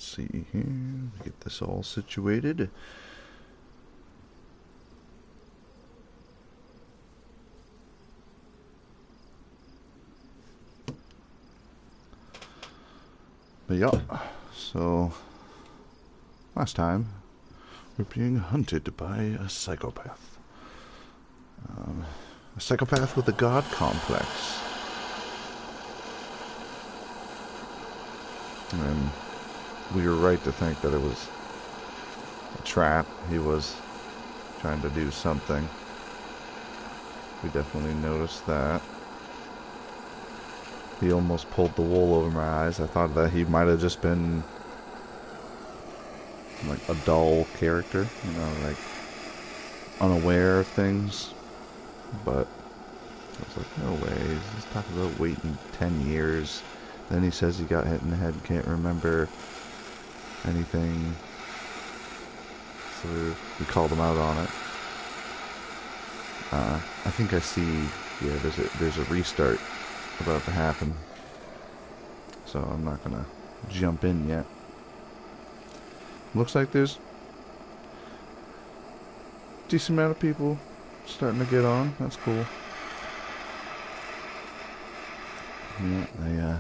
Let's see here. Get this all situated. But yeah, so last time we're being hunted by a psychopath. A psychopath with a god complex. And we were right to think that it was a trap. He was trying to do something. We definitely noticed that. He almost pulled the wool over my eyes. I thought that he might have just been like a dull character, you know, like unaware of things. But I was like, no way. He's talking about waiting 10 years. Then he says he got hit in the head, can't remember anything. So we called him out on it. I think I see, yeah, there's a restart about to happen. So I'm not gonna jump in yet. Looks like there's a decent amount of people starting to get on. That's cool. Yeah,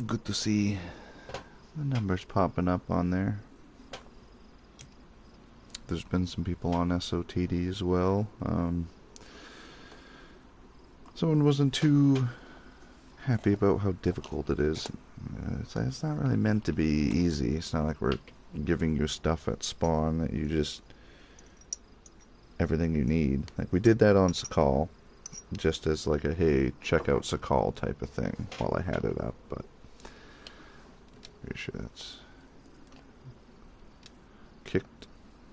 good to see the numbers popping up on there. There's been some people on SOTD as well. Someone wasn't too happy about how difficult it is. It's not really meant to be easy. It's not like we're giving you stuff at spawn that you just everything you need. Like we did that on Sakal, just as like a hey, check out Sakal type of thing while I had it up, but pretty sure that's kicked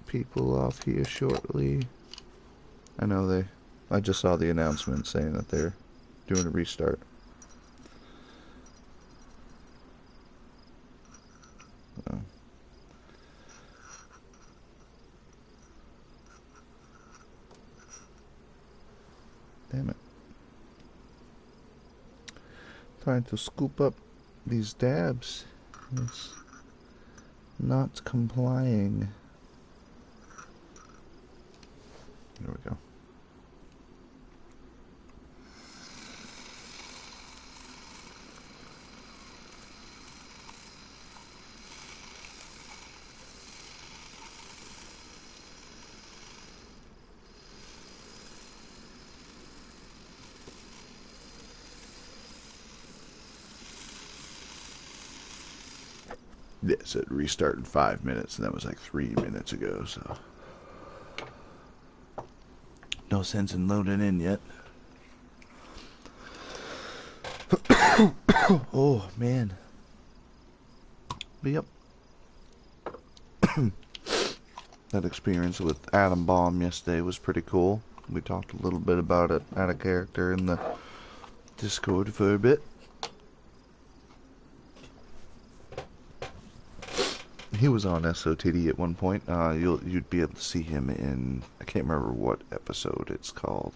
people off here shortly. I know I just saw the announcement saying that they're doing a restart. So. Damn it. Trying to scoop up these dabs. It's not complying. There we go. Yeah, it said restart in 5 minutes, and that was like 3 minutes ago, so no sense in loading in yet. Oh, man. But yep. That experience with Atom Bomb yesterday was pretty cool. We talked a little bit about it out of character in the Discord for a bit. He was on SOTD at one point. You'd be able to see him in, I can't remember what episode it's called.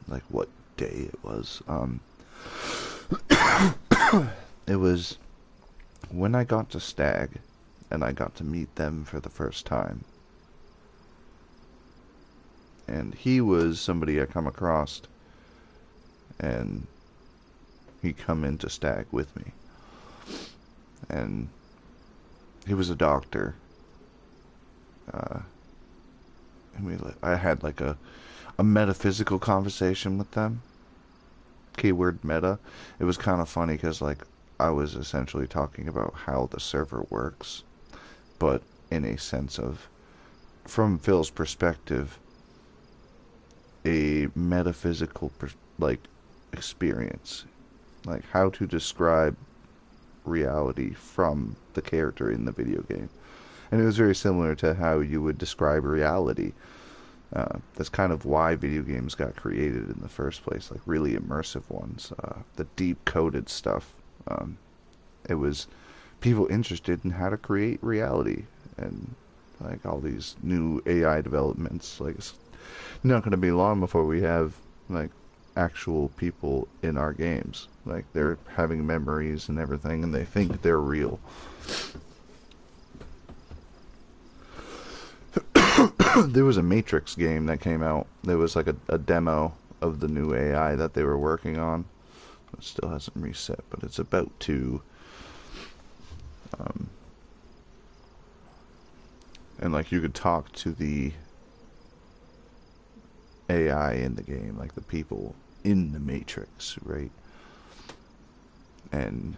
Like what day it was. It was when I got to Stag and I got to meet them for the first time. And he was somebody I come across, and he come into Stag with me. And he was a doctor. I had like a metaphysical conversation with them. Keyword meta. It was kind of funny because like I was essentially talking about how the server works, but in a sense of, from Phil's perspective, a metaphysical experience, like how to describe reality from the character in the video game. And it was very similar to how you would describe reality. That's kind of why video games got created in the first place, like really immersive ones. The deep coded stuff. It was people interested in how to create reality, and like all these new AI developments. Like it's not going to be long before we have like actual people in our games. Like they're having memories and everything, and they think they're real. There was a Matrix game that came out. There was like a demo of the new AI that they were working on. It still hasn't reset, but it's about to. Um, and like you could talk to the AI in the game, like the people in the Matrix, right? And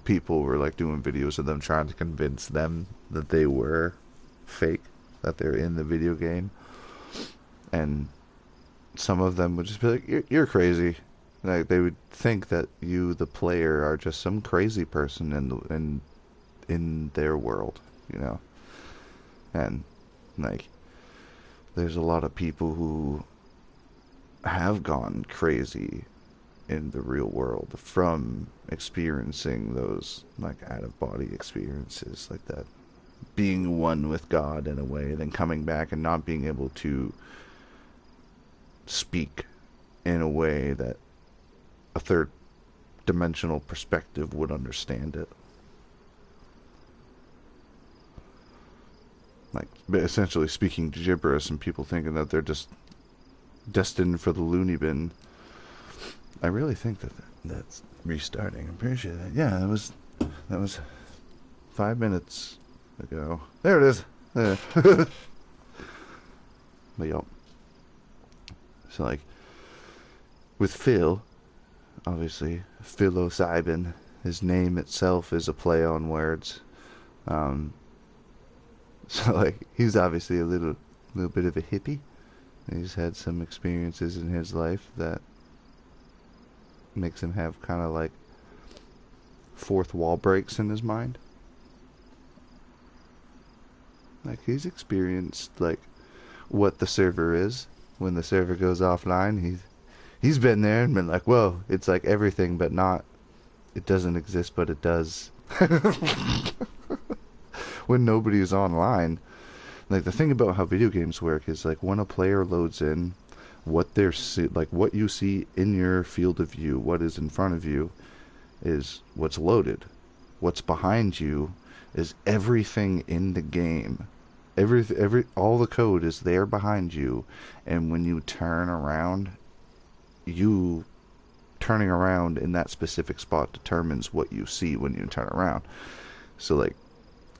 people were like doing videos of them trying to convince them that they were fake, that they're in the video game. And some of them would just be like, you're crazy. Like they would think that you, the player, are just some crazy person in their world, you know. And like there's a lot of people who have gone crazy in the real world from experiencing those like out of body experiences like that, being one with God in a way, then coming back and not being able to speak in a way that a third dimensional perspective would understand it. Like essentially speaking gibberish, and people thinking that they're just destined for the loony bin. I really think that's restarting. I'm pretty sure that, yeah, that was 5 minutes ago. There it is. There. But yo, so like with Phil, obviously psilocybin, his name itself is a play on words. So like he's obviously a little bit of a hippie. He's had some experiences in his life that makes him have kind of like fourth wall breaks in his mind. Like he's experienced like what the server is when the server goes offline. He's been there and been like, whoa, it's like everything but not, it doesn't exist but it does. When nobody is online. Like the thing about how video games work is like when a player loads in, what they're like what you see in your field of view, what is in front of you, is what's loaded. What's behind you is everything in the game. All the code is there behind you, and when you turn around, you turning around in that specific spot determines what you see when you turn around. So like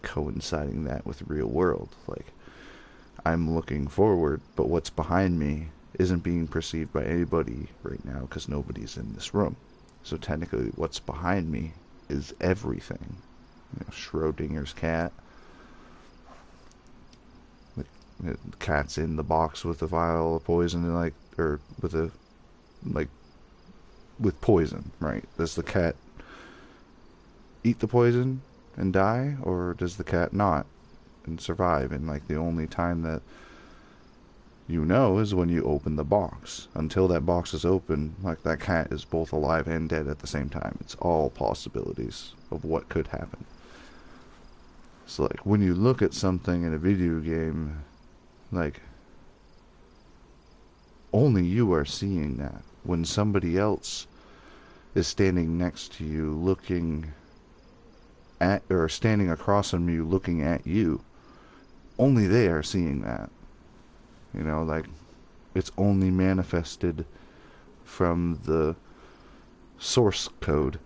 coinciding that with real world, like I'm looking forward, but what's behind me isn't being perceived by anybody right now because nobody's in this room. So technically what's behind me is everything. You know, Schrodinger's cat. The cat's in the box with a vial of poison, like, or with a, like, with poison, right? Does the cat eat the poison and die, or does the cat not and survive? And like the only time that you know is when you open the box. Until that box is open, like that cat is both alive and dead at the same time. It's all possibilities of what could happen. So like when you look at something in a video game, like only you are seeing that. When somebody else is standing next to you looking at, or standing across from you looking at you, only they are seeing that. You know, like it's only manifested from the source code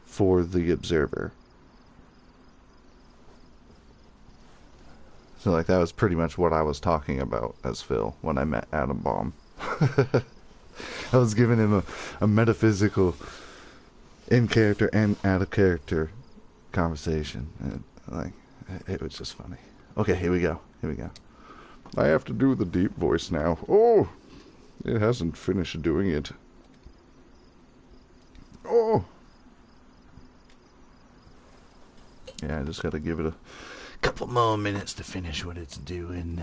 for the observer. So like that was pretty much what I was talking about as Phil when I met Adam Baum. I was giving him a metaphysical in character and out of character conversation, and like it was just funny. Okay, here we go. I have to do the deep voice now. Oh, it hasn't finished doing it. Oh, yeah, I just gotta give it a couple more minutes to finish what it's doing.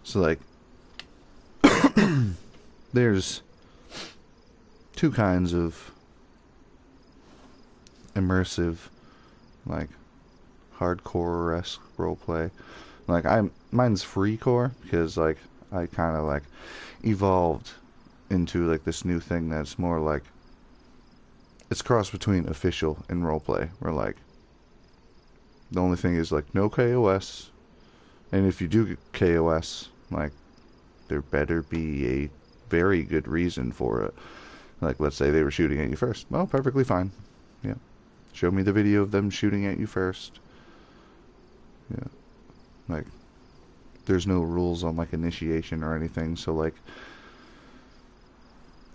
So like there's two kinds of immersive, like hardcore-esque roleplay. Like mine's free core because like I kind of like evolved into like this new thing that's more like it's cross between official and roleplay. Where like the only thing is like no KOS, and if you do get KOS, like there better be a very good reason for it. Like let's say they were shooting at you first. Well, perfectly fine. Yeah. Show me the video of them shooting at you first. Yeah. Like there's no rules on like initiation or anything, so like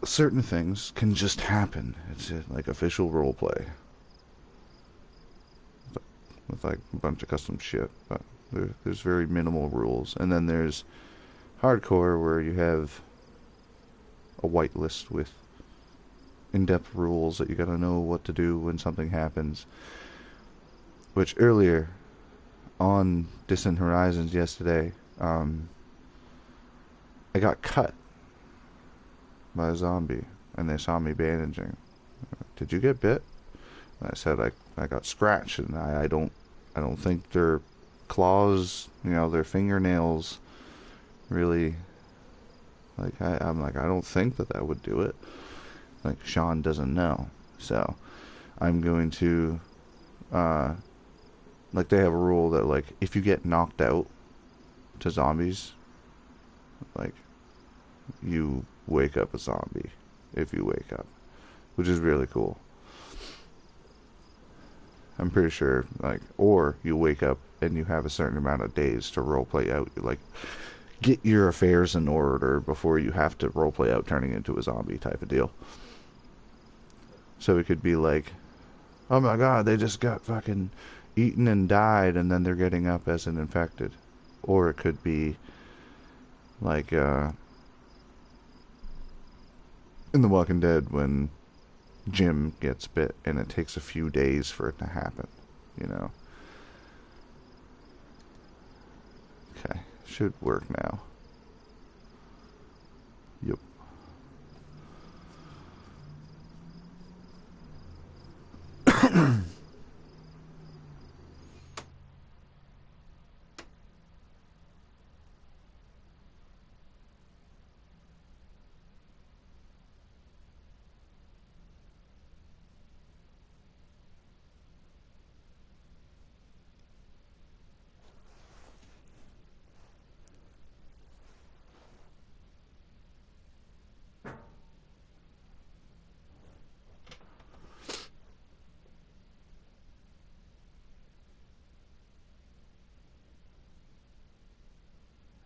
certain things can just happen. It's like official roleplay with like a bunch of custom shit, but there's very minimal rules. And then there's hardcore where you have a whitelist with in-depth rules that you gotta know what to do when something happens. Which earlier on Distant Horizons yesterday, I got cut by a zombie and they saw me bandaging. Did you get bit? And I said I got scratched, and I don't think their claws, their fingernails really, like I'm like I don't think that would do it. Like Shawn doesn't know, so I'm going to like they have a rule that like if you get knocked out to zombies, like you wake up a zombie if you wake up, which is really cool. I'm pretty sure, like, or you wake up and you have a certain amount of days to roleplay out, like, get your affairs in order before you have to roleplay out turning into a zombie type of deal. So it could be like, oh my god, they just got fucking eaten and died, and then they're getting up as an infected. Or it could be like, in The Walking Dead when Jim gets bit and it takes a few days for it to happen, Okay, should work now. Yep.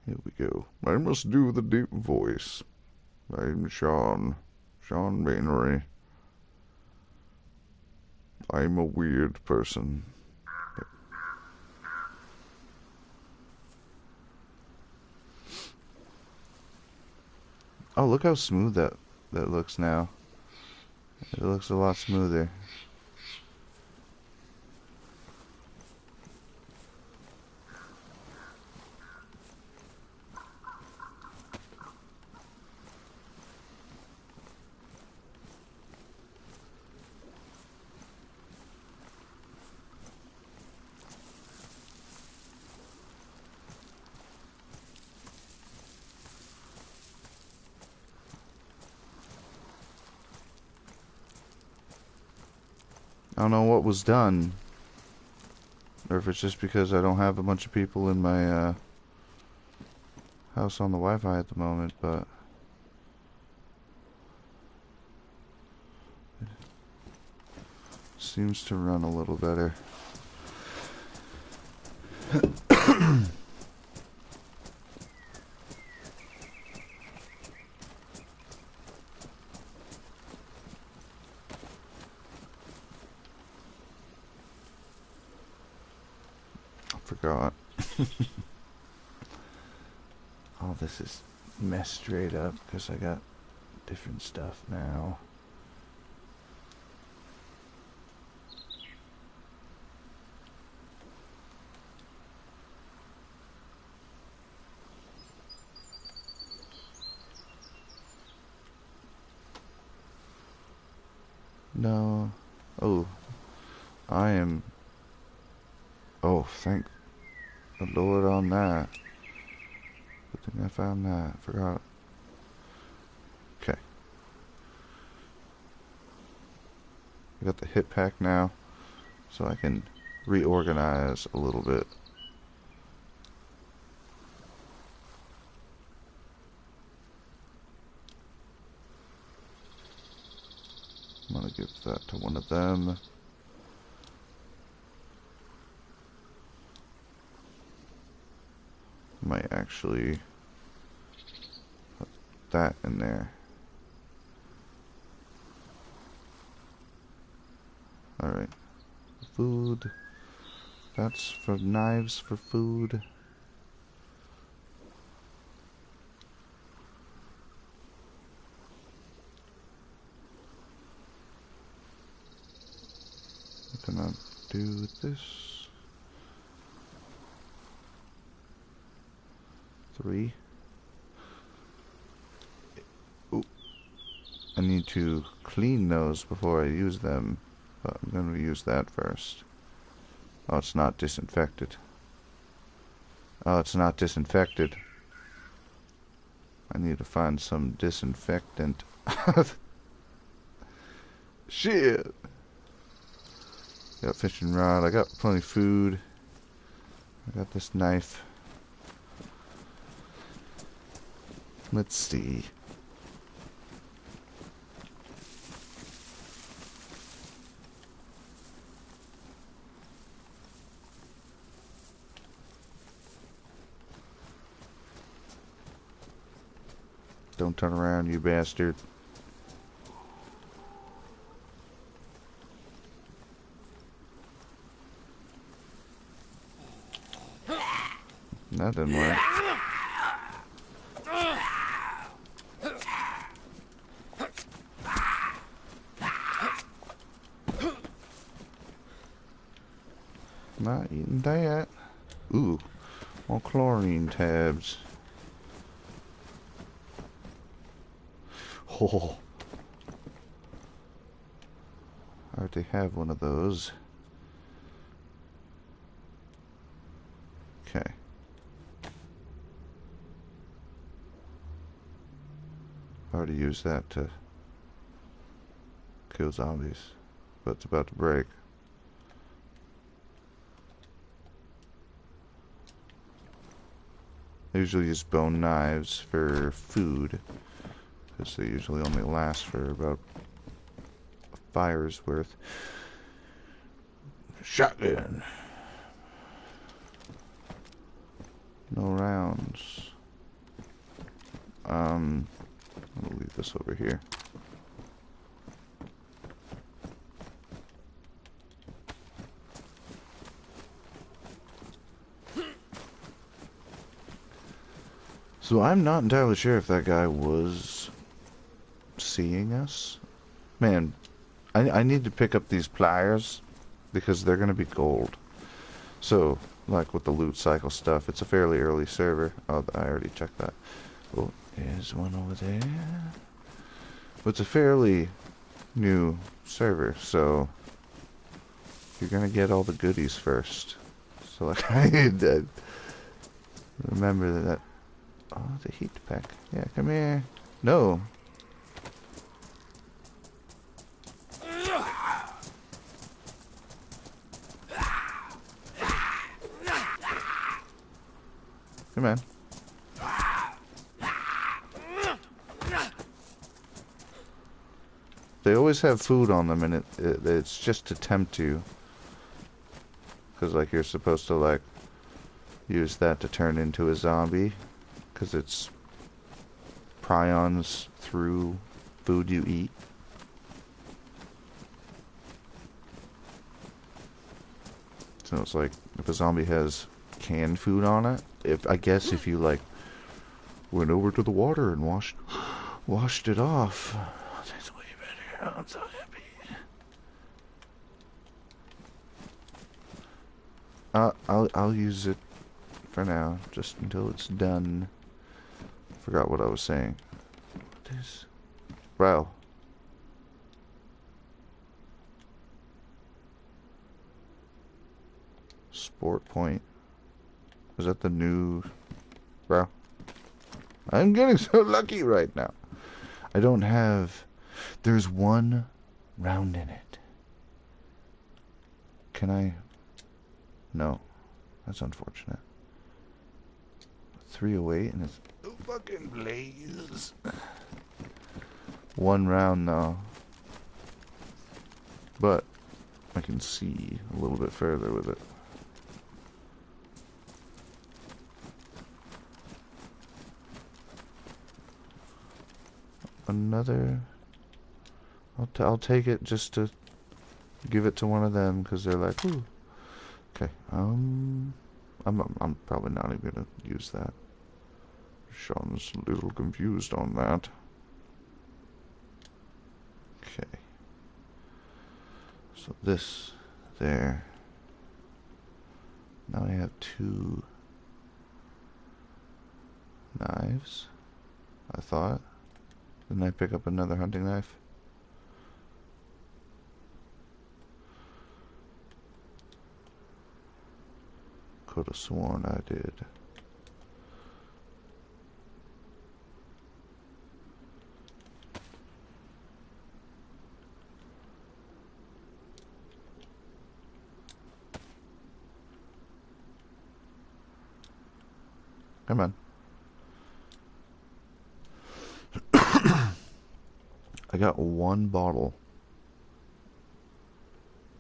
Here we go. I must do the deep voice. I'm Shawn Banery. I'm a weird person. Oh, look how smooth that looks now. It looks a lot smoother. I don't know what was done, or if it's just because I don't have a bunch of people in my house on the Wi-Fi at the moment, but it seems to run a little better. Forgot. All this is messed straight up because I got different stuff now. No. Oh. I am... Oh, thank the Lord on that. Good thing I found that. Forgot. Okay. I got the hit pack now, so I can reorganize a little bit. I'm gonna give that to one of them. Might actually put that in there. Alright. Food. That's for knives for food. I'm gonna do this. 3. Ooh. I need to clean those before I use them, but I'm going to use that first. Oh, it's not disinfected. Oh, it's not disinfected. I need to find some disinfectant. Shit! Got fishing rod. I got plenty of food. I got this knife. Let's see. Don't turn around, you bastard. That didn't work. Not eating that. Ooh, more chlorine tabs. Oh, I already have one of those. Okay. I already used that to kill zombies, but it's about to break. I usually use bone knives for food, because they usually only last for about a fire's worth. Shotgun. No rounds. I'll leave this over here. So I'm not entirely sure if that guy was seeing us. Man, I need to pick up these pliers because they're going to be gold. So, like with the loot cycle stuff, it's a fairly early server. Oh, I already checked that. Oh, there's one over there. But it's a fairly new server, so you're going to get all the goodies first. So, like, I need to remember that. Oh, the heat pack. Yeah, come here. No. Come on. They always have food on them, and it's just to tempt you. Because, like, you're supposed to, like, use that to turn into a zombie. Because it's prions through food you eat. So it's like, if a zombie has canned food on it, I guess if you, like, went over to the water and washed it off, that's way better. I'm so happy. I'll use it for now, just until it's done. Forgot what I was saying. What is? Wow. Sport point. Was that the new... Bro, I'm getting so lucky right now. I don't have... There's one round in it. Can I... No. That's unfortunate. 308 and it's... Oh, fucking blaze. One round though. But I can see a little bit further with it. Another... I'll take it just to give it to one of them because they're like, ooh. Okay, I'm probably not even gonna use that. Shawn's a little confused on that. Okay. So this there. Now I have 2 knives. I thought. Didn't I pick up another hunting knife? Could have sworn I did. Come on. I got 1 bottle.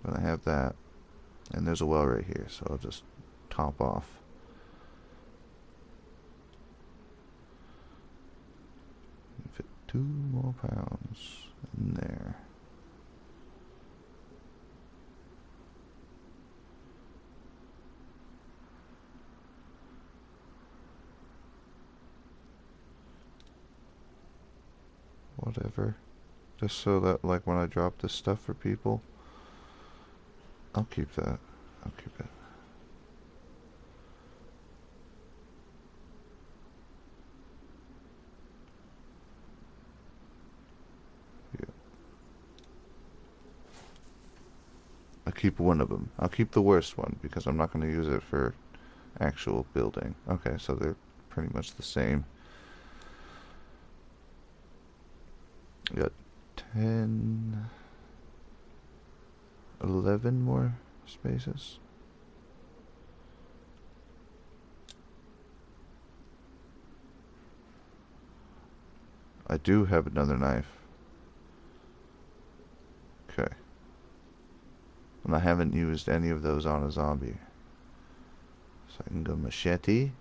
And I have that. And there's a well right here, so I'll just top off. Fit 2 more pounds in there. Whatever. Just so that, like, when I drop this stuff for people, I'll keep that. I'll keep it. Yeah. I'll keep one of them. I'll keep the worst one because I'm not going to use it for actual building. Okay, so they're pretty much the same. I got 10, 11 more spaces. I do have another knife. Okay. And I haven't used any of those on a zombie. So I can go machete.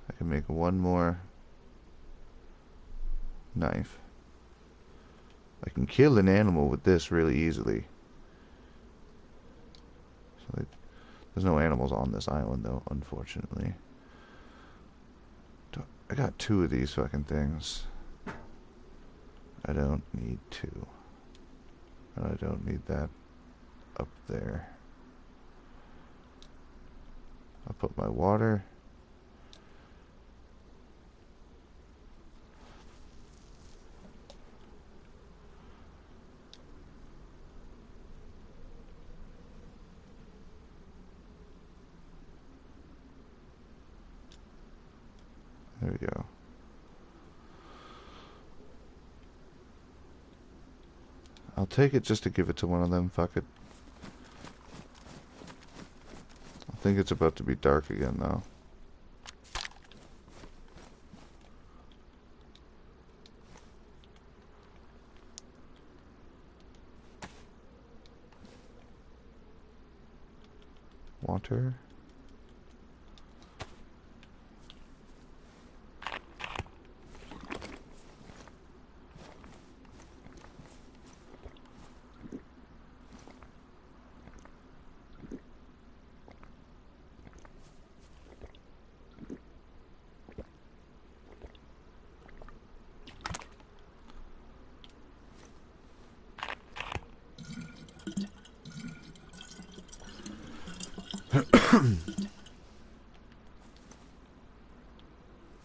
I can make 1 more knife. I can kill an animal with this really easily. So there's no animals on this island though, unfortunately. I got 2 of these fucking things. I don't need 2. And I don't need that up there. I'll put my water. There we go. I'll take it just to give it to one of them. Fuck it. I think it's about to be dark again, though. Water.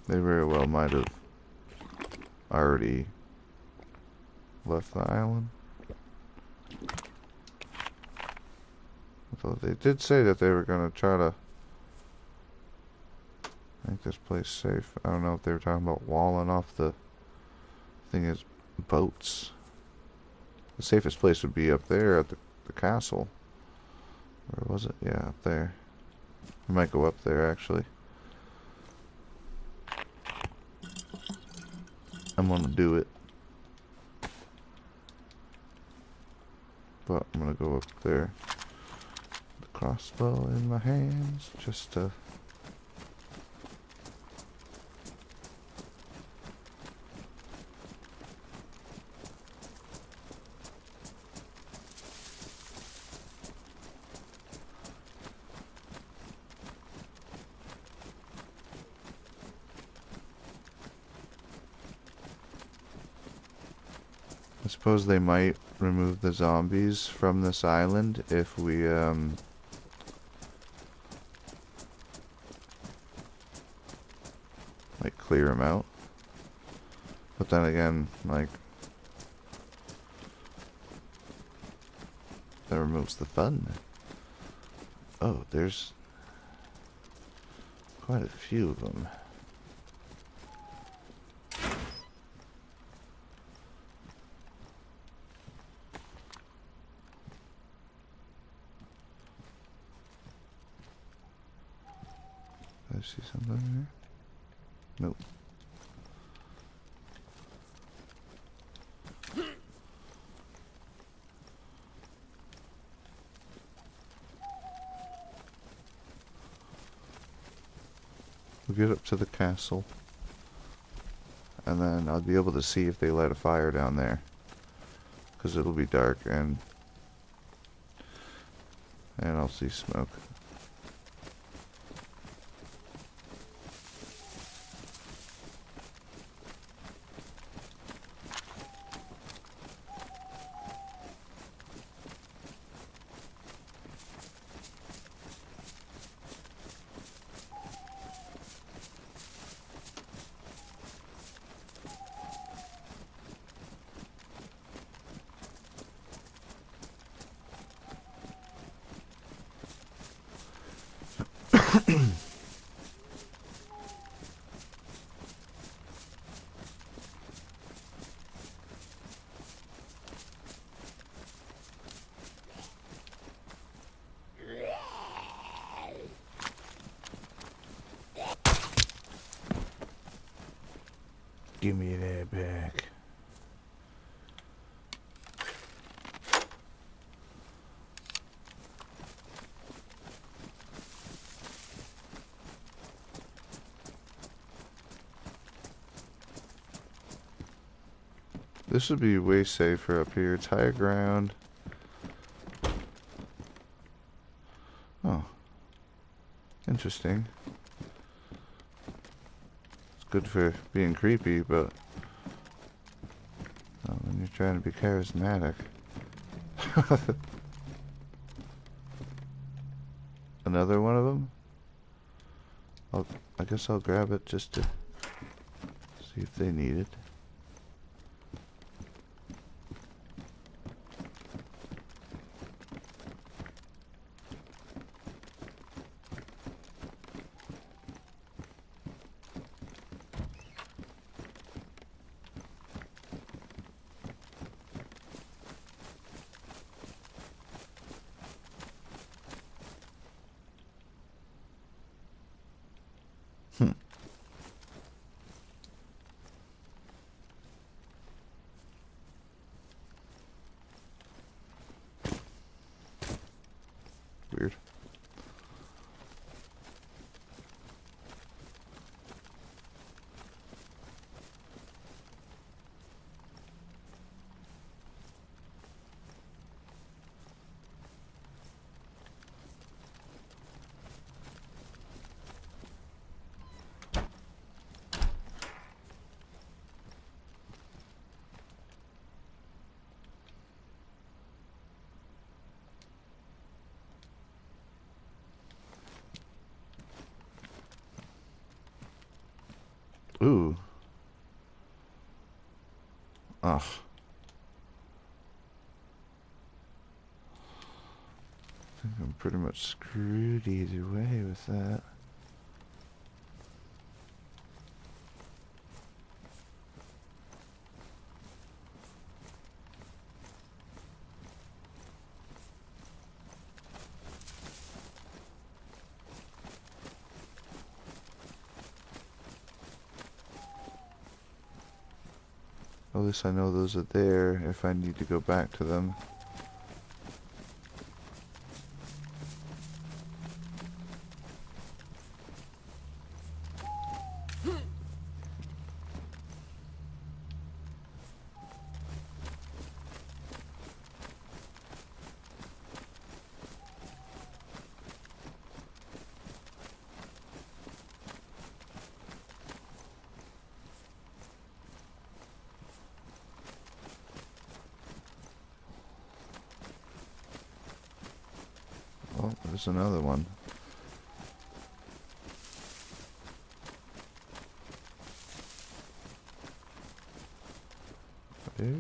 They very well might have already left the island. Although they did say that they were going to try to Make this place safe. I don't know if they were talking about walling off the thing is boats. The safest place would be up there at the castle. Where was it? Yeah, up there. I might go up there actually. I'm gonna do it. But I'm gonna go up there. The crossbow in my hands, just to... I suppose they might remove the zombies from this island if we, like, clear them out. But then again, like, that removes the fun. Oh, there's quite a few of them. I see something here? Nope. We'll get up to the castle, and then I'll be able to see if they light a fire down there, because it'll be dark, and I'll see smoke. Give me that back. This would be way safer up here. It's higher ground. Oh. Interesting. It's good for being creepy, but when you're trying to be charismatic. Another one of them? I guess I'll grab it just to see if they need it. Weird. Ooh. Ugh. I think I'm pretty much screwed either way with that. At least I know those are there if I need to go back to them. Oh, there's another one. Hey.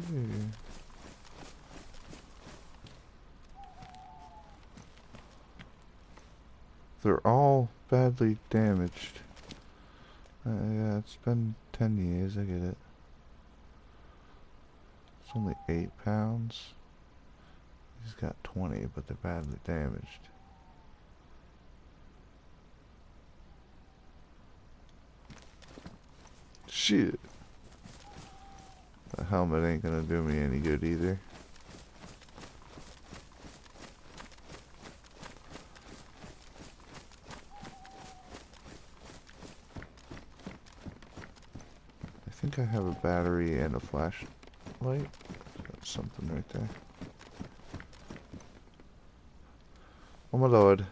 They're all badly damaged. Yeah, it's been 10 years, I get it. It's only 8 pounds. He's got 20, but they're badly damaged. Shit. The helmet ain't gonna do me any good either. I think I have a battery and a flashlight. Got something right there. Oh my lord.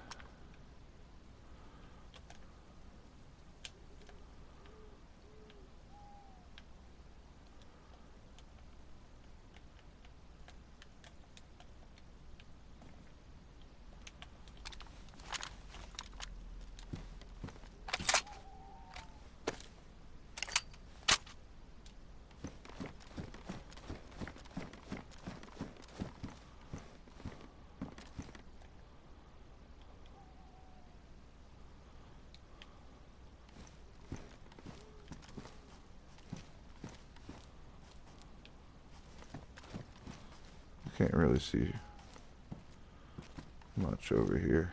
Can't really see much over here.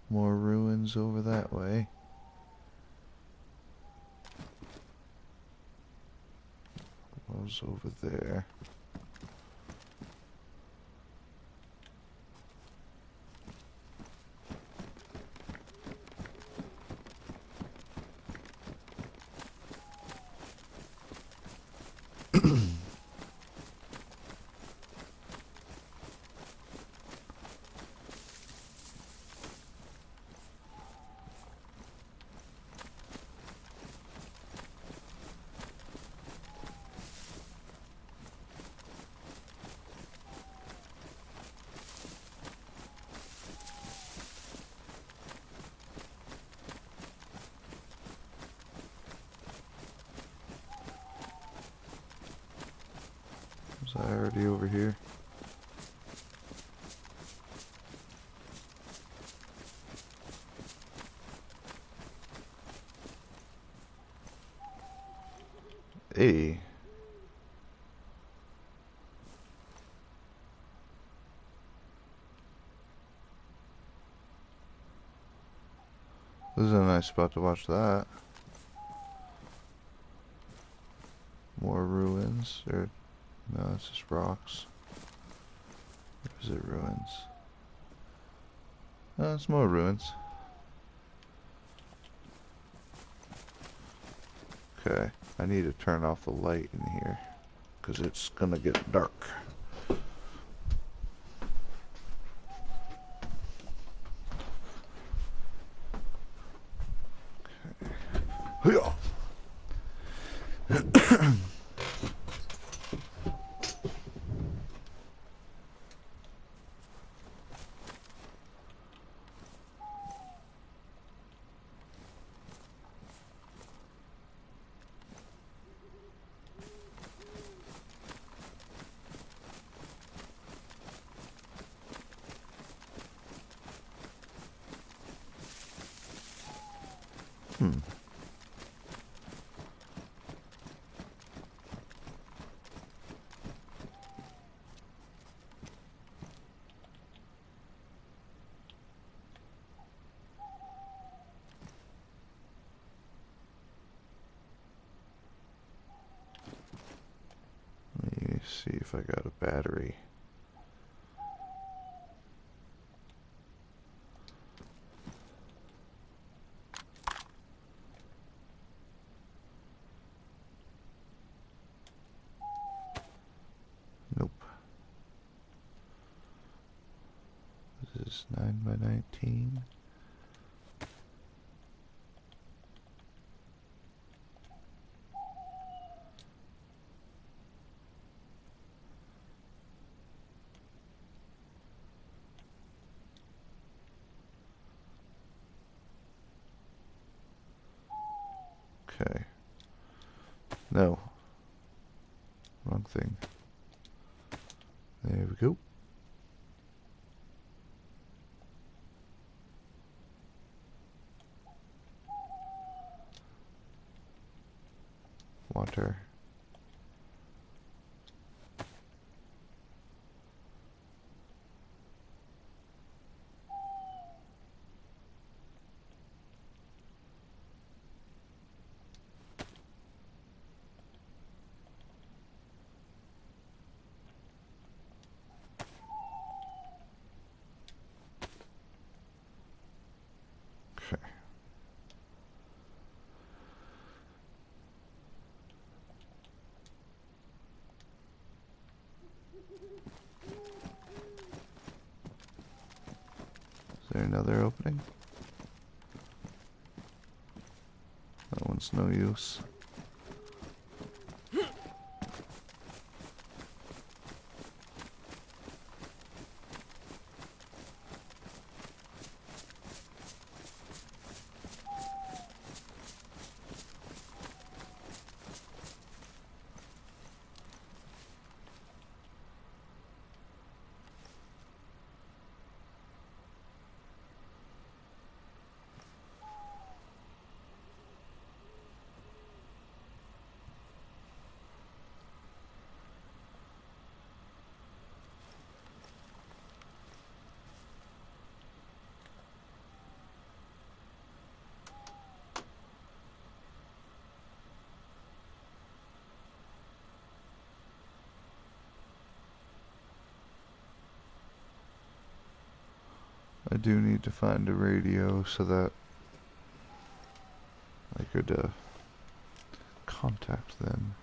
More ruins over that way. What was over there? Was I already over here? Hey. This is a nice spot to watch that. More ruins. Or no, it's just rocks. Or is it ruins? No, it's more ruins. Okay, I need to turn off the light in here because it's gonna get dark. Okay. see if I got a battery. Nope. This is 9 by 19. Okay. No. Wrong thing. There we go. Water. Okay. Is there another opening? That one's no use. I do need to find a radio so that I could contact them.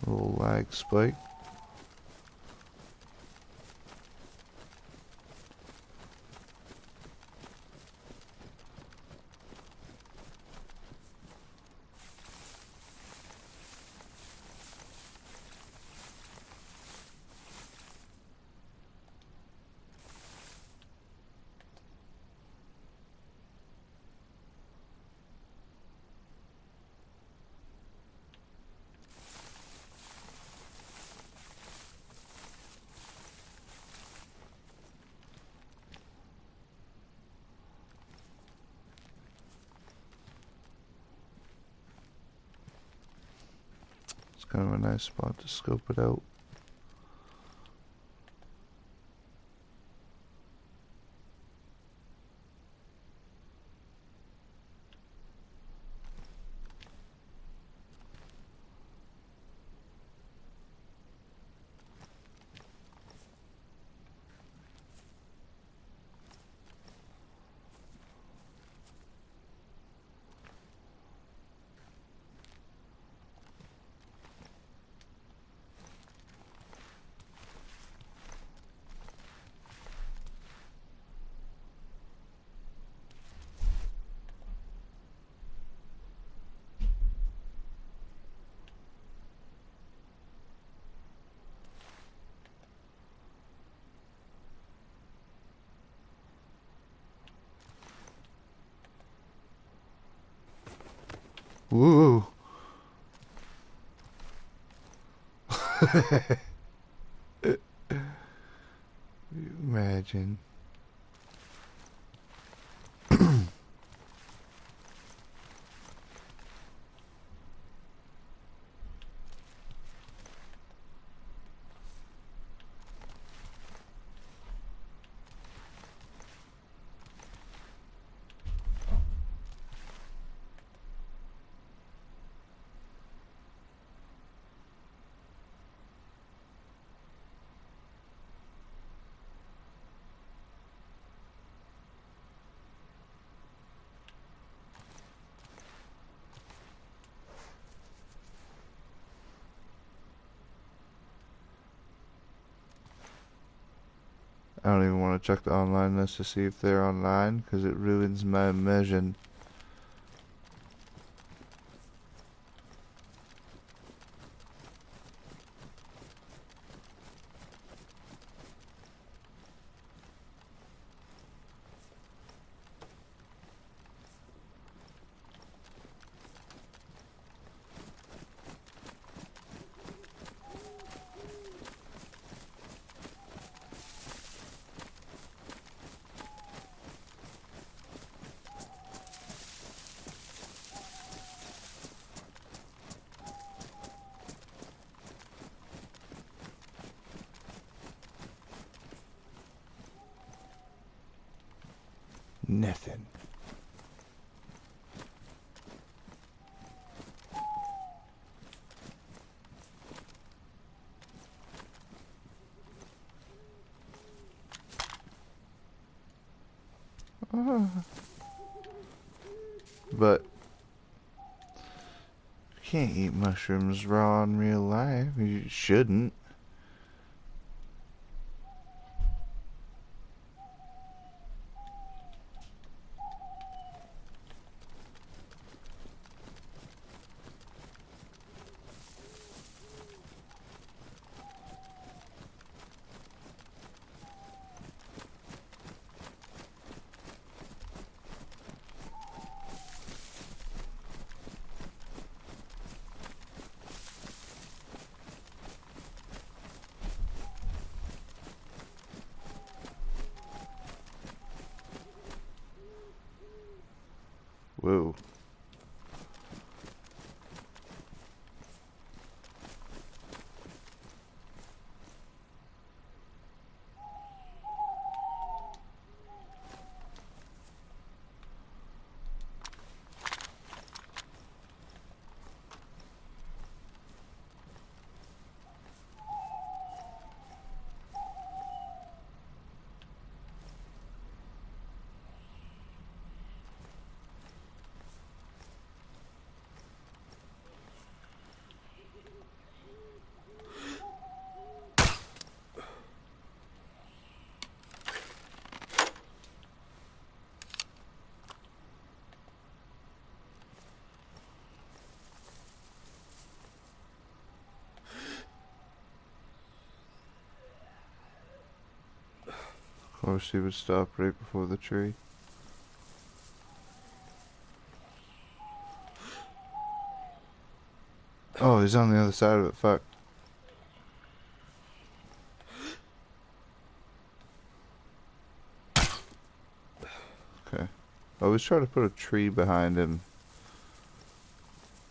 Little lag spike. Kind of a nice spot to scope it out. Woo! Imagine. I don't even want to check the online list to see if they're online, because it ruins my immersion. Nothing. But you can't eat mushrooms raw in real life. You shouldn't. Whoa. Of course, he would stop right before the tree. Oh, he's on the other side of it. Fuck. Okay. I always try to put a tree behind him,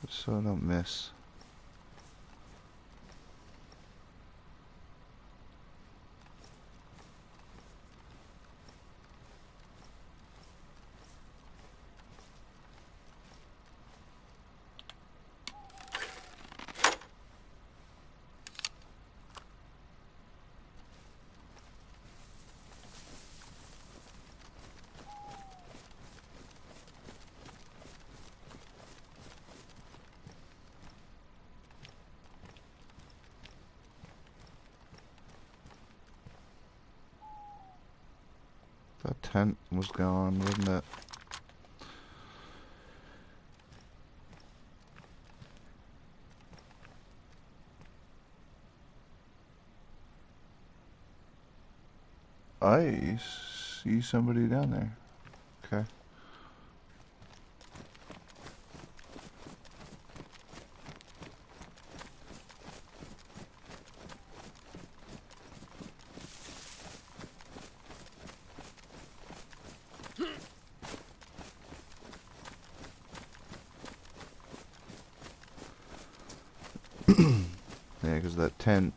so I don't miss. That tent was gone, wasn't it? I see somebody down there. Okay. because that tent...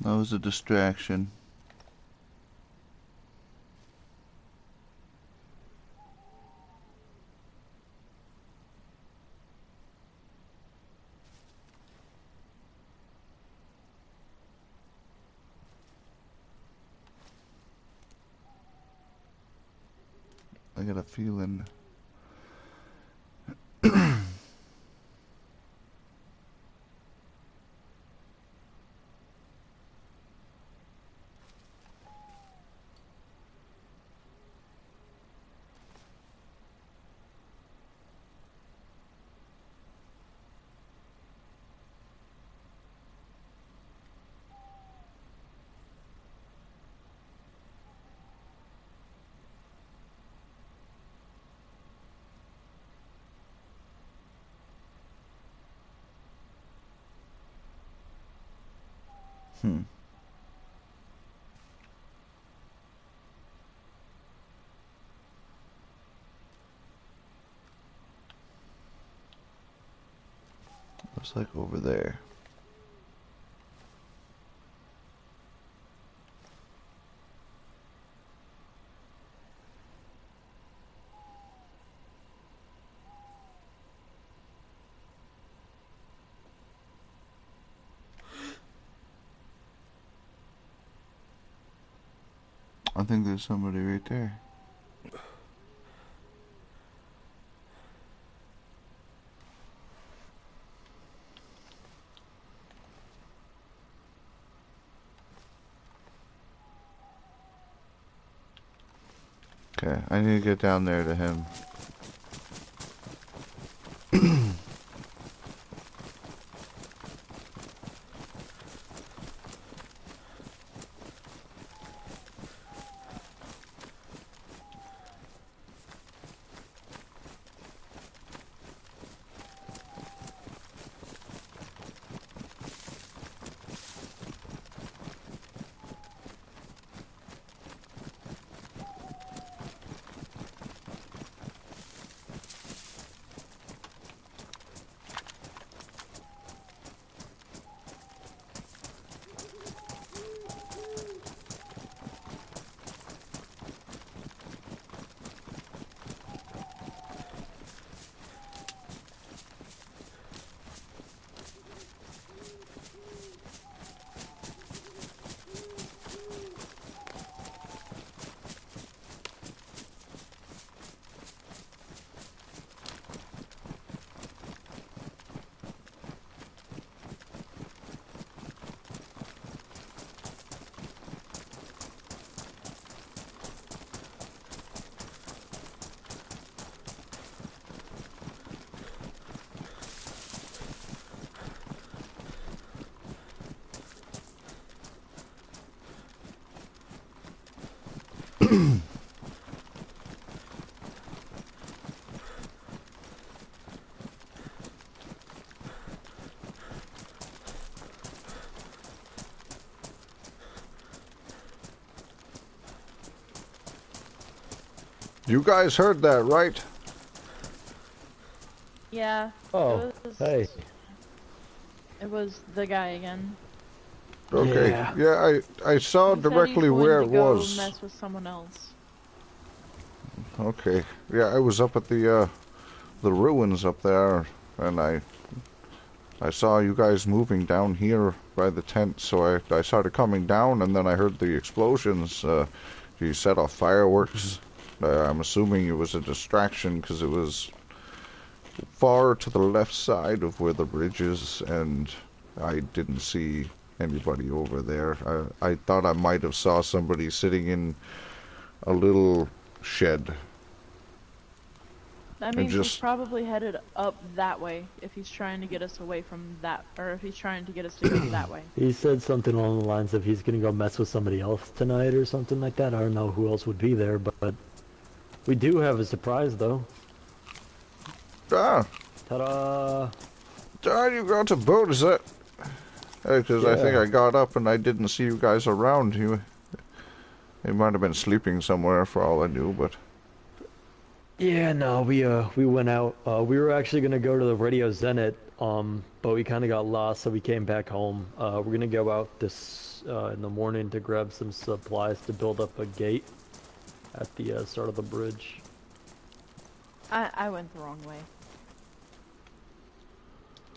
That was a distraction. I got a feeling. Looks like over there. I think there's somebody right there. Okay, I need to get down there to him. You guys heard that, right? Yeah. Oh, hey. It was the guy again. Okay. Yeah, I saw directly where it was. Mess with someone else. Okay. Yeah, I was up at the ruins up there, and I saw you guys moving down here by the tent, so I started coming down, and then I heard the explosions. You set off fireworks. I'm assuming it was a distraction because it was far to the left side of where the bridge is, and I didn't see anybody over there. I thought I might have saw somebody sitting in a little shed. That And means he's just probably headed up that way if he's trying to get us away from that, or if he's trying to get us to go that way. He said something along the lines of he's gonna go mess with somebody else tonight or something like that. I don't know who else would be there, but we do have a surprise though. ah, Ta-da! you got a boat, is that? Because I think Yeah. I got up and I didn't see you guys around. You might have been sleeping somewhere for all I knew, but Yeah, no, we went out. We were actually gonna go to the Radio Zenit, but we kind of got lost, so we came back home. We're gonna go out this in the morning to grab some supplies to build up a gate at the start of the bridge. I went the wrong way.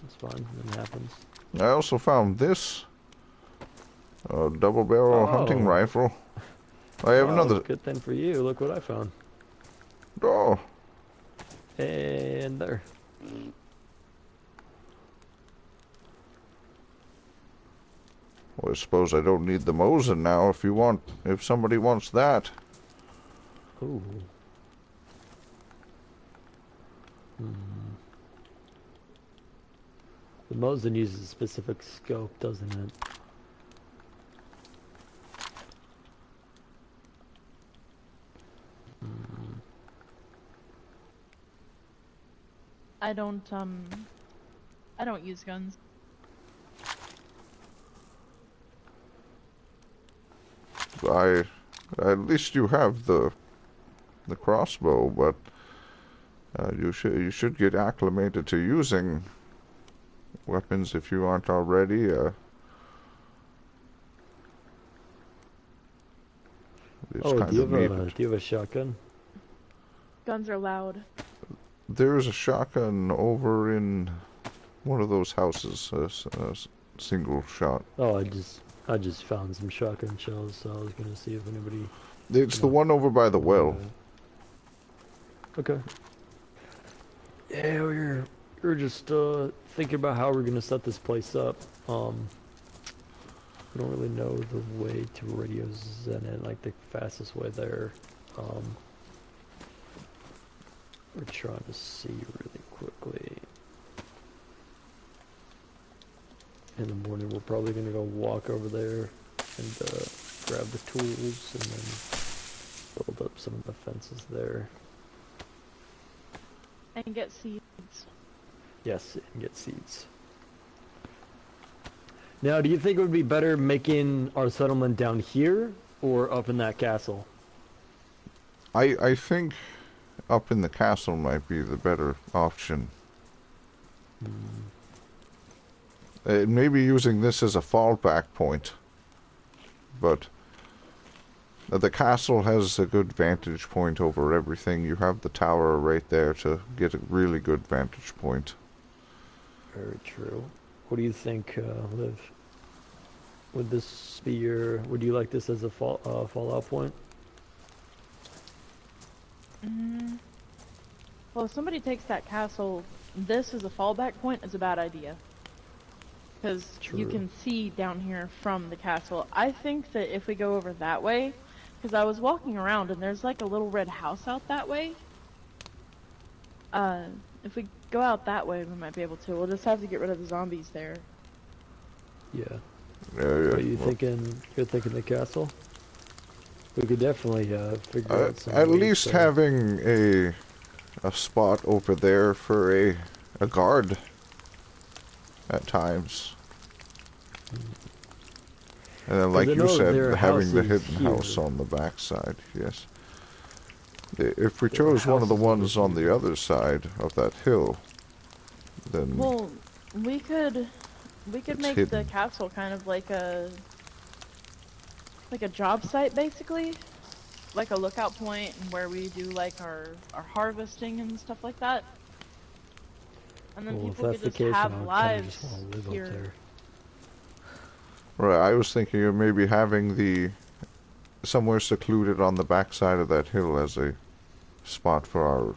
It's fine. It happens. I also found this double-barrel hunting Oh. rifle. I have Oh, another. good thing for you. Look what I found. Oh, And there. well, I suppose I don't need the Mosin now. If somebody wants that. Ooh. The Mosin uses a specific scope, doesn't it? I don't use guns. At least you have the crossbow, but you should get acclimated to using weapons if you aren't already. It's Oh, kind do you of have neat. do you have a shotgun? Guns are loud. There's a shotgun over in one of those houses, a single shot. Oh, I just found some shotgun shells, so I was gonna see if anybody. It's the one over by the well. Okay. Yeah, we're just thinking about how we're gonna set this place up. We don't really know the way to Radio Zenit, like the fastest way there. We're trying to see really quickly. In the morning, we're probably gonna go walk over there and grab the tools and then build up some of the fences there. And get seeds. Yes, and get seeds. Now, do you think it would be better making our settlement down here or up in that castle? I think up in the castle might be the better option. Maybe using this as a fallback point, but the castle has a good vantage point over everything. You have the tower right there to get a really good vantage point. Very true. What do you think, Liv? Would this be would you like this as a fallout point? Well, if somebody takes that castle, this as a fallback point is a bad idea. Because you True. can see down here from the castle. I think that if we go over that way, because I was walking around and there's like a little red house out that way. If we go out that way, we might be able to. We'll just have to get rid of the zombies there. Yeah. Yeah, Are you well, thinking? You're thinking the castle? We could definitely figure out some at ways least to- having a spot over there for a guard at times. And then, like I you know their said, having the house is hidden house here. on the backside, yes. If we Their chose one of the house is over ones on here. the other side of that hill, then Well, we could It's make the hidden. castle kind of like a job site, basically, like a lookout point where we do like our harvesting and stuff like that. And then Well, if people that's could the just case, have then I kinda lives just wanna live here. up there. right, I was thinking of maybe having somewhere secluded on the backside of that hill as a spot for our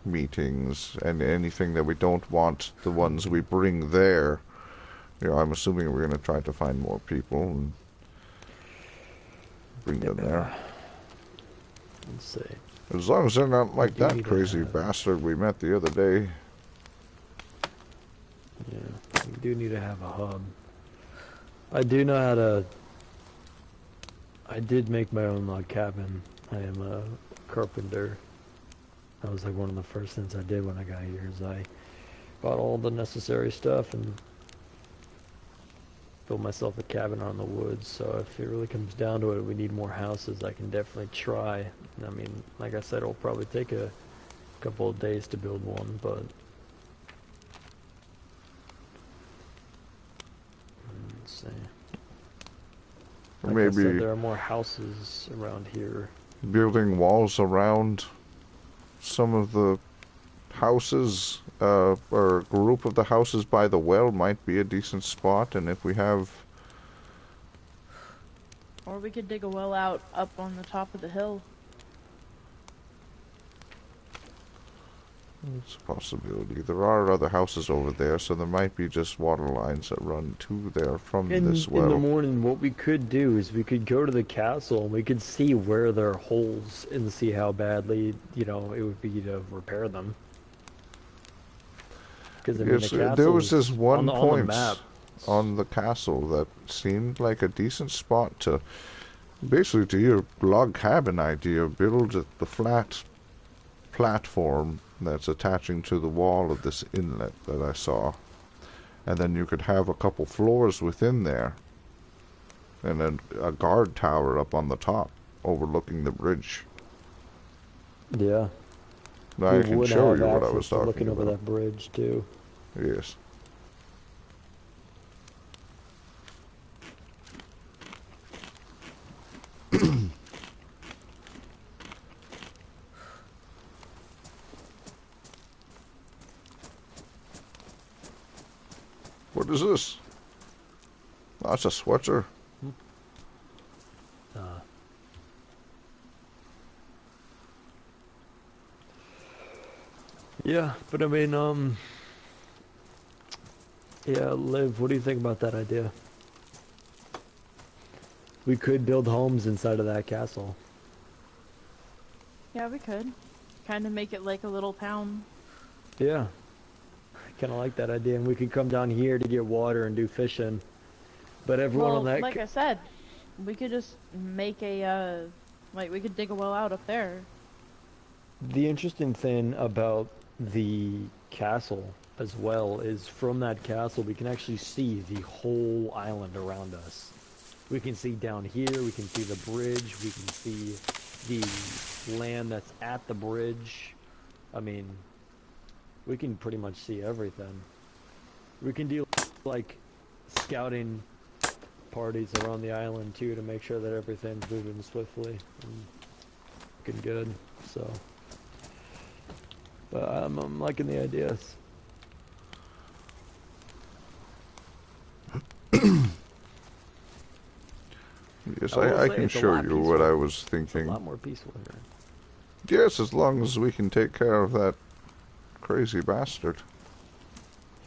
meetings, and anything that we don't want the ones we bring there. You know, I'm assuming we're going to try to find more people and bring them there. Let's see. As long as they're not like do that need to crazy have- bastard we met the other day. Yeah, we do need to have a hub. I do know how to... I did make my own log cabin. I am a carpenter. That was like one of the first things I did when I got here, is I bought all the necessary stuff and built myself a cabin on the woods. So if it really comes down to it, we need more houses, I can definitely try. I mean, like I said, it'll probably take a couple of days to build one, but... Let's see. Like I said, Maybe there are more houses around here. building walls around some of the houses, or a group of the houses by the well might be a decent spot, and if we have... Or we could dig a well out up on the top of the hill. It's a possibility. There are other houses over there, so there might be just water lines that run to there from this well. In the morning, what we could do is we could go to the castle and we could see where there are holes and see how badly, you know, it would be to repair them. Because I mean, Yes, the castle there was this one on the point map. on the castle that seemed like a decent spot to, basically to your log cabin idea, build the flat platform that's attaching to the wall of this inlet that I saw. And then you could have a couple floors within there. And then a guard tower up on the top, overlooking the bridge. Yeah. I We can would show have you what I access was to talking looking over about. that bridge too. Yes. What is this? Oh, that's a sweater. Yeah, but I mean, yeah, Liv, what do you think about that idea? We could build homes inside of that castle. Yeah, we could. Kind of make it like a little town. Yeah. I kind of like that idea, and we could come down here to get water and do fishing. But everyone Well, on that... like I said, we could just make a, like, we could dig a well out up there. The interesting thing about the castle as well is from that castle we can actually see the whole island around us. We can see down here, we can see the bridge, we can see the land that's at the bridge. I mean, we can pretty much see everything. We can do like scouting parties around the island too to make sure that everything's moving swiftly and looking good, so. But I'm liking the ideas. Yes, I will I say can it's a show lot you what peaceful. I was It's a thinking. lot more peaceful here. Yes, as long as we can take care of that crazy bastard.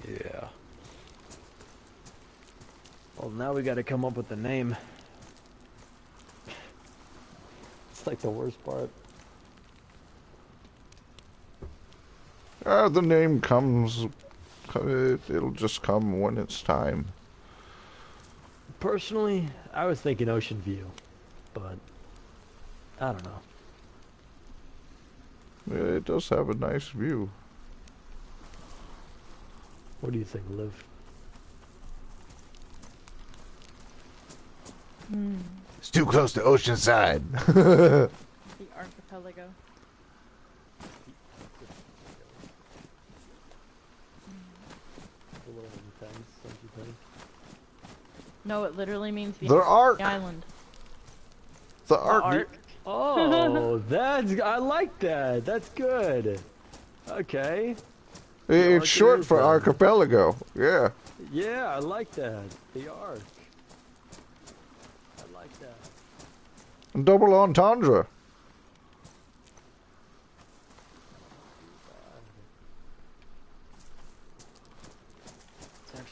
Yeah. Well, now we got to come up with the name. It's like the worst part. The name comes... It'll just come when it's time. Personally, I was thinking Ocean View, but I don't know. Yeah, it does have a nice view. What do you think, Liv? It's too close to Oceanside. The archipelago. A little intense, don't you think? No, it literally means the The Ark! island. The The Ark! Ark. Oh, I like that. That's good. Okay. It's Ark short is for then. archipelago. Yeah. Yeah, I like that. The Ark. I like that. Double entendre.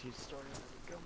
she's starting to go.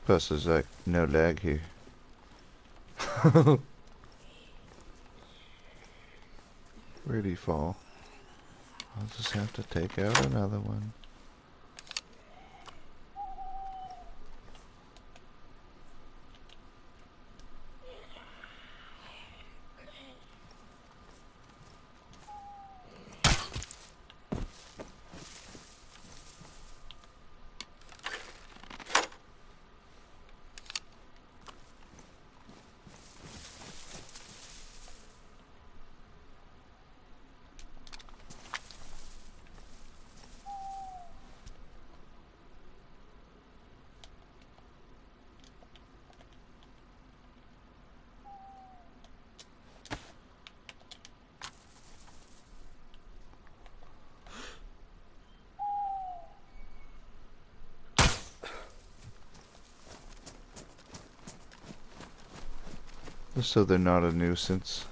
Plus, there's like no lag here. Where'd he fall? I'll just have to take out another one. So they're not a nuisance.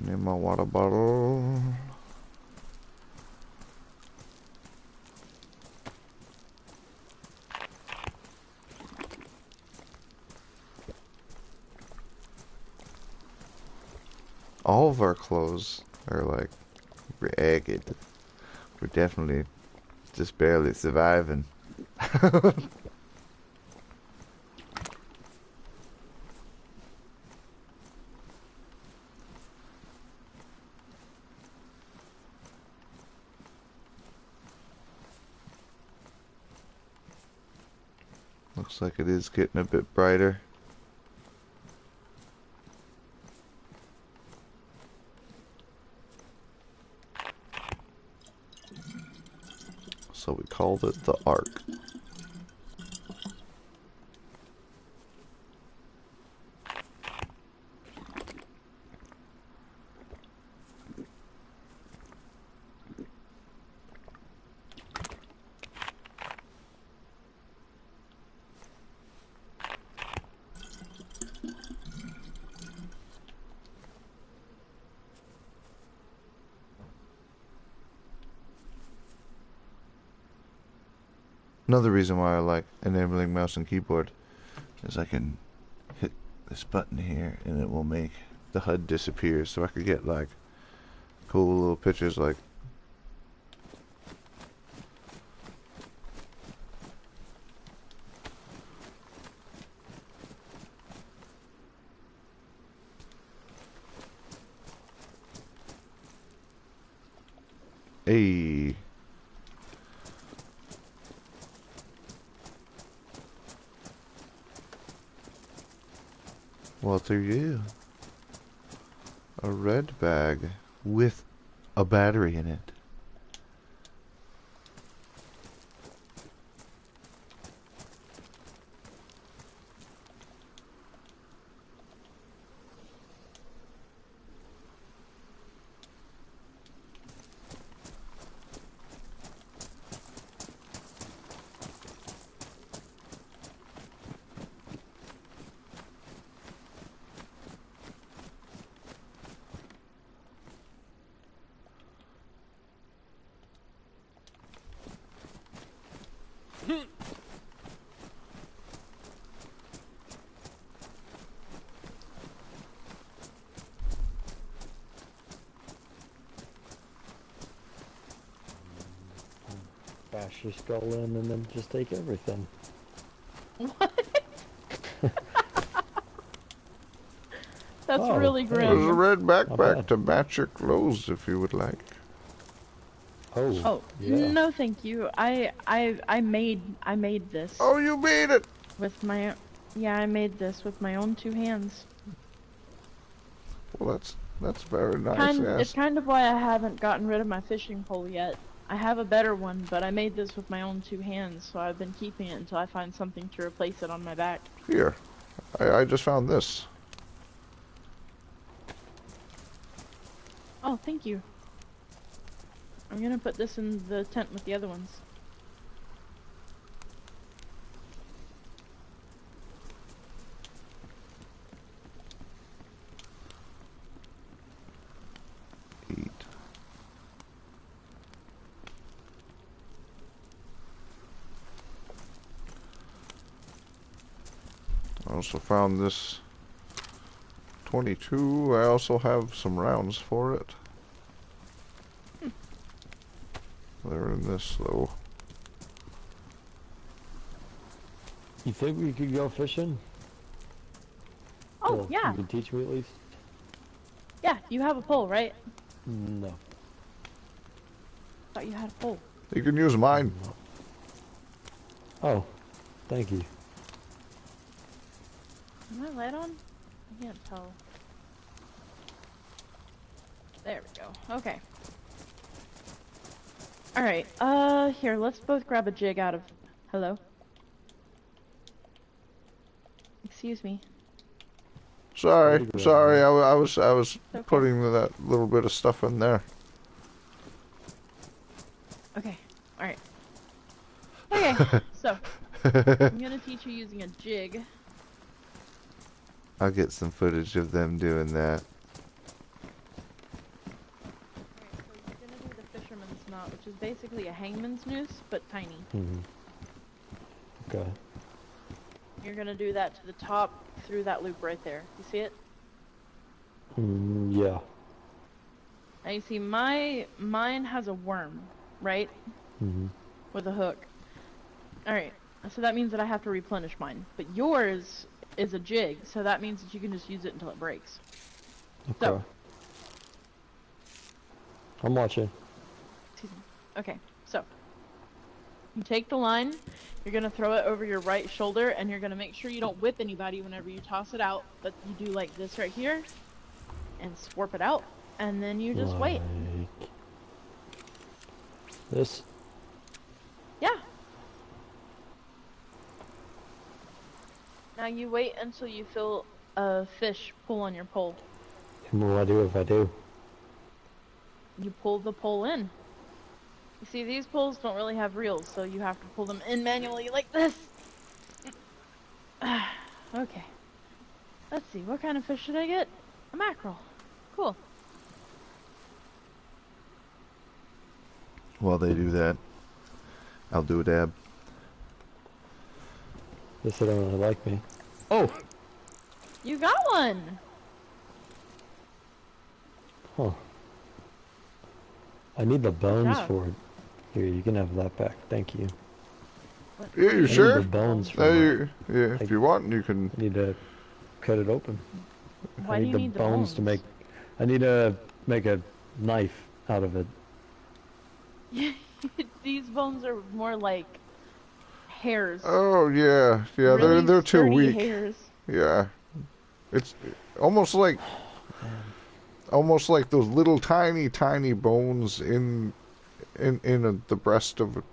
Need my water bottle. All of our clothes are like ragged. We're definitely just barely surviving. Looks like it is getting a bit brighter. So we called it the Ark. Another reason why I like enabling mouse and keyboard is I can hit this button here and it will make the HUD disappear, so I could get like cool little pictures like hey. Walter, you. A red bag with a battery in it. Bash your skull in and then just take everything. What? That's Oh, really hey. There's a grim. red Not backpack bad. to match your clothes if you would like. Oh, Oh, yeah. no thank you. I made this Oh, you made it! with my yeah, I made this with my own two hands. Well, that's very nice. It's Yes. kind of why I haven't gotten rid of my fishing pole yet. I have a better one, but I made this with my own two hands, so I've been keeping it until I find something to replace it on my back. Here, I just found this. Oh, thank you. I'm gonna put this in the tent with the other ones. Eat. I also found this 22. I also have some rounds for it. They're in this though. You think we could go fishing? Oh, Well, yeah. You can teach me at least? Yeah, you have a pole, right? No. Thought you had a pole. You can use mine. Oh, thank you. Am I light on? I can't tell. There we go. Okay. Alright, here, let's both grab a jig out of... Hello? Excuse me. Sorry, Pretty good, sorry. man. I was Okay. putting that little bit of stuff in there. Okay, alright. Okay, so, I'm gonna teach you using a jig. I'll get some footage of them doing that. Alright, so you're gonna do the fisherman's knot, which is basically a hangman's noose, but tiny. Okay. You're gonna do that to the top through that loop right there. You see it? Yeah. Now you see mine has a worm, right? With a hook. Alright, so that means that I have to replenish mine. But yours is a jig, so that means that you can just use it until it breaks. Okay. So. I'm watching. Excuse me. Okay, so you take the line, you're gonna throw it over your right shoulder, and you're gonna make sure you don't whip anybody whenever you toss it out, but you do like this right here, and swarp it out, and then you just wait. Like this? Yeah. Now you wait until you feel a fish pull on your pole. And what do I do if I do? You pull the pole in. You see, these poles don't really have reels, so you have to pull them in manually like this. Okay. Let's see, what kind of fish should I get? A mackerel. Cool. While they do that, I'll do a dab. They said they don't really like me. Oh! You got one! Huh. I need the bones job. for it. Here, you can have that back. Thank you. What- Yeah, you I sure? need the bones for it. Yeah, if you want, you can. I need to cut it open. Why I do need you the need the bones to make... I need to make a knife out of it. These bones are more like hairs. Oh yeah, yeah. Really they're too sturdy weak. hairs. Yeah. It's almost like those little tiny bones in the breast of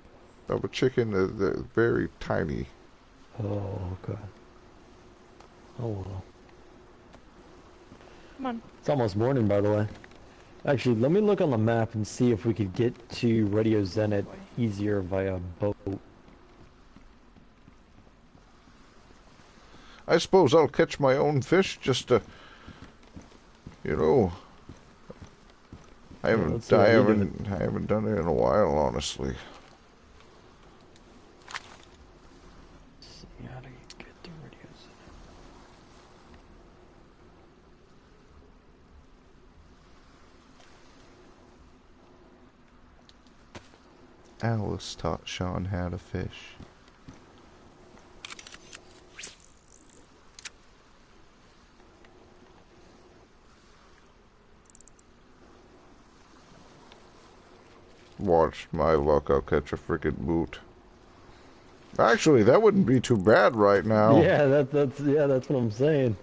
a chicken. They're very tiny. Oh, okay. Oh well. Come on. It's almost morning, by the way. Actually, let me look on the map and see if we could get to Radio Zenit Boy. easier via boat. I suppose I'll catch my own fish just to, you know. Yeah, let's see how you do it. I haven't done it in a while, honestly. Let's see, how do you get to Radio Alice taught Shawn how to fish. Watch my luck, I'll catch a frickin' boot. Actually, that wouldn't be too bad right now. Yeah, that's what I'm saying.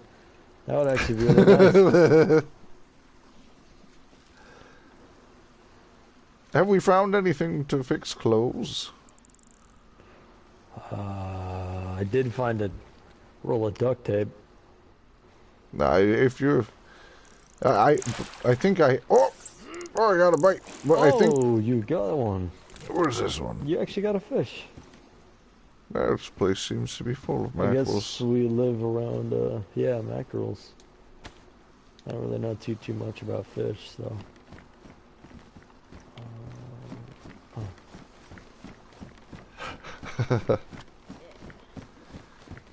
That would actually be really nice. Have we found anything to fix clothes? I did find a roll of duct tape. Nah, if you're... I think I... Oh, I got a bite. But I think... Oh, you got one. Where's this one? You actually got a fish. This place seems to be full of I mackerels. guess we live around, yeah, mackerels. I don't really know too much about fish, so.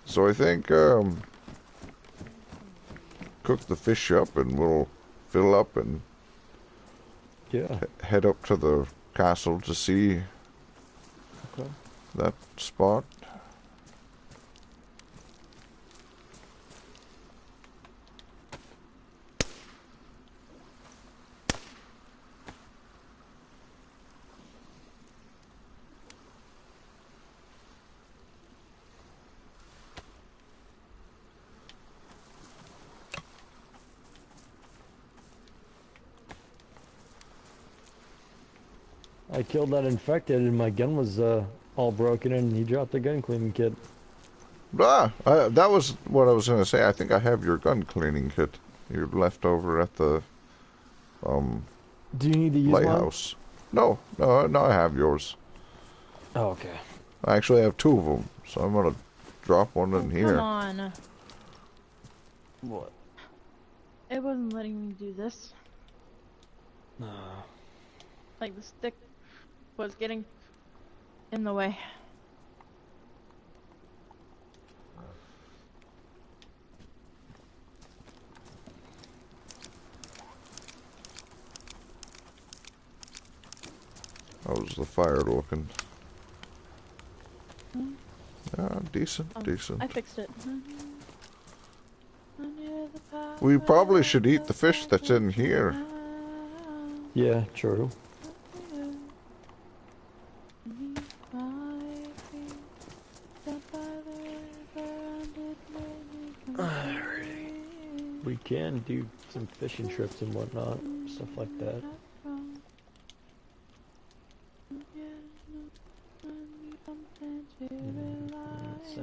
So I think, cook the fish up and we'll fill up and Yeah. head up to the castle to see Okay. that spot. I killed that infected and my gun was all broken and he dropped a gun cleaning kit. That was what I was going to say. I think I have your gun cleaning kit. You left over at the Do you need to use lighthouse. No, I have yours. mine? Oh, okay. I actually have two of them, so I'm going to drop one in here. Come on. What? It wasn't letting me do this. No. Like the stick was getting in the way. How's the fire looking? Hmm? Decent. I fixed it. We probably should eat the fish that's in here. Yeah, true. We can do some fishing trips and whatnot, stuff like that. Let's see.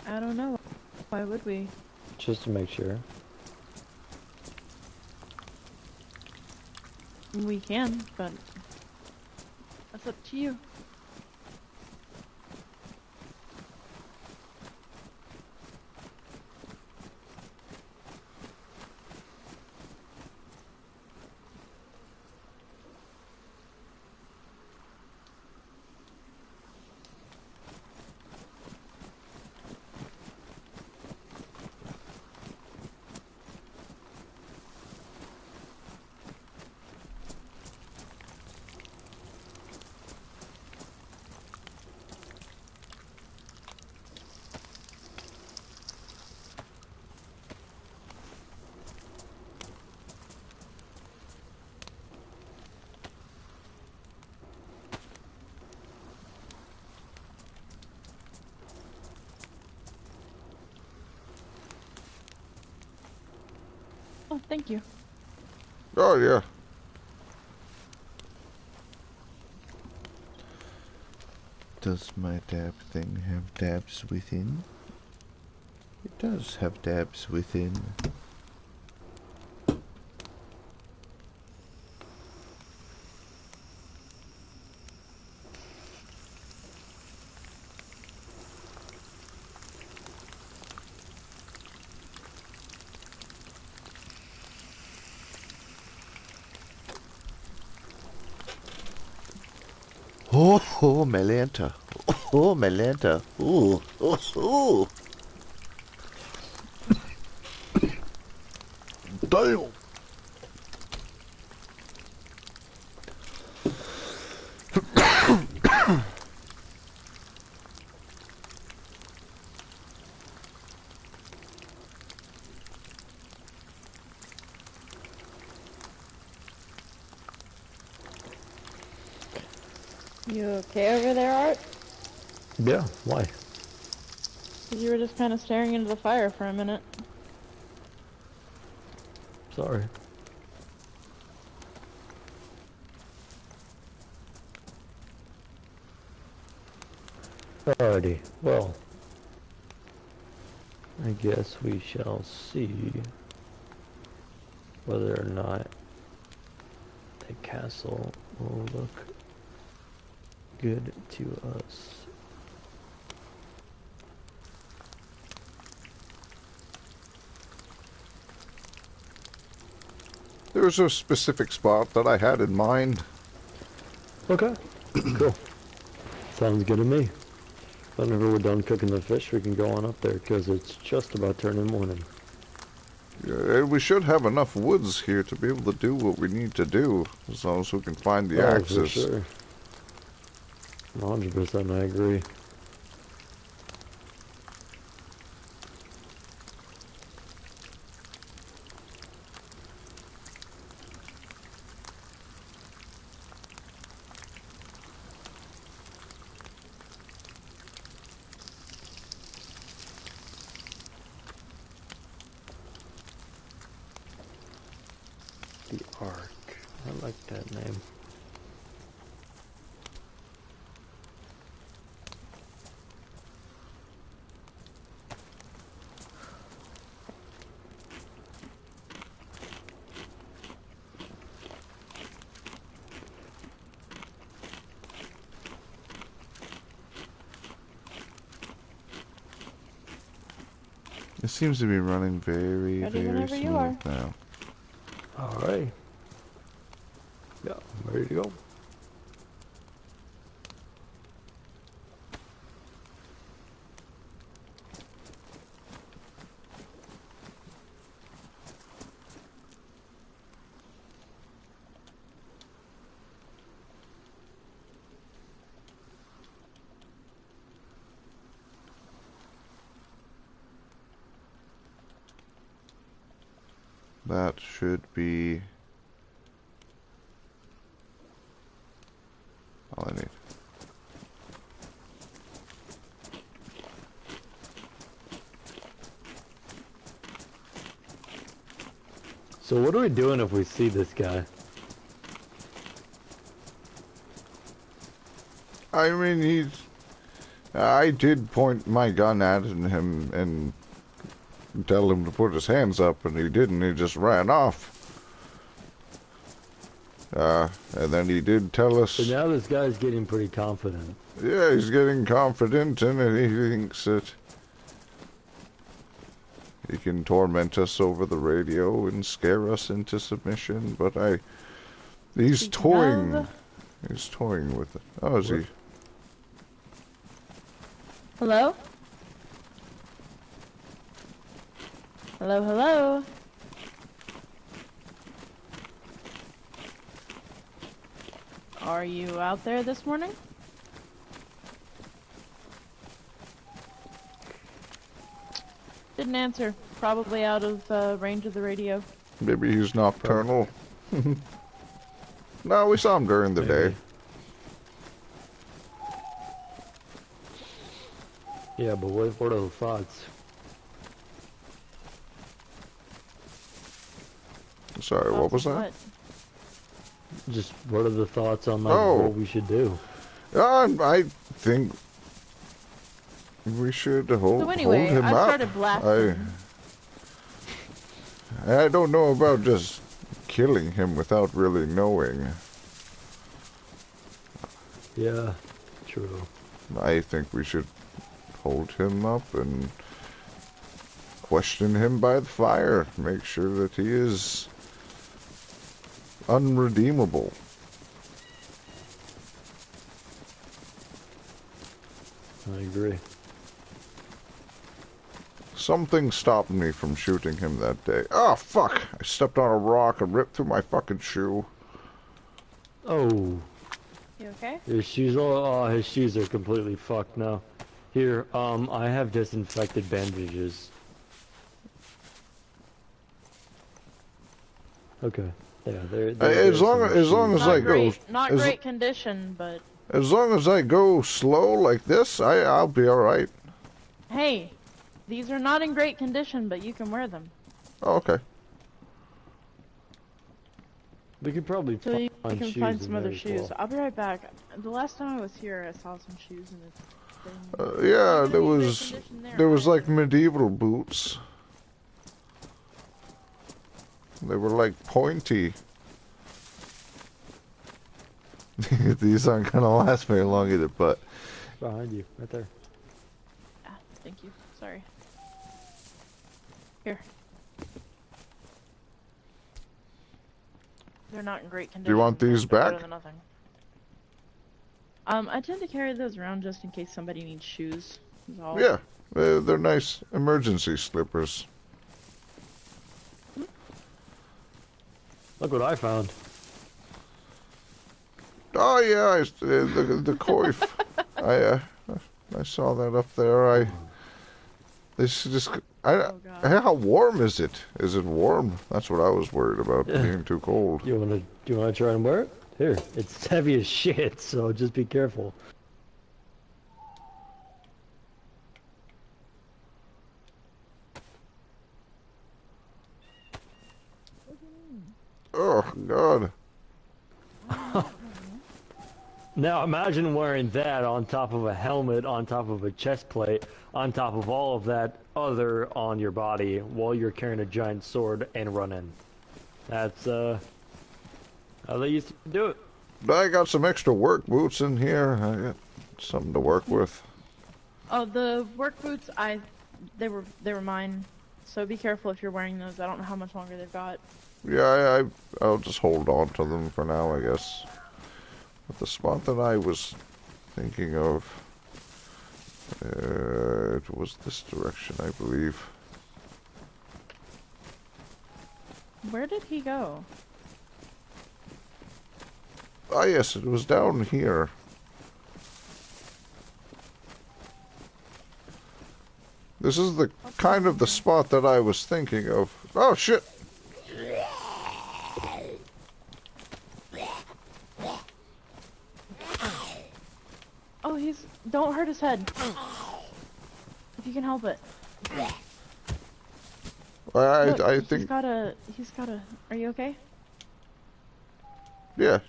I don't know. Why would we? Just to make sure. We can, but that's up to you. Oh, thank you. Oh, yeah. Does my dab thing have dabs within? It does have dabs within. Oh, oh, Melanta. Oh, Melanta. Ooh, oh, oh. Damn. You okay over there, Art? Yeah, why? 'Cause you were just kind of staring into the fire for a minute. Sorry. Alrighty, well, I guess we shall see whether or not the castle will look good to us. There's a specific spot that I had in mind. Okay, cool. Sounds good to me. Whenever we're done cooking the fish, we can go on up there, because it's just about turning morning. Yeah, we should have enough woods here to be able to do what we need to do, as long as we can find the Oh, axes. for sure. 100% I agree. The Ark. I like that name. It seems to be running very, Ready very whenever you smooth are. now. Alright. Yeah, I'm ready to go. That should be all I need. So what are we doing if we see this guy? I mean, I did point my gun at him and tell him to put his hands up, and he didn't. He just ran off. And then he did tell us... But now this guy's getting pretty confident. Yeah, he's getting confident, and he thinks that he can torment us over the radio and scare us into submission, but he's toying. He's toying with it. Oh, is he? Hello? Hello, hello? Are you out there this morning? Didn't answer. Probably out of range of the radio. Maybe he's nocturnal. No, we saw him during the day. Yeah, but what are the thoughts? Sorry, what was that? What? Just what are the thoughts on like Oh. what we should do? I think we should hold, So anyway, hold him I up. started blasting. I don't know about just killing him without really knowing. Yeah, true. I think we should hold him up and question him by the fire. Make sure that he is unredeemable. I agree. Something stopped me from shooting him that day. Oh, fuck! I stepped on a rock and ripped through my fucking shoe. Oh, You okay? his shoes. Oh, his shoes are completely fucked now. Here, I have disinfected bandages. Okay. Yeah, As long as I go, Not as- great condition, but as long as I go slow like this, I'll be all right. hey, these are not in great condition, but you can wear them. Oh, okay. We could probably So you find can shoes find in some there other as shoes. well. I'll be right back. The last time I was here, I saw some shoes and it's Yeah, Not there in great was condition there was like either. medieval boots. They were like pointy. These aren't gonna last very long either, but Behind you, right there. Ah, thank you. Sorry. Here. They're not in great condition. do you want these but they're better back? than nothing. I tend to carry those around just in case somebody needs shoes. Is all. Yeah, they're nice emergency slippers. Look what I found. Oh yeah, the coif. I saw that up there. This just Oh, God. how warm is it? Is it warm? That's what I was worried about, Yeah. being too cold. Do you wanna try and wear it? Here, it's heavy as shit, so just be careful. Oh God. Now imagine wearing that on top of a helmet, on top of a chest plate, on top of all of that other on your body while you're carrying a giant sword and running. That's how they used to do it. I got some extra work boots in here. I got something to work with. Oh, the work boots. They were mine. So be careful if you're wearing those. I don't know how much longer they've got. Yeah, I'll just hold on to them for now, I guess. But the spot that I was thinking of, it was this direction, I believe. Where did he go? Ah, yes, it was down here. This is the kind of the spot that I was thinking of. Oh, shit! Oh, don't hurt his head. If you can help it. I Look, think... he's gotta, are you okay? Yeah.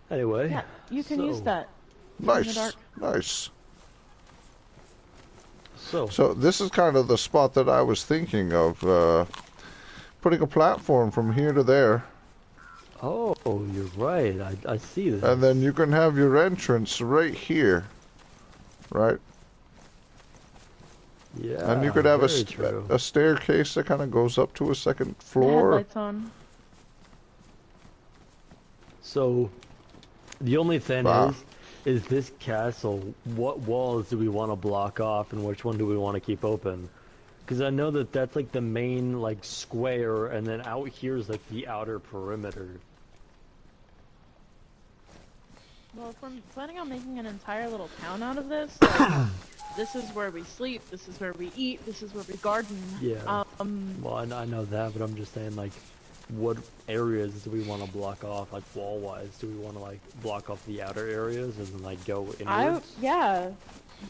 Anyway. Yeah, you can use so- that. in the dark. Nice. So, So this is kind of the spot that I was thinking of, putting a platform from here to there, oh, you're right. I see this. and then you can have your entrance right here, right? Yeah, And you could have very true. a staircase that kind of goes up to a second The floor. headlights on. So, the only thing Ah. is this castle, what walls do we want to block off and which one do we want to keep open? Because I know that that's like the main like square, and then out here is like the outer perimeter. Well, if we're planning on making an entire little town out of this, like, this is where we sleep, this is where we eat, this is where we garden. Yeah. Well, I know that, but I'm just saying, like, what areas do we want to block off, like, wall-wise? Do we want to, like, block off the outer areas and then, like, go inwards? Yeah,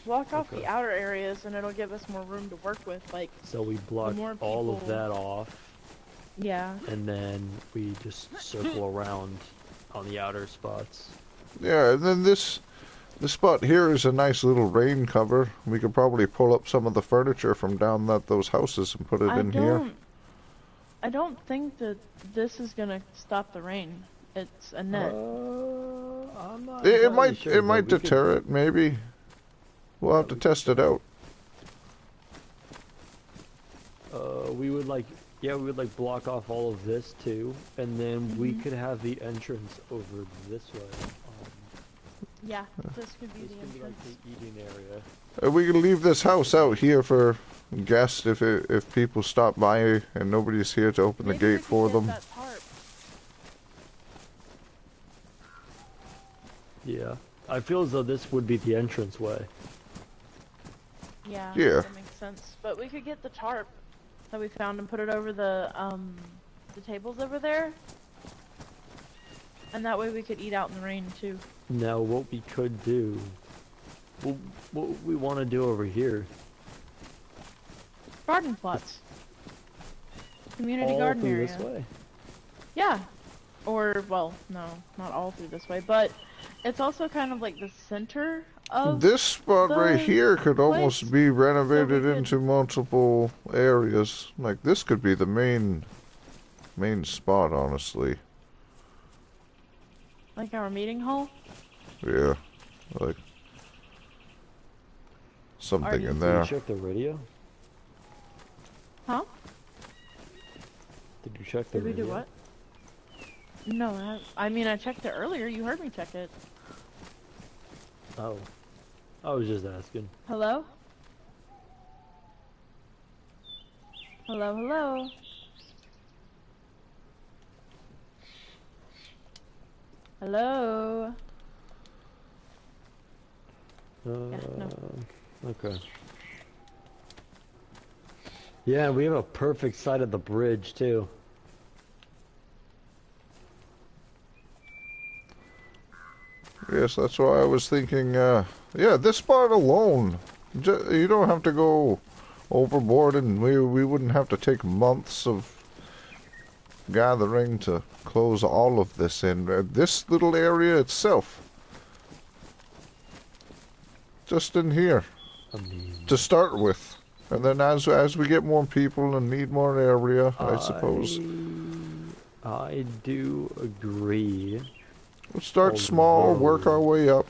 block off Okay. the outer areas and it'll give us more room to work with, like, So we block more all of people- that off, yeah. and then we just circle around on the outer spots. Yeah, and then this spot here is a nice little rain cover. We could probably pull up some of the furniture from down those houses and put it in here. I don't think that this is gonna stop the rain. It's a net. I'm not It entirely might sure, it but might we could- deter it, maybe. We'll have to test it out. we would like, yeah, we would like block off all of this too, and then we could have the entrance over this way. Yeah, this could be This the could be like entrance. the eating area. We can leave this house out here for guests if people stop by and nobody's here to open Maybe the we gate could for get them. that tarp. Yeah, I feel as though this would be the entrance way. Yeah, Yeah. that makes sense. But we could get the tarp that we found and put it over the tables over there. And that way we could eat out in the rain too. Now, what we could do, what we want to do over here, Garden plots. Community all garden through area. this way. Yeah. Or, well, no, not all through this way, but it's also kind of like the center of This spot right the here could almost place, be renovated could- into multiple areas. Like this could be the main spot, honestly. like our meeting hall. Yeah, like something Already- in Did there. you check the radio? Huh? Did you check the Did we radio? do what? No, I mean, I checked it earlier. You heard me check it. Oh, I was just asking. Hello? Hello, hello? Hello? no. Okay. Yeah, we have a perfect sight of the bridge too. Yes, that's why I was thinking. Yeah, this spot alone, you don't have to go overboard, and we wouldn't have to take months of gathering to close all of this in. This little area itself, just in here, I mean, to start with, and then as we get more people and need more area, I suppose I do agree. we'll start small, work our way up.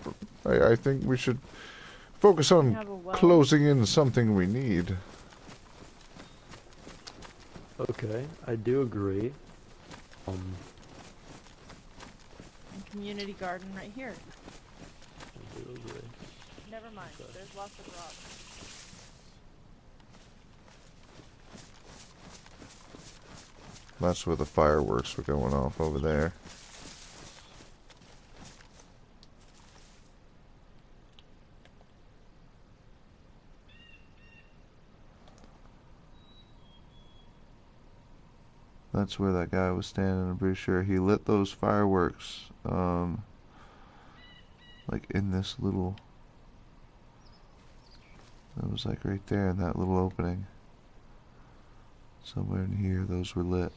I think we should focus We on have a well. closing in something we need. Okay, I do agree. And community garden right here. I do agree. Never mind. There's lots of rocks. That's where the fireworks were going off over there. That's where that guy was standing. I'm pretty sure he lit those fireworks, like in this little. It was like right there in that little opening. Somewhere in here, those were lit.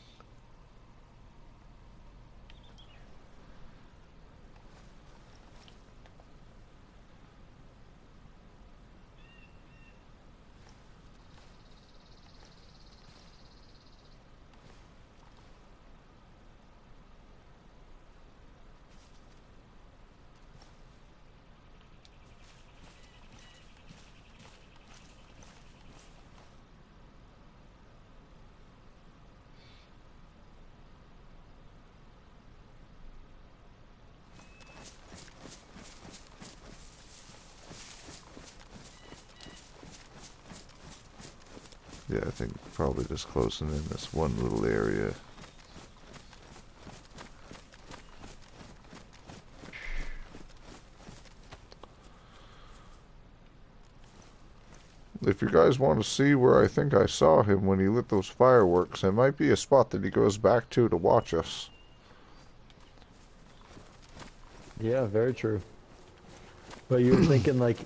Yeah, I think probably just closing in this one little area. If you guys want to see where I think I saw him when he lit those fireworks, there might be a spot that he goes back to watch us. Yeah, very true. But you were thinking like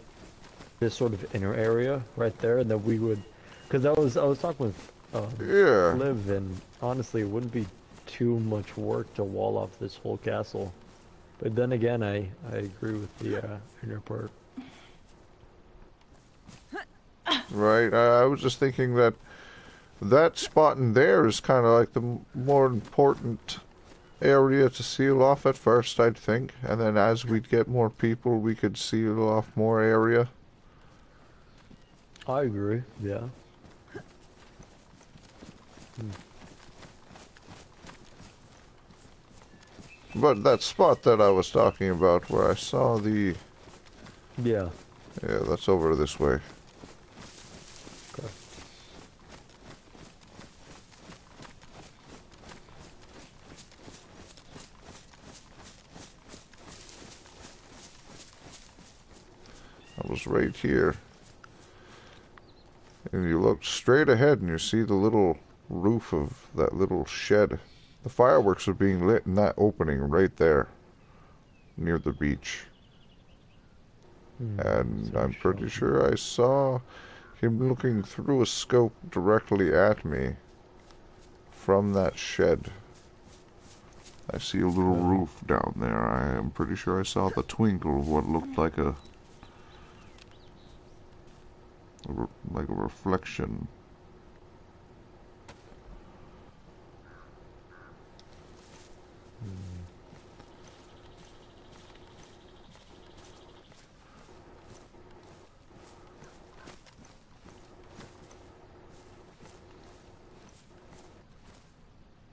this sort of inner area right there, and then we would, because I was talking with Yeah. Liv, and honestly, it wouldn't be too much work to wall off this whole castle. But then again, I agree with the inner part. Right. I was just thinking that that spot in there is kind of like the more important area to seal off at first, I'd think. And then as we'd get more people, we could seal off more area. I agree, yeah. But that spot that I was talking about where I saw the... Yeah. Yeah, that's over this way. Okay. I was right here. And you look straight ahead and you see the little roof of that little shed. The fireworks are being lit in that opening right there, near the beach. And I'm pretty sure I saw him looking through a scope directly at me from that shed. I see a little roof down there. I am pretty sure I saw the twinkle of what looked like a reflection.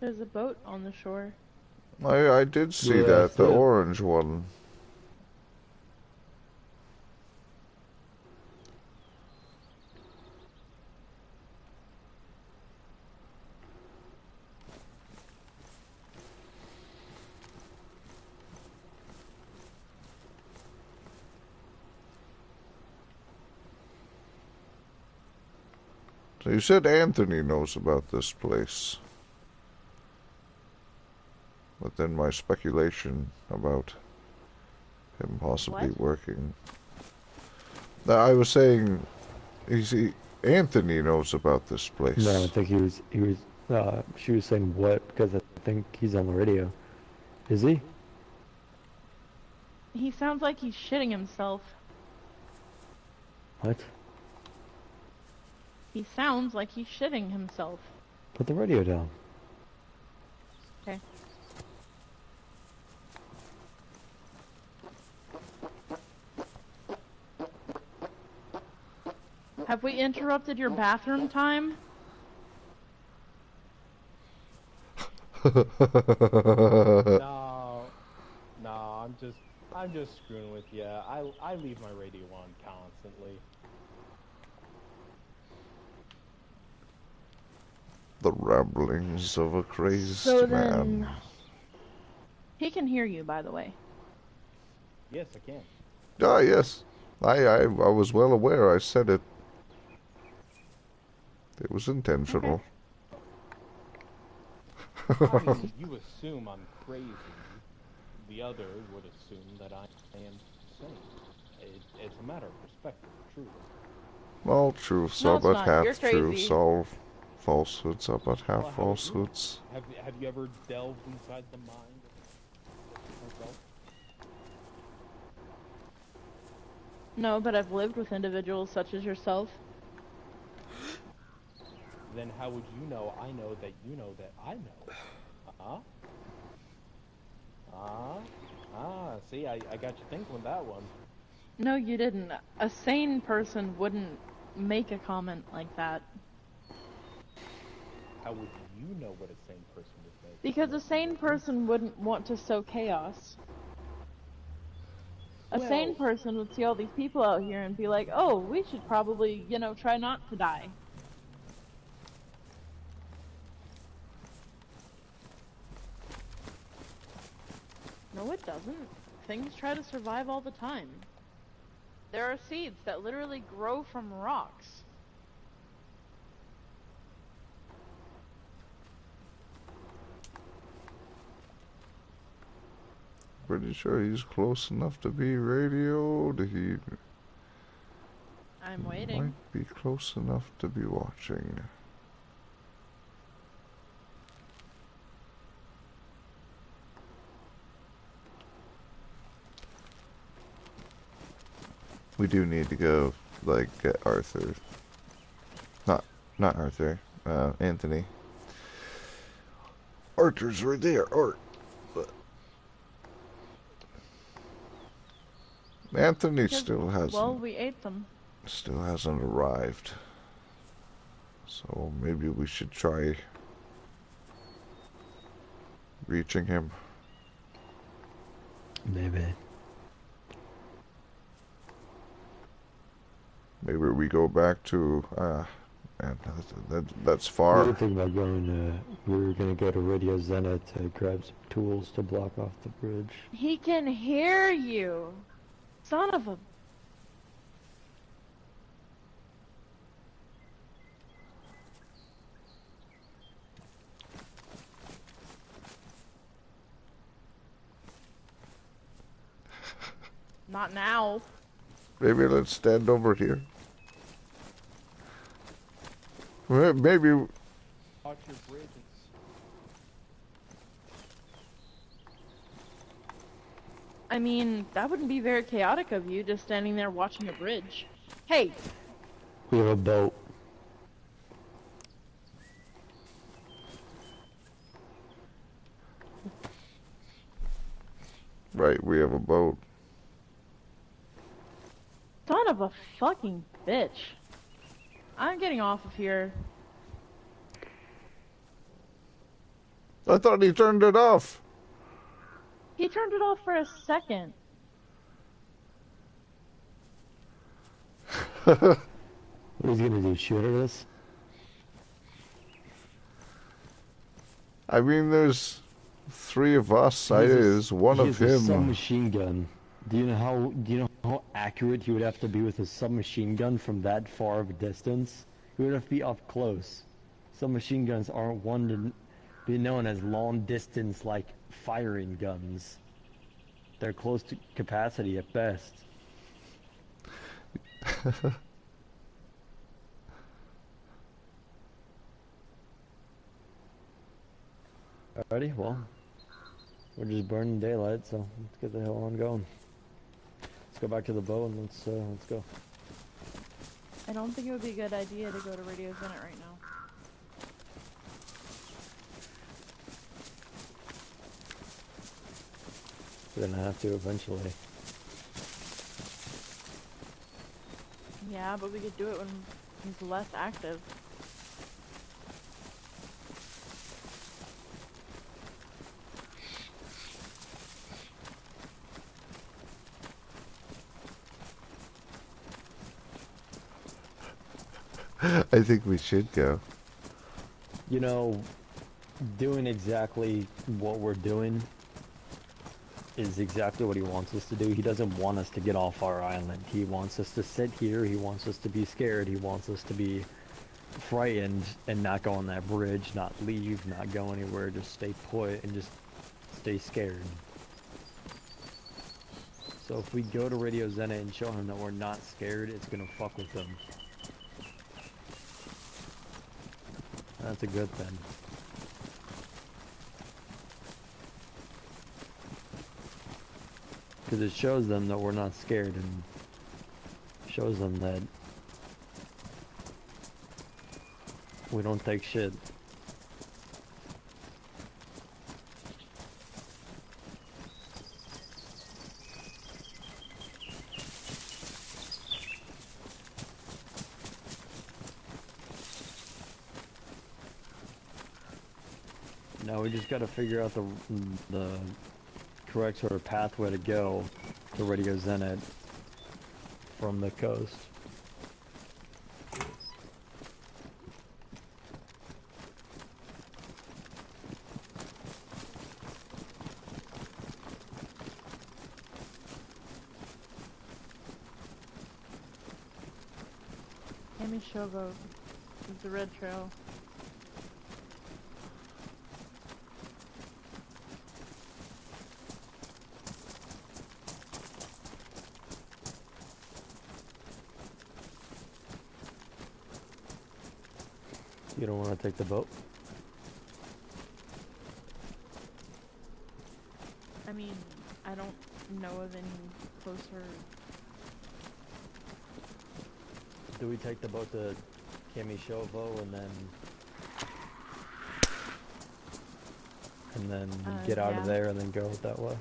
There's a boat on the shore. I did see Yeah, that, the yeah. orange one. So you said Anthony knows about this place. But then my speculation about him possibly What? working. I was saying, Anthony knows about this place. No, I think she was saying what, because I think he's on the radio. Is he? He sounds like he's shitting himself. What? He sounds like he's shitting himself. Put the radio down. Okay. Have we interrupted your bathroom time? No, I'm just screwing with you. I leave my radio on constantly. The ramblings of a crazed So man. then, he can hear you, by the way. Yes, I can. Ah, yes. I was well aware. I said it. It was intentional. I mean, you assume I'm crazy. The other would assume that I am sane. It's a matter of perspective, truly. All truths No, are it's but not. half You're crazy. truths. All falsehoods are but half Well, how about you? falsehoods. Have you ever delved inside the mind of yourself? No, but I've lived with individuals such as yourself. Then how would you know I know that you know that I know? See, I got you thinking with that one. No, you didn't. A sane person wouldn't make a comment like that. How would you know what a sane person would make? Because a sane person wouldn't want to sow chaos. A sane person would see all these people out here and be like, oh, we should probably, try not to die. No, it doesn't. Things try to survive all the time. There are seeds that literally grow from rocks. Pretty sure he's close enough to be radioed. He I'm waiting. might be close enough to be watching. We do need to go, like, get Arthur. Not Arthur. Anthony. Arthur's right there. Art. But Anthony still hasn't. Well, we ate them. Still hasn't arrived. So maybe we should try reaching him. Maybe. Maybe we go back to man, that's We far. were thinking about going. We were gonna go to Radio Zenith to grab some tools to block off the bridge. He can hear you. Son of a... Not now. Maybe let's stand over here. Maybe. Watch your bridges. I mean, that wouldn't be very chaotic of you, just standing there watching a bridge. Hey! We have a boat. Right, we have a boat. Son of a fucking bitch. I'm getting off of here. I thought he turned it off. He turned it off for a second. What is he gonna do? Shoot at us? I mean, there's 3 of us. There's one of He has a him. submachine gun. Do you know how accurate he would have to be with a submachine gun from that far of a distance? He would have to be up close. Submachine guns aren't one to be known as long distance like firing guns. They're close to capacity at best. Alrighty, well, we're just burning daylight, so let's get the hell on going. Let's go back to the boat and let's go. I don't think it would be a good idea to go to Radio Zenit right now. We're gonna have to eventually. Yeah, but we could do it when he's less active. I think we should go. You know, doing exactly what we're doing is exactly what he wants us to do. He doesn't want us to get off our island. He wants us to sit here. He wants us to be scared. He wants us to be frightened and not go on that bridge, not leave, not go anywhere, just stay put and just stay scared. So if we go to Radio Zenit and show him that we're not scared, it's gonna fuck with him. That's a good thing. Because it shows them that we're not scared and shows them that we don't take shit. Now we just gotta figure out the correct sort of pathway to go to Radio Zenit from the coast. Amy Showboat is the red trail. You don't want to take the boat? I mean, I don't know of any closer. Do we take the boat to Kamishovo and then get out of yeah. there and then go that way?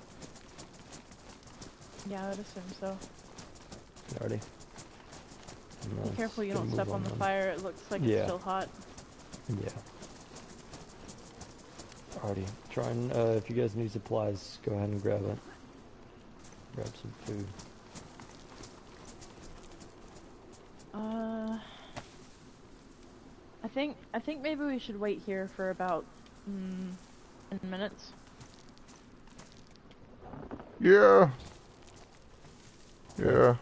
Yeah, I would assume so. Alrighty. Be careful you don't step on the fire. It looks like it's still hot. Yeah. Alrighty. Try and, if you guys need supplies, go ahead and grab it. Grab some food. I think maybe we should wait here for about 10 minutes. Yeah. Yeah.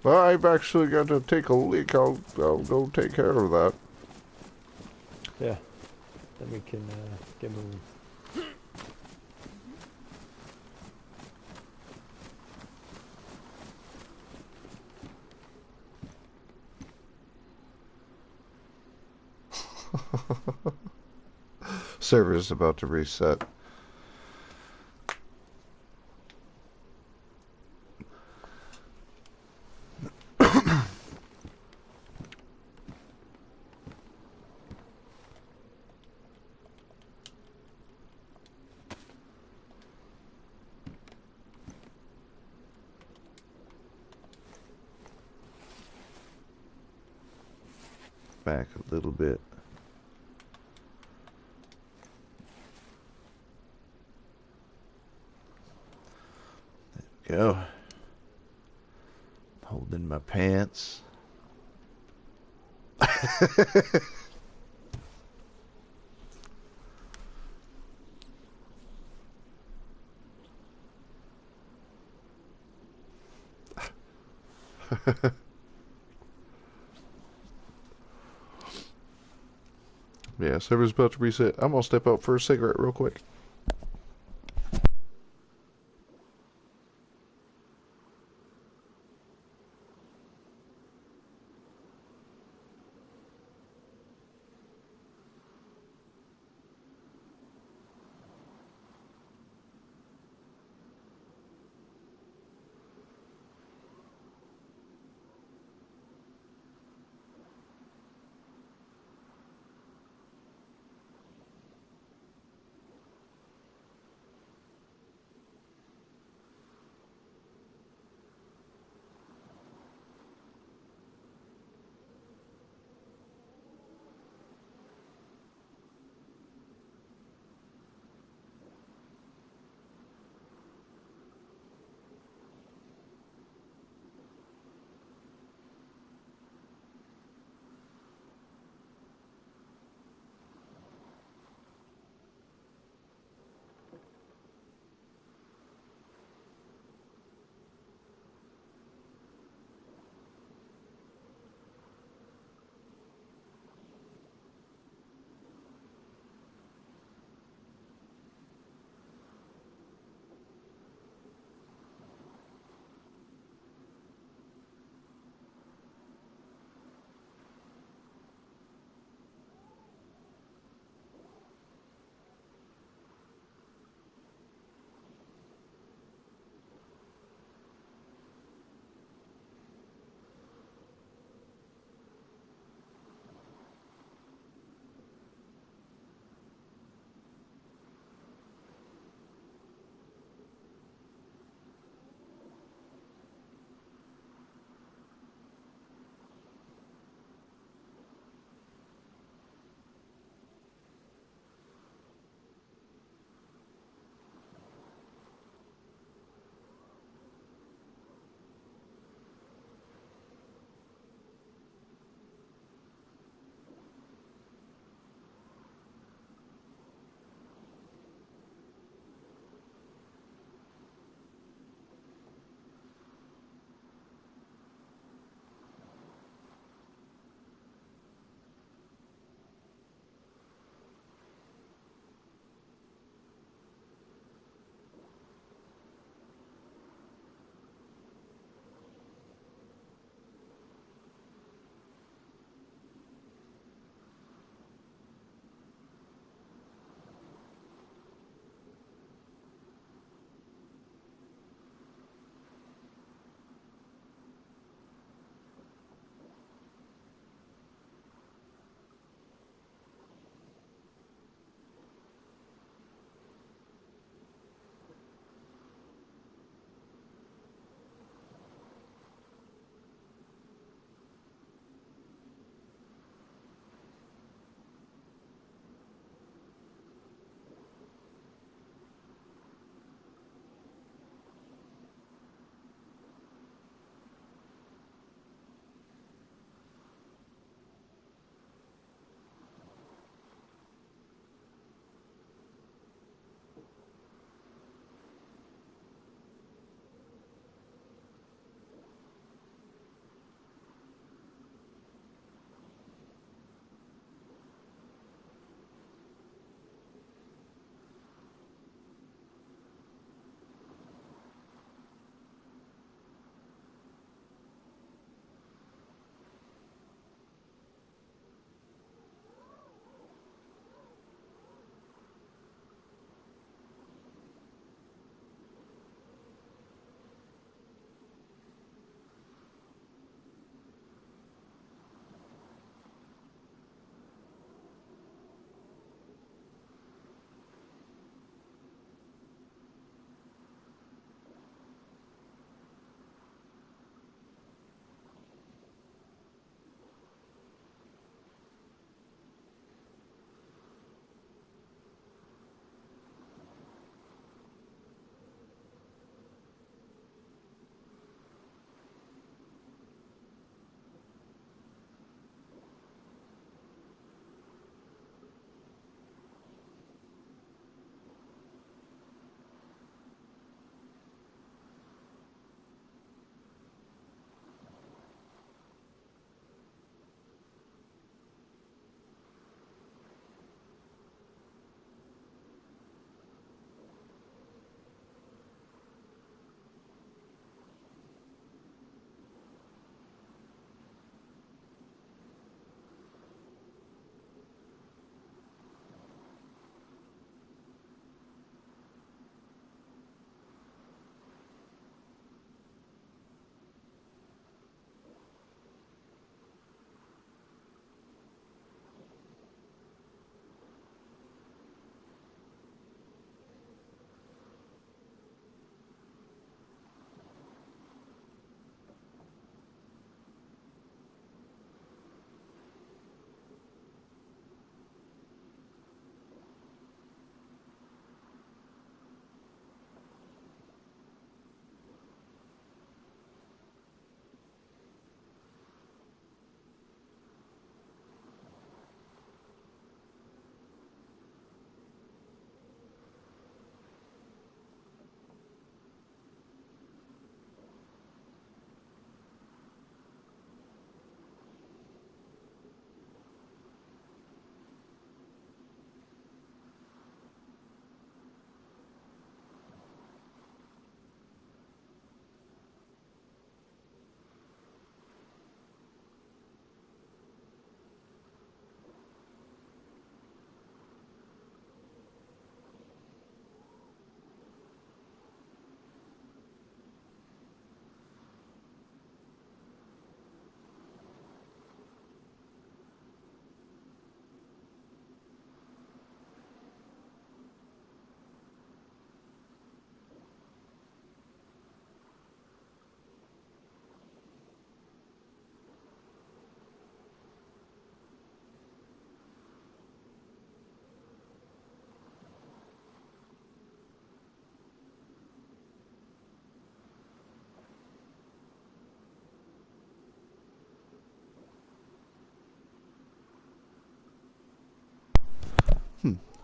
Well, I've actually got to take a leak. I'll go take care of that. Yeah. Then we can get moving. Server's about to reset. Back a little bit. There we go. Holding my pants. Yeah, server's about to reset. I'm gonna step out for a cigarette real quick.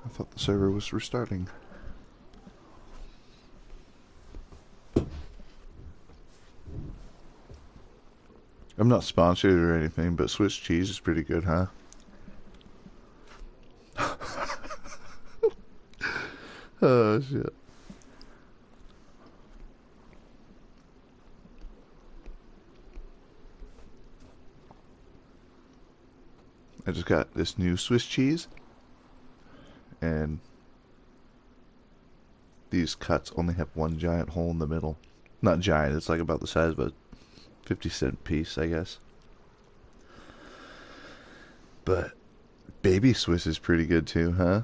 I thought the server was restarting. I'm not sponsored or anything, but Swiss cheese is pretty good, huh? Oh, shit. I just got this new Swiss cheese, and these cuts only have one giant hole in the middle. Not giant, it's like about the size of a 50-cent piece, I guess. But baby Swiss is pretty good too, huh?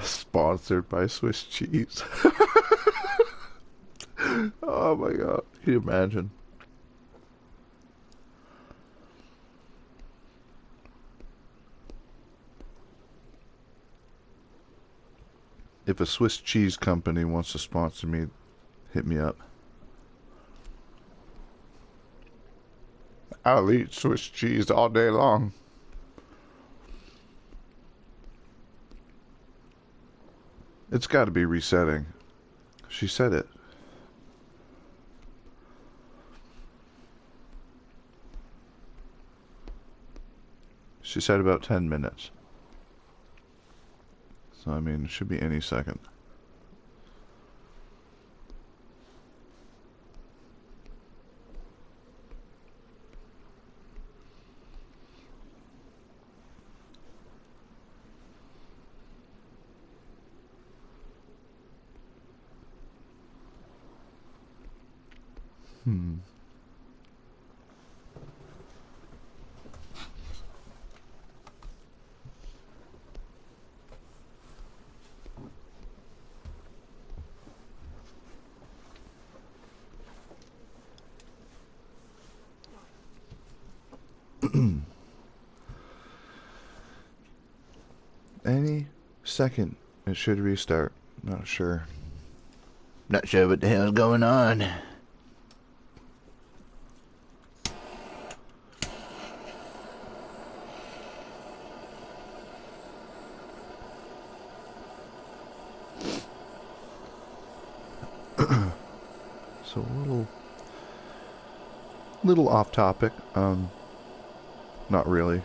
Sponsored by Swiss cheese. Oh my god, can you imagine? If a Swiss cheese company wants to sponsor me, hit me up. I'll eat Swiss cheese all day long. It's got to be resetting. She said it. She said about 10 minutes. So, I mean, it should be any second. Hmm. Any second it should restart. Not sure. Not sure what the hell's going on. So a little off topic. Not really.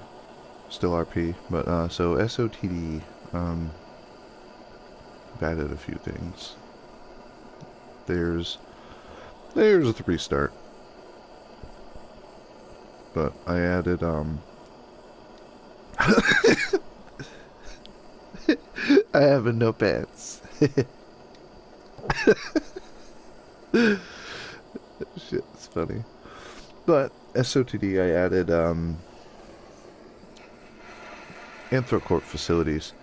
Still RP, but so SOTD. I've added a few things. There's a 3-star, but I added I have no pants. Shit, it's funny. But SOTD, I added Anthrocorp facilities.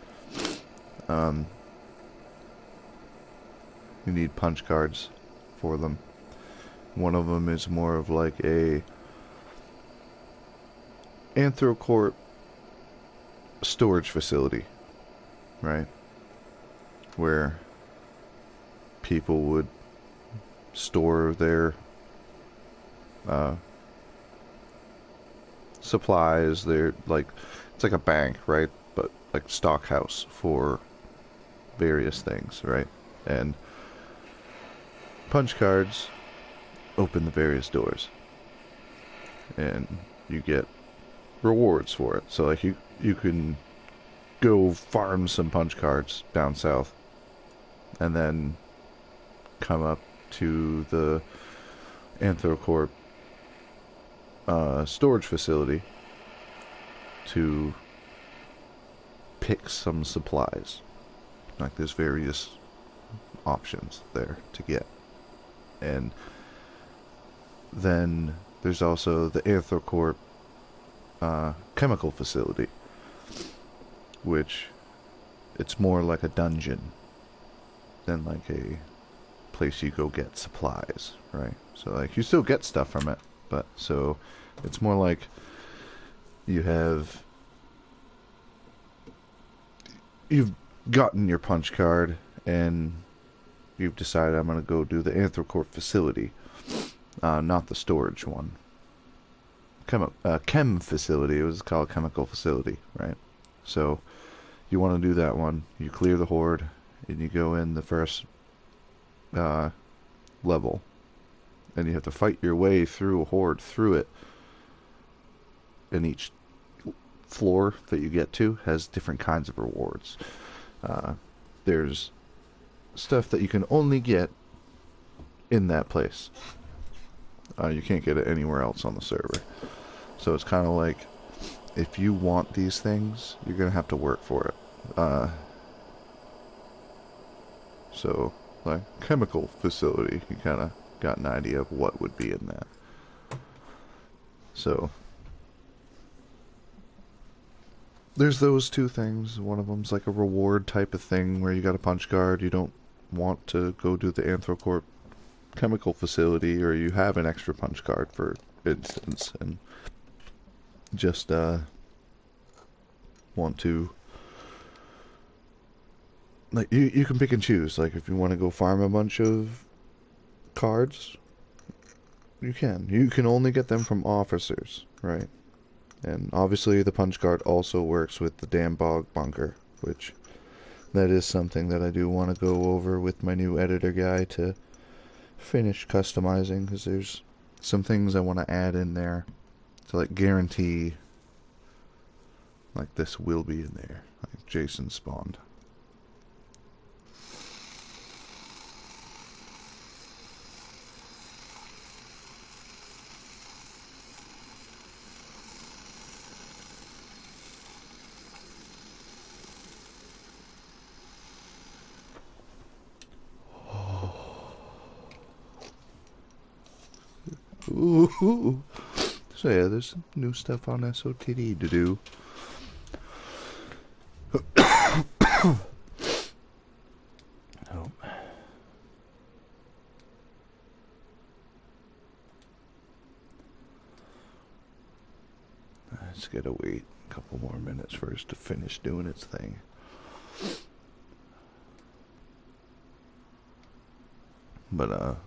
You need punch cards for them. One of them is more of like a Anthrocorp storage facility, right? Where people would store their supplies. They're like, it's like a bank, right? But like stockhouse for various things, right? And punch cards open the various doors, and you get rewards for it. So like you can go farm some punch cards down south, and then come up to the Anthrocorp storage facility to pick some supplies. Like there's various options there to get. And then there's also the Anthrocorp chemical facility, which it's more like a dungeon than like a place you go get supplies, right? So like you still get stuff from it, but so it's more like you've gotten your punch card and you've decided I'm going to go do the Anthrocorp facility, not the storage one. chem facility. It was called chemical facility, right? So you want to do that one. You clear the horde, and you go in the first level, and you have to fight your way through a horde through it. And each floor that you get to has different kinds of rewards. There's stuff that you can only get in that place. You can't get it anywhere else on the server. So it's kind of like, if you want these things, you're going to have to work for it. So, like, chemical facility, you kind of got an idea of what would be in that. So, there's those two things. One of them's like a reward type of thing where you got a punch card. You don't want to go do the Anthrocorp chemical facility, or you have an extra punch card, for instance, and just want to, like, you can pick and choose. Like, if you want to go farm a bunch of cards, you can. You can only get them from officers, right? And obviously the punch card also works with the damn bog bunker, which that is something that I do want to go over with my new editor guy to finish customizing, because there's some things I want to add in there to, like, guarantee, like, this will be in there, like Jason spawned. Ooh. So yeah, there's some new stuff on SOTD to do. Oh. It's gotta wait a couple more minutes for us to finish doing its thing. But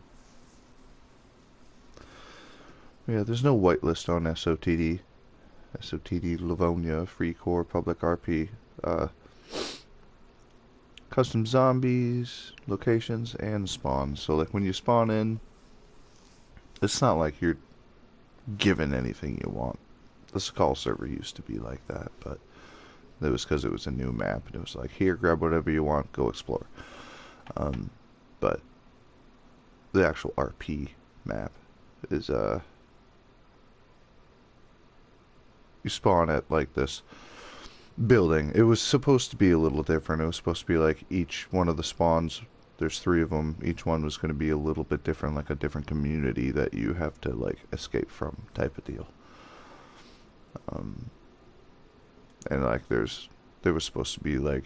yeah, there's no whitelist on SOTD. SOTD Livonia, Free Core, Public RP. Custom zombies, locations, and spawns. So, like, when you spawn in, it's not like you're given anything you want. The Skull server used to be like that, but that was because it was a new map, and it was like, here, grab whatever you want, go explore. But the actual RP map is, you spawn at, like, this building. It was supposed to be a little different. It was supposed to be like each one of the spawns, there's 3 of them, each one was going to be a little bit different, like a different community that you have to, like, escape from, type of deal. And, like, there was supposed to be, like,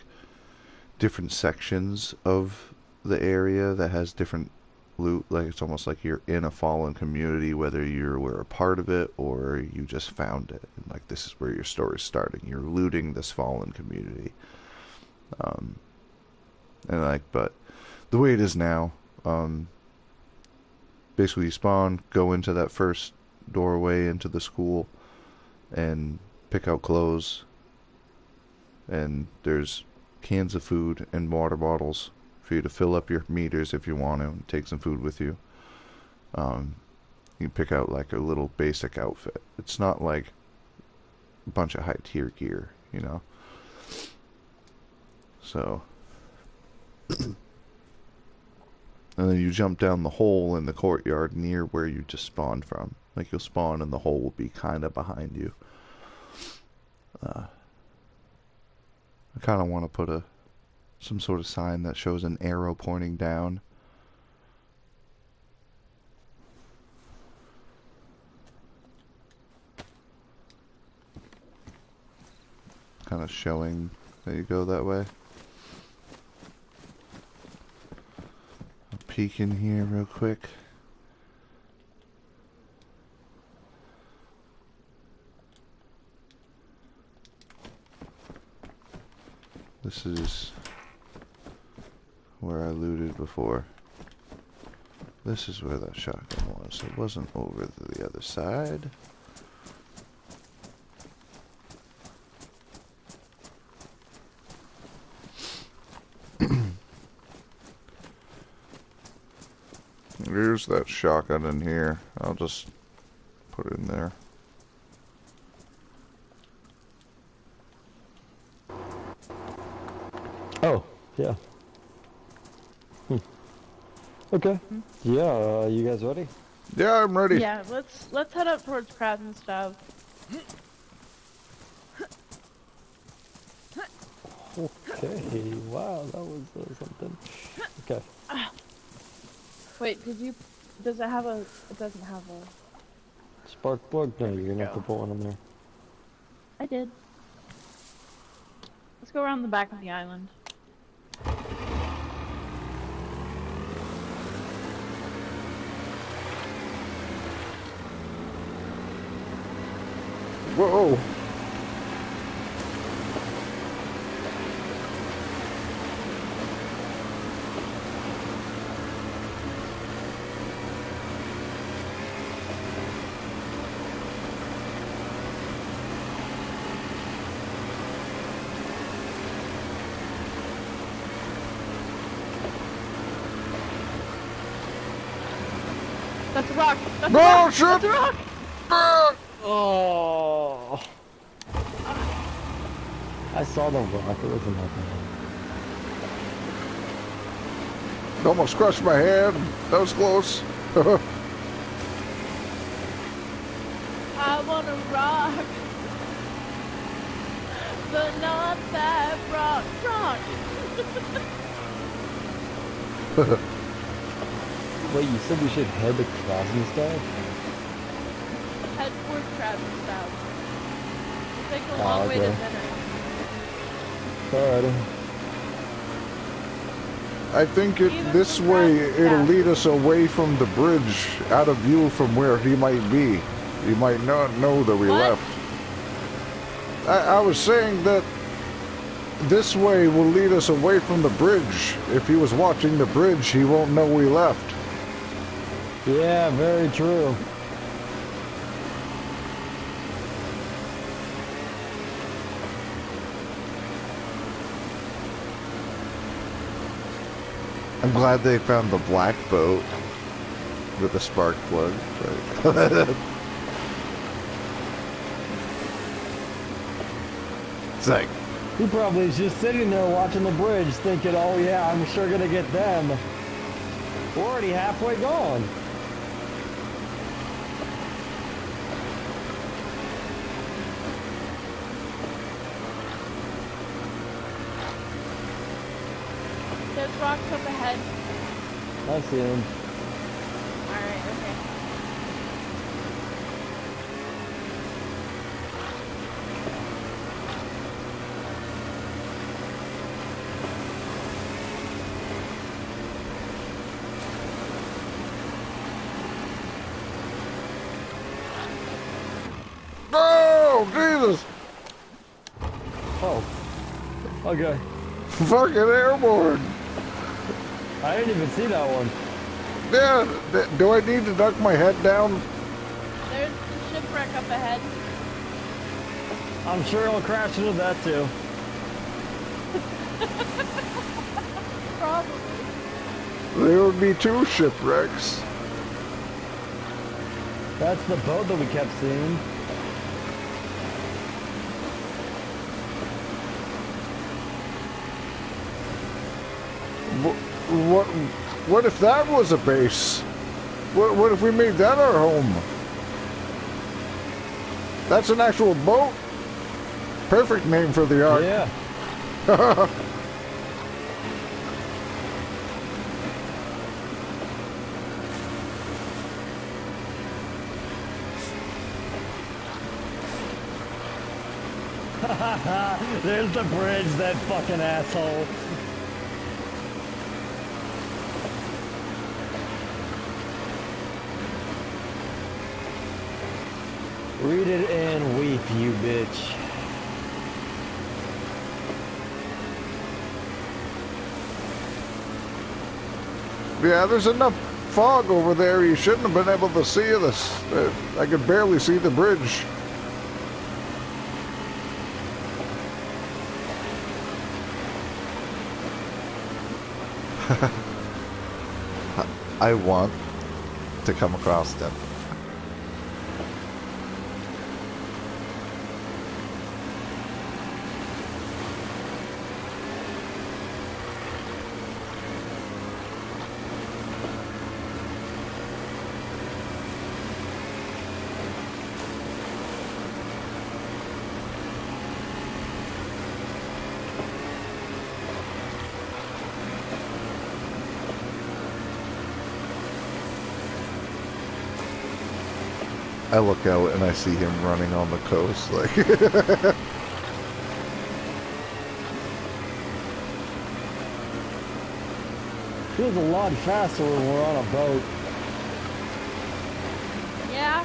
different sections of the area that has different loot. Like, it's almost like you're in a fallen community, whether you were a part of it or you just found it. And, like, this is where your story's starting. You're looting this fallen community. And, like, but the way it is now, basically you spawn, go into that first doorway into the school, and pick out clothes, and there's cans of food and water bottles for you to fill up your meters if you want to, and take some food with you. You can pick out, like, a little basic outfit. It's not like a bunch of high tier gear, you know. So and then you jump down the hole in the courtyard near where you just spawned from. Like, you'll spawn and the hole will be kind of behind you. I kind of want to put some sort of sign that shows an arrow pointing down. Kind of showing that you go that way. I'll peek in here real quick. This is where I looted before. This is where that shotgun was. It wasn't over to the other side. Here's that shotgun in here. I'll just put it in there. Oh, yeah. Okay. Yeah, you guys ready? Yeah, I'm ready. Yeah, let's head up towards crabs and stuff. Okay, wow, that was something. Okay. Wait, does it have a, it doesn't have a, Spark plug? No, There we you're gonna have go. to put one in there. I did. Let's go around the back of the island. Whoa! That's a rock! That's a No, rock! shit! That's a rock! Ah! Oh! I saw the rock, it wasn't nothing. Almost crushed my hand. That was close. I wanna rock! But not that rock! Rock! Wait, you said we should head to crabs and stuff? Head towards crabs and stuff. It'll take a Ah, long way to okay. Banery. Alrighty. I think Even this from way crabs, it'll yeah. lead us away from the bridge, out of view from where he might be. He might not know that we What? left. I was saying that this way will lead us away from the bridge. If he was watching the bridge, he won't know we left. Yeah, very true. I'm glad they found the black boat with the spark plug. But it's like, He probably is just sitting there watching the bridge thinking, oh yeah, I'm sure gonna get them. We're already halfway gone. There's rocks up ahead. I see him. Alright, okay. oh, Jesus! Oh. Okay. Fucking airborne! I didn't even see that one. Yeah, do I need to duck my head down? There's the shipwreck up ahead. I'm sure it'll crash into that too. Probably. There would be 2 shipwrecks. That's the boat that we kept seeing. What if that was a base? What if we made that our home? That's an actual boat. Perfect name for the ark. Yeah. There's the bridge, that fucking asshole. Read it and weep, you bitch. Yeah, there's enough fog over there. You shouldn't have been able to see this. I could barely see the bridge. I want to come across them. I look out and I see him running on the coast, like. Feels a lot faster when we're on a boat. Yeah.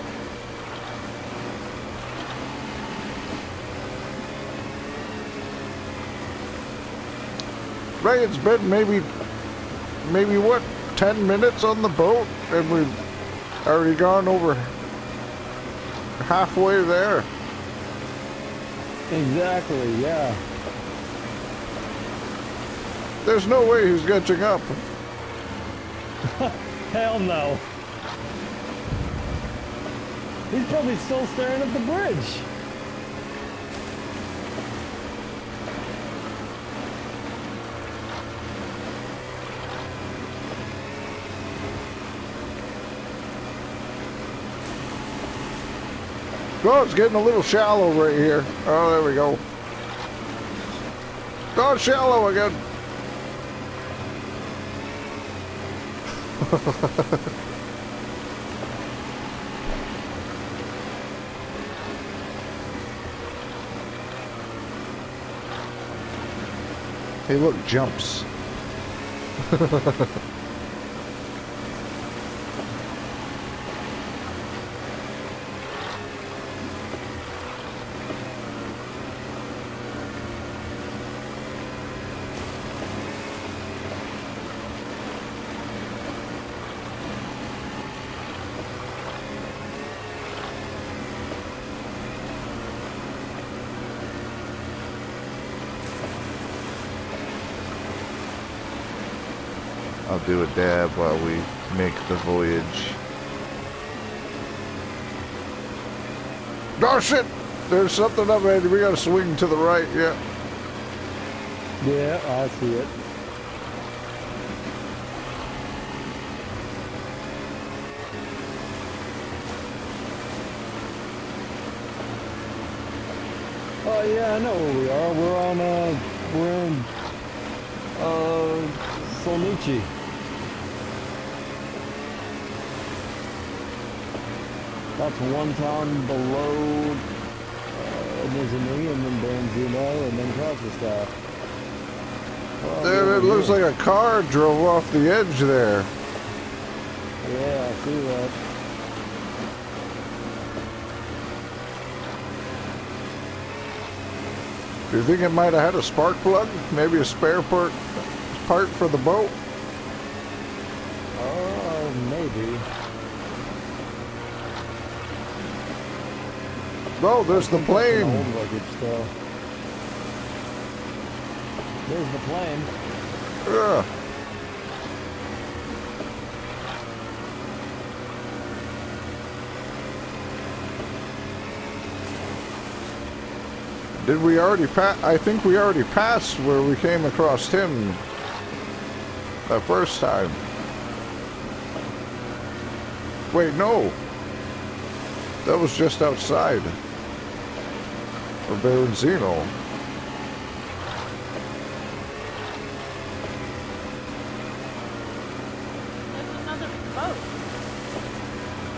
Right, it's been maybe what, 10 minutes on the boat, and we've already gone over halfway there. Exactly, yeah. There's no way he's catching up. Hell no. He's probably still staring at the bridge. Oh, it's getting a little shallow right here. Oh, there we go. Oh, it's shallow again. Hey, look, jumps. I'll do a dab while we make the voyage. Oh shit! There's something up ahead. We gotta swing to the right, yeah. Yeah, I see it. Oh yeah, I know where we are. We're in Solnichi. That's one town below Nizhny, and then Banzino, and then Krasnosta. Well, There, it looks like a car drove off the edge there. Yeah, I see that. Do you think it might have had a spark plug? Maybe a spare part for the boat? Maybe. Oh, there's the plane. Old luggage still. There's the plane. Yeah. Did we already pass? I think we already passed where we came across him that first time. Wait, no. That was just outside of Baranzino. There's another boat.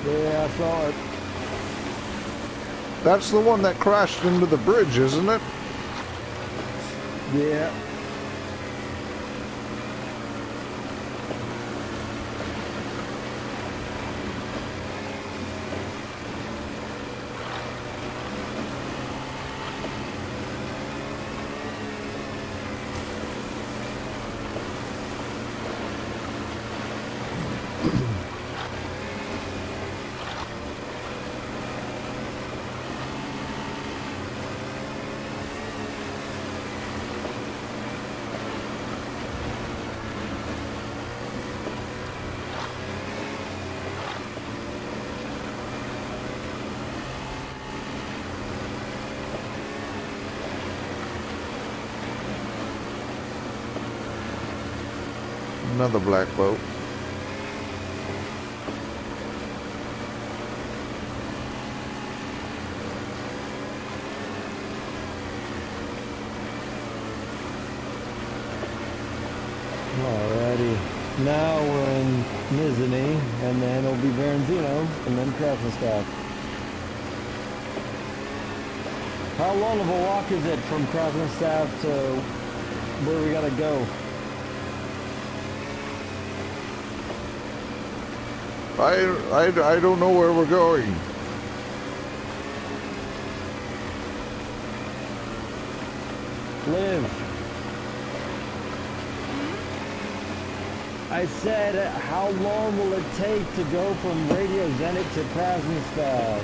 Yeah, I saw it. That's the one that crashed into the bridge, isn't it? Yeah. another black boat. Alrighty. Now we're in Nizhny, and then it'll be Verenzino, and then Krasnostav. How long of a walk is it from Krasnostav to where we gotta go? I don't know where we're going. Liv. I said, how long will it take to go from Radio Zenit to Krasnostav?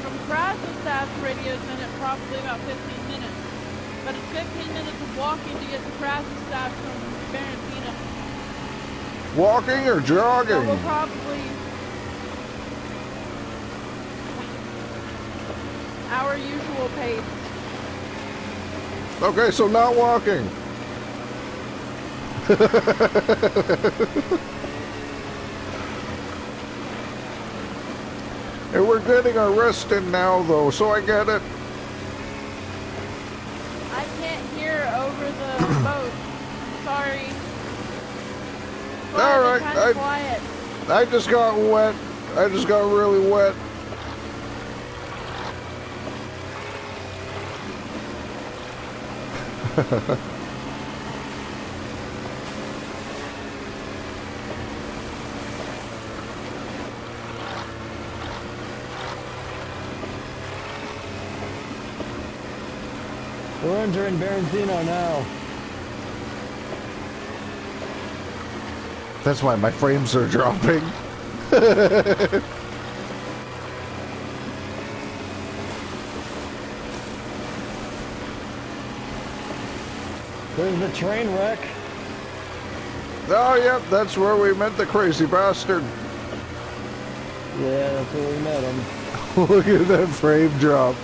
From Krasnostav to Radio Zenit, probably about 15 minutes. But it's 15 minutes of walking to get to Krasnostav from Valentina. Walking or jogging? So we'll probably... our usual pace. Okay, so not walking. And we're getting our rest in now, though, so I get it. I can't hear over the boat. I'm sorry. All right, Kind of quiet. I just got wet. I just got really wet. We're entering Berenzino now. That's why my frames are dropping. There's the train wreck. Oh, yep, that's where we met the crazy bastard. Yeah, that's where we met him. Look at that frame drop.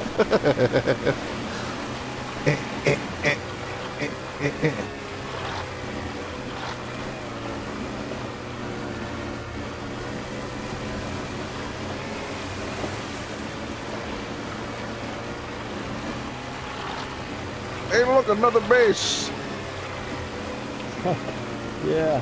Hey, look, another base. Yeah.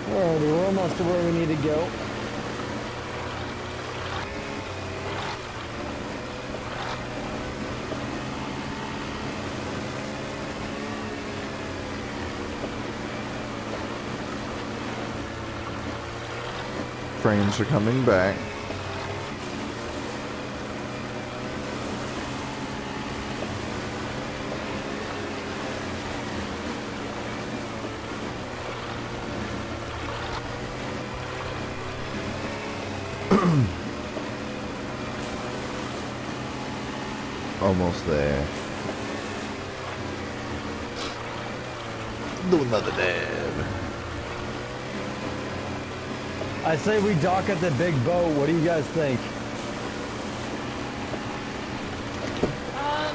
Alrighty, we're almost to where we need to go. Frames are coming back. Almost there. Do another dab. I say we dock at the big boat. What do you guys think?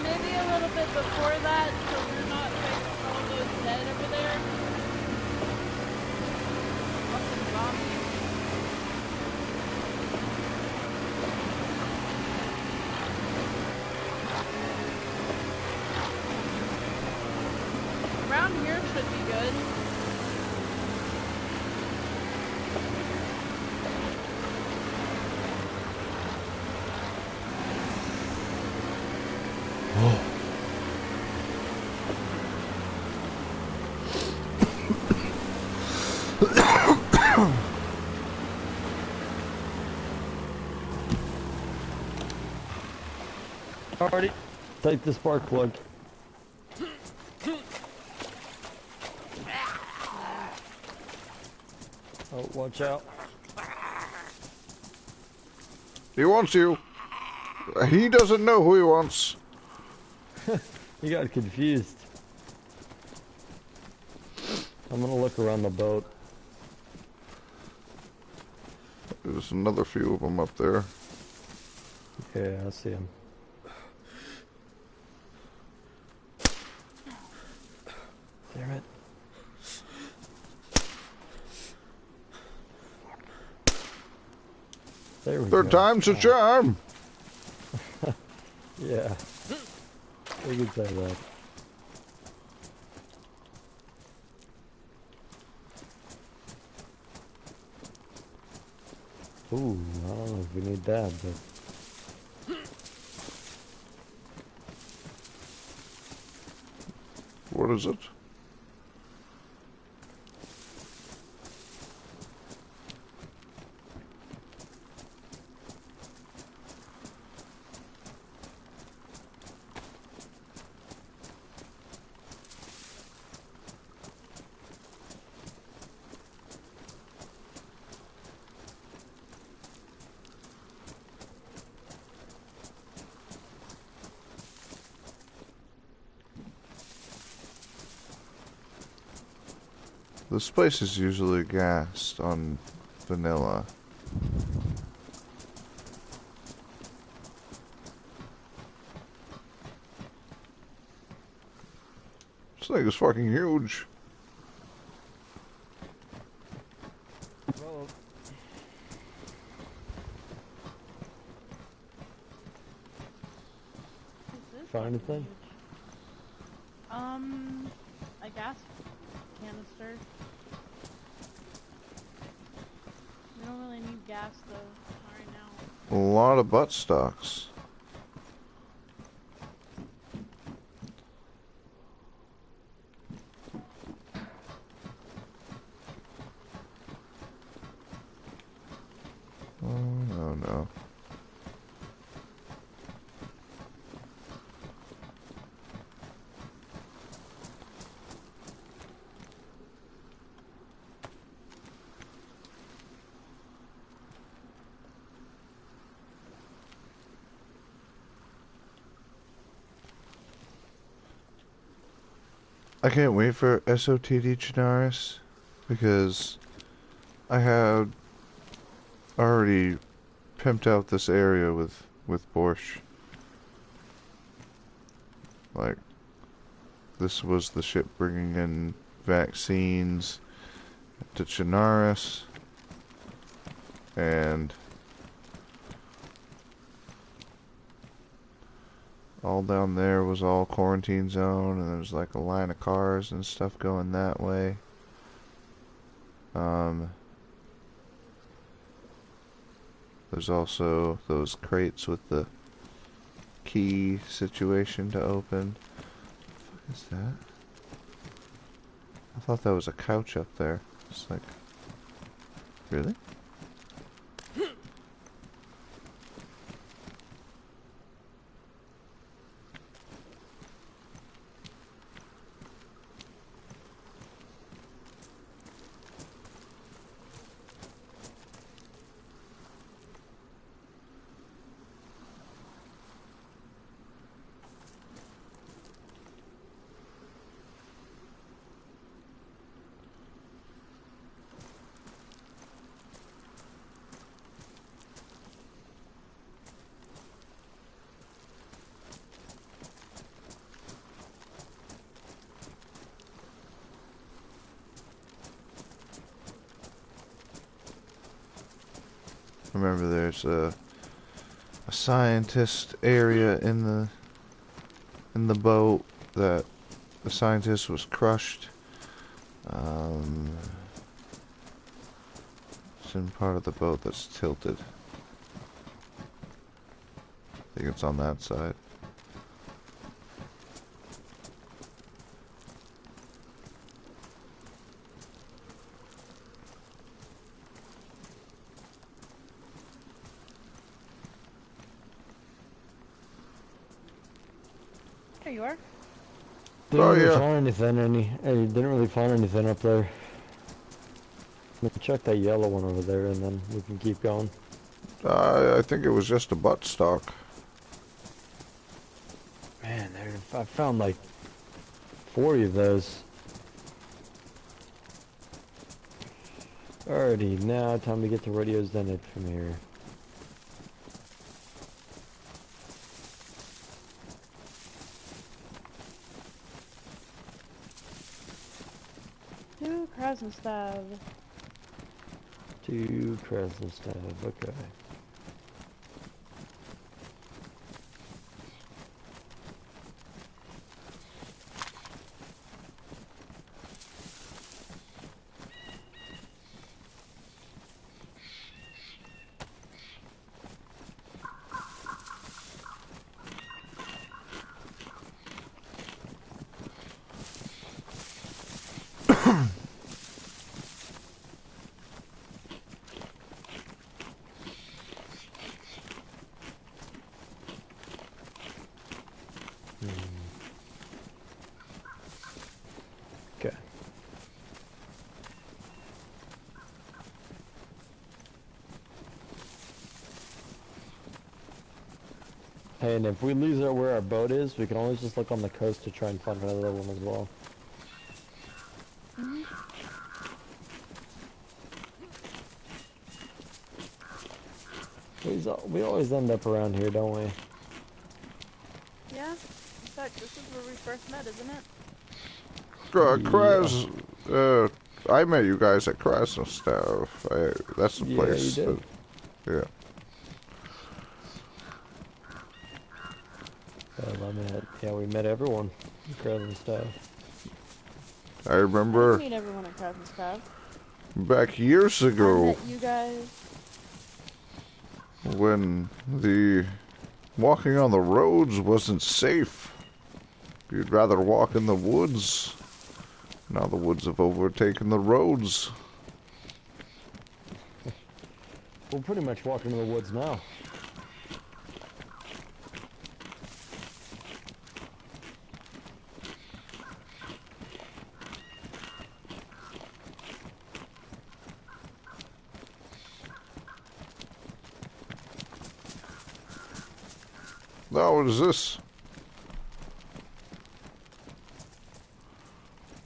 Maybe a little bit before that, so we're not facing all those dead over there. Fucking zombies. Around here should be good. Already. Take the spark plug. Oh, watch out. He wants you. He doesn't know who he wants. You got confused. I'm gonna look around the boat. There's another few of them up there. Yeah, I see him. Damn it. There we go. Third time's a charm. Yeah. We can say that. Ooh, I don't know if we need that, but... What is it? This place is usually gassed on vanilla. This thing is fucking huge. Well, find anything? I guess. Canister. We don't really need gas though, not right now. A lot of butt stocks. Oh, no, no. I can't wait for SOTD Chinaris because I had already pimped out this area with Borscht. Like, this was the ship bringing in vaccines to Chinaris, and all down there was all quarantine zone, and there was like a line of cars and stuff going that way. There's also those crates with the key situation to open. What the fuck is that? I thought that was a couch up there. It's like, really? Remember, there's a scientist area in the boat that the scientist was crushed. It's in part of the boat that's tilted. I think it's on that side. There you are. Didn't Oh, really yeah. find anything. Didn't really find anything up there. Check that yellow one over there, and then we can keep going. I think it was just a buttstock. Man, I found like 40 of those. Alrighty, now time to get to Radio Zenith from here. To Krasnostav. To Krasnostav, okay. Okay. Hey, and if we lose where our boat is, we can always just look on the coast to try and find another one as well. We always end up around here, don't we? Yeah. In fact, this is where we first met, isn't it? I met you guys at Krasnostav. That's the place. Yeah, you did. Yeah. We met everyone in Krasnostav. I remember I meet everyone at Krasnostav. back years I ago met you guys. when the walking on the roads wasn't safe. You'd rather walk in the woods. Now the woods have overtaken the roads. We're pretty much walking in the woods now. Now what is this?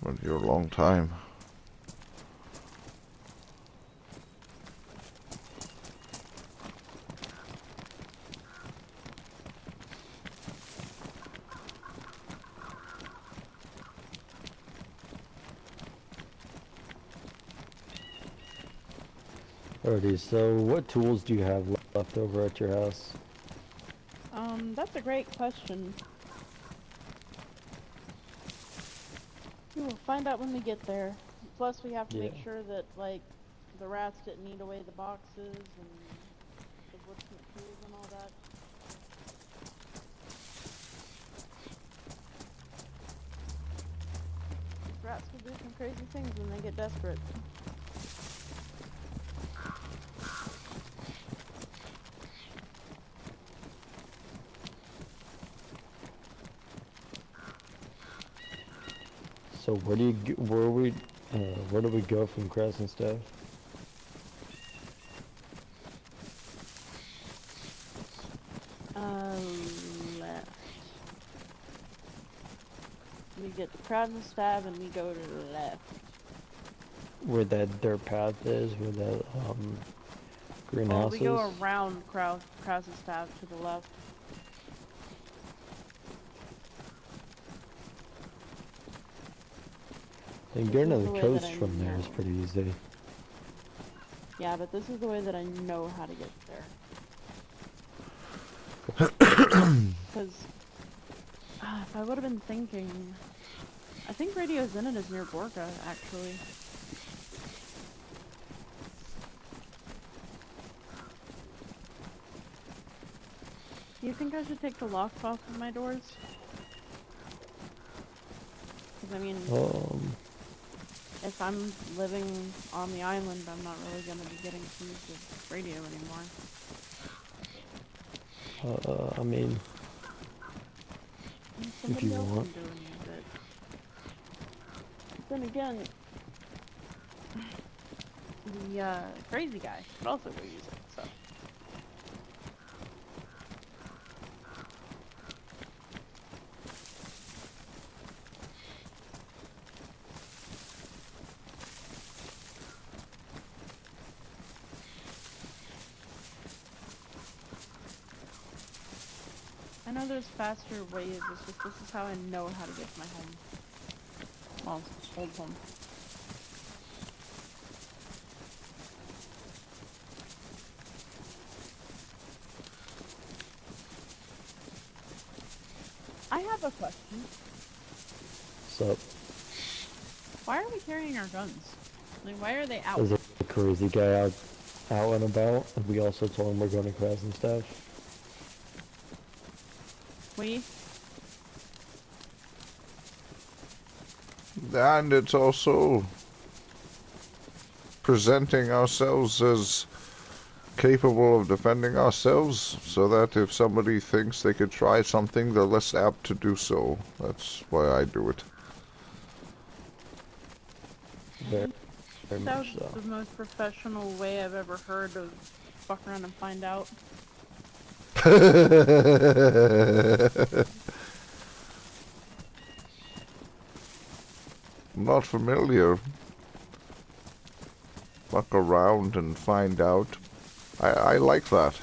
Been here a long time. Alrighty, so what tools do you have left over at your house? That's a great question. We will find out when we get there. Plus, we have to make sure that, like, the rats didn't eat away the boxes and the woodsman trees and all that. Rats will do some crazy things when they get desperate. So where do we go from Krasnostav? Left. We get to Krasnostav and we go to the left. Where that dirt path is, where that greenhouse is? We go around Krasnostav to the left. And getting to the coast from there is pretty easy. Yeah, but this is the way that I know how to get there. Because if I would have been thinking, I think Radio Zenit is near Borka, actually. Do you think I should take the locks off of my doors? Because I mean, if I'm living on the island, I'm not really going to be getting to use the radio anymore. I mean, if you want. Then again, the crazy guy could also go use it, so. I know there's faster ways, it's just this is how I know how to get to my home. Well, old home. I have a question. What's up? Why are we carrying our guns? Like, why are they out? There's a crazy guy out and about, and we also told him we're going to class and stuff. We? And it's also presenting ourselves as capable of defending ourselves, so that if somebody thinks they could try something, they're less apt to do so. That's why I do it. Very That was much so. the most professional way I've ever heard of fuck around and find out. I'm not familiar. Fuck around and find out. I like that.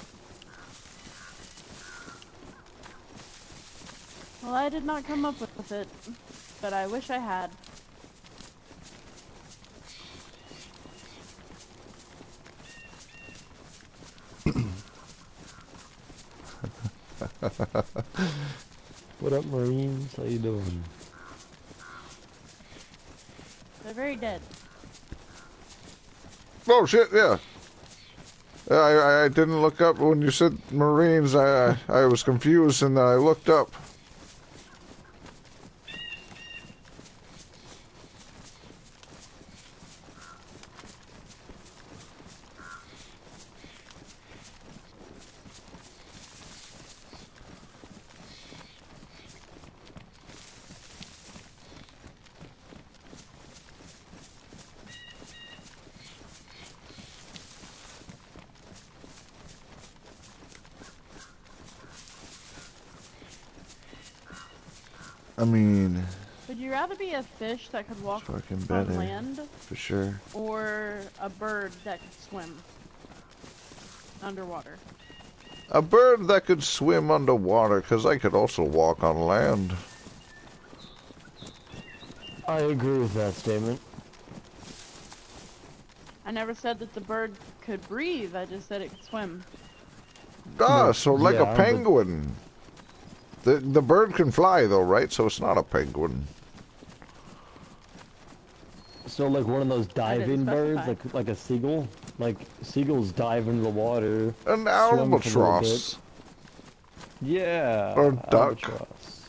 Well, I did not come up with it, but I wish I had. What up, Marines? How you doing? They're very dead. Oh shit! Yeah. I didn't look up when you said Marines. I was confused and then I looked up. I mean, Would you rather be a fish that could walk fucking on better, land, for sure. or a bird that could swim underwater? A bird that could swim underwater, because I could also walk on land. I agree with that statement. I never said that the bird could breathe, I just said it could swim. Ah, No, so like yeah, a penguin. The bird can fly though, right? So it's not a penguin. So like one of those diving birds, specify. like a seagull. Like seagulls dive into the water. An swim for a little albatross. bit. Yeah. Or duck. Albatross.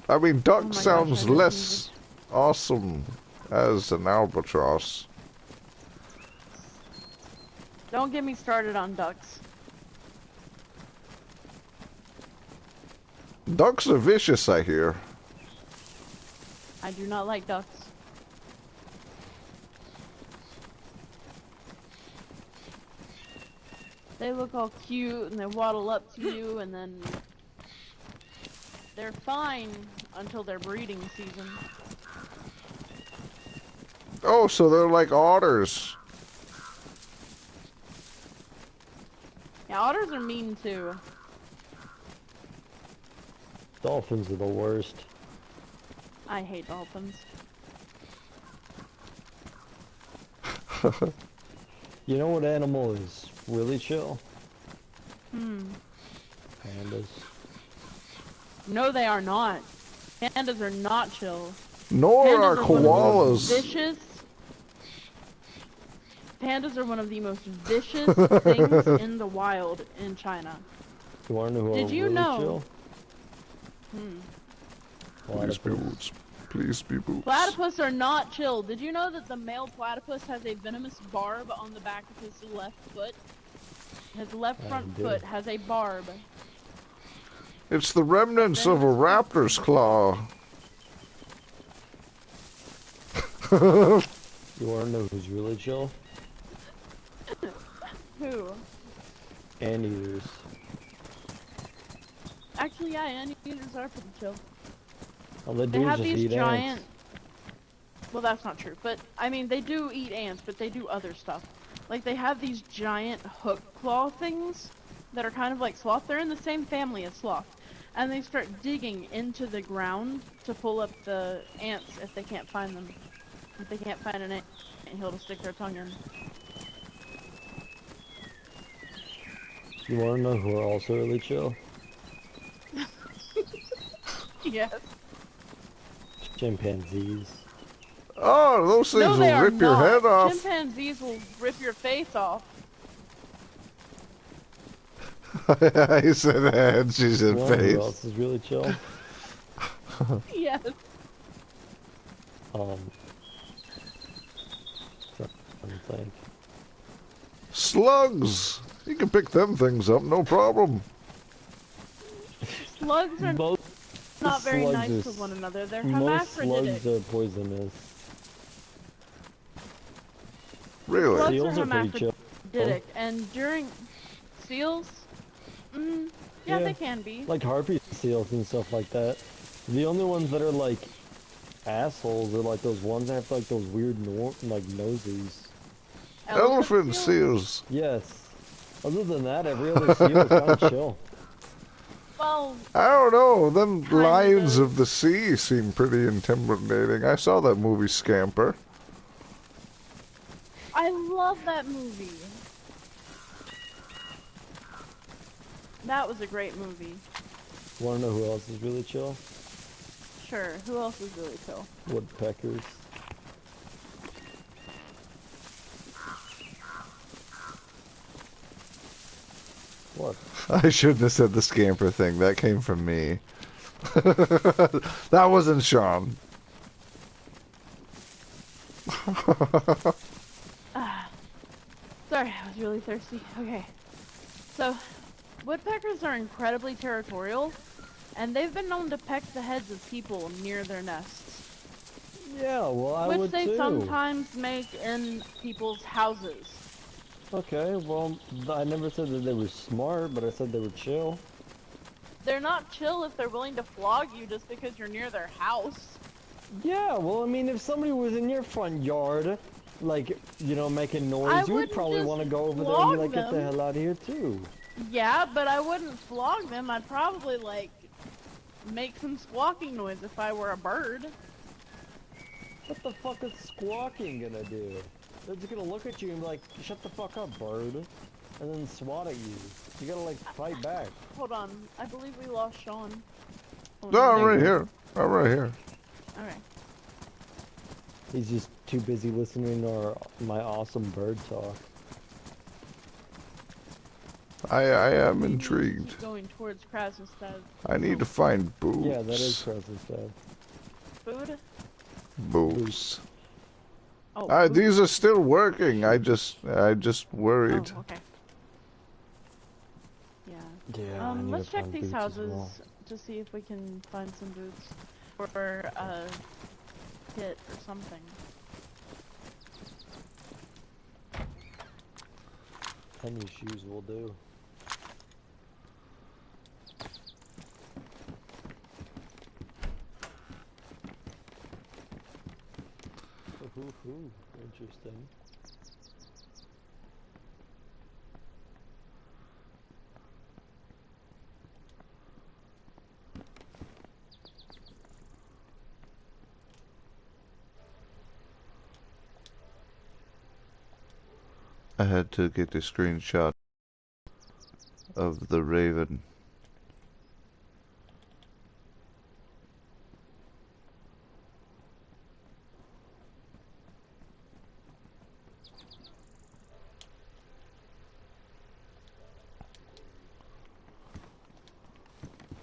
I mean, duck Oh my gosh, sounds I just less awesome as an albatross. Don't get me started on ducks. Ducks are vicious, I hear. I do not like ducks. They look all cute and they waddle up to you and then they're fine until their breeding season. Oh, so they're like otters. Yeah, otters are mean too. Dolphins are the worst. I hate dolphins. You know what animal is really chill? Pandas. No, they are not. Pandas are not chill. Nor Pandas are are one of the most koalas. vicious. Pandas are one of the most vicious things in the wild in China. You wanna know who Did are you really know? chill? Please be Platypus. boots. Please be boots. Platypus are not chill. Did you know that the male platypus has a venomous barb on the back of his left foot? His left front did. foot has a barb. It's the remnants of a raptor's claw. You wanna know who's really chill? Who? Anteaters. Actually, yeah, anteaters are pretty chill. All they They do is have just these eat giant. ants. Well, that's not true, but I mean, they do eat ants, but they do other stuff. Like, they have these giant hook claw things that are kind of like sloth. They're in the same family as sloth. And they start digging into the ground to pull up the ants if they can't find them. If they can't find an ant hill to stick their tongue in. You want to know who are also really chill? Yes. Chimpanzees. Oh, those No, things they will are rip your not. head off. Chimpanzees will rip your face off. I said head, she said You wanna know who face. else is really chill? Yes. Trying to think. Slugs! You can pick them things up, no problem. Slugs are Most not very slugs nice are to one another. They're Most hermaphroditic. slugs are poisonous. Really? Slugs Seals are are pretty chill. hermaphroditic, and during seals, yeah, Yeah. they can be. Like harpy seals and stuff like that. The only ones that are like assholes are like those ones that have like those weird like noses. Elephant seals. Yes. Other than that, every other seal is kind of chill. Well, I don't know, them Kind lions of. of the sea seem pretty intimidating. I saw that movie Scamper. I love that movie. That was a great movie. Wanna know who else is really chill? Sure. Who else is really chill? Woodpeckers. What? I shouldn't have said the Scamper thing. That came from me. That wasn't Shawn. Sorry, I was really thirsty. Okay. So, woodpeckers are incredibly territorial, and they've been known to peck the heads of people near their nests. Yeah, well, I Which would they too. sometimes make in people's houses. Okay, well, I never said that they were smart, but I said they were chill. They're not chill if they're willing to flog you just because you're near their house. Yeah, well, I mean, if somebody was in your front yard, like, you know, making noise, you would wouldn't probably just want to go over there and flog be like, get the them. hell out of here, too. Yeah, but I wouldn't flog them. I'd probably, like, make some squawking noise if I were a bird. What the fuck is squawking gonna do? They're just gonna look at you and be like, shut the fuck up, bird. And then swat at you. You gotta, like, fight back. Hold on. I believe we lost Shawn. Oh, No, I'm there right you go. here. I'm right here. Alright. He's just too busy listening to my awesome bird talk. I am Maybe intrigued. keep going towards Krasnostad. I need to find boots. Yeah, that is Krasnostad. Food? Boots. Oh, These are still working. I just worried. Oh, okay. Yeah. Yeah, I need Let's to check find these boots as houses well. to see if we can find some boots. Or a kit or something. Any shoes will do. Ooh, interesting. I had to get a screenshot of the raven.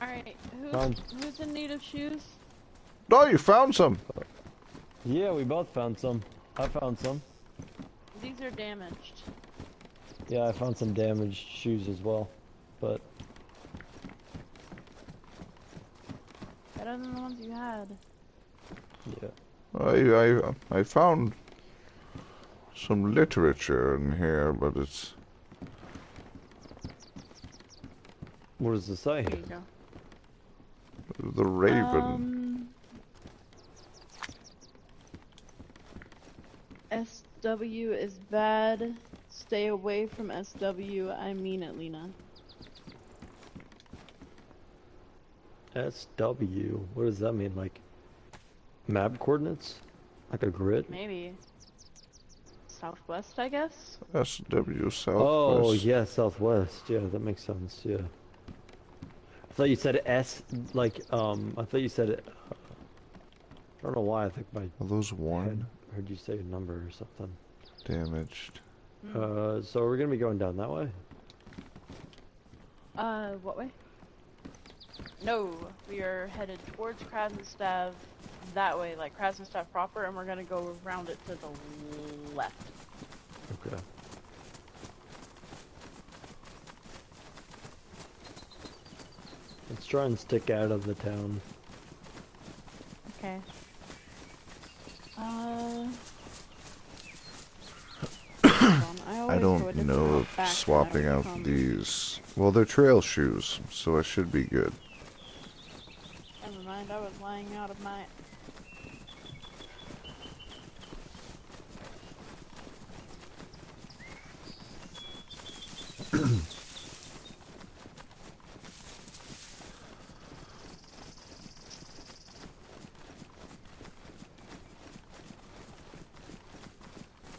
Alright, Found- who's in need of shoes? Oh, you found some. Yeah, we both found some. I found some. These are damaged. Yeah, I found some damaged shoes as well. But Better than the ones you had. yeah. I found some literature in here, but it's What does it say? There you go. The Raven. SW is bad. Stay away from SW. I mean it, Lena. SW. What does that mean? Like map coordinates? Like a grid? Maybe. Southwest, I guess? SW Southwest. Oh, yeah, southwest. Yeah, that makes sense. Yeah. I thought you said S, like, I thought you said it. I don't know why. I think my Are those head worn? heard you say a number or something. Damaged. So we're gonna be going down that way? What way? No, we are headed towards Krasnstav that way, like Krasnstav proper, and we're gonna go around it to the left. Okay. Let's try and stick out of the town. Okay. I don't know of swapping out these. Well, they're trail shoes, so I should be good. Never mind, I was lying out of my...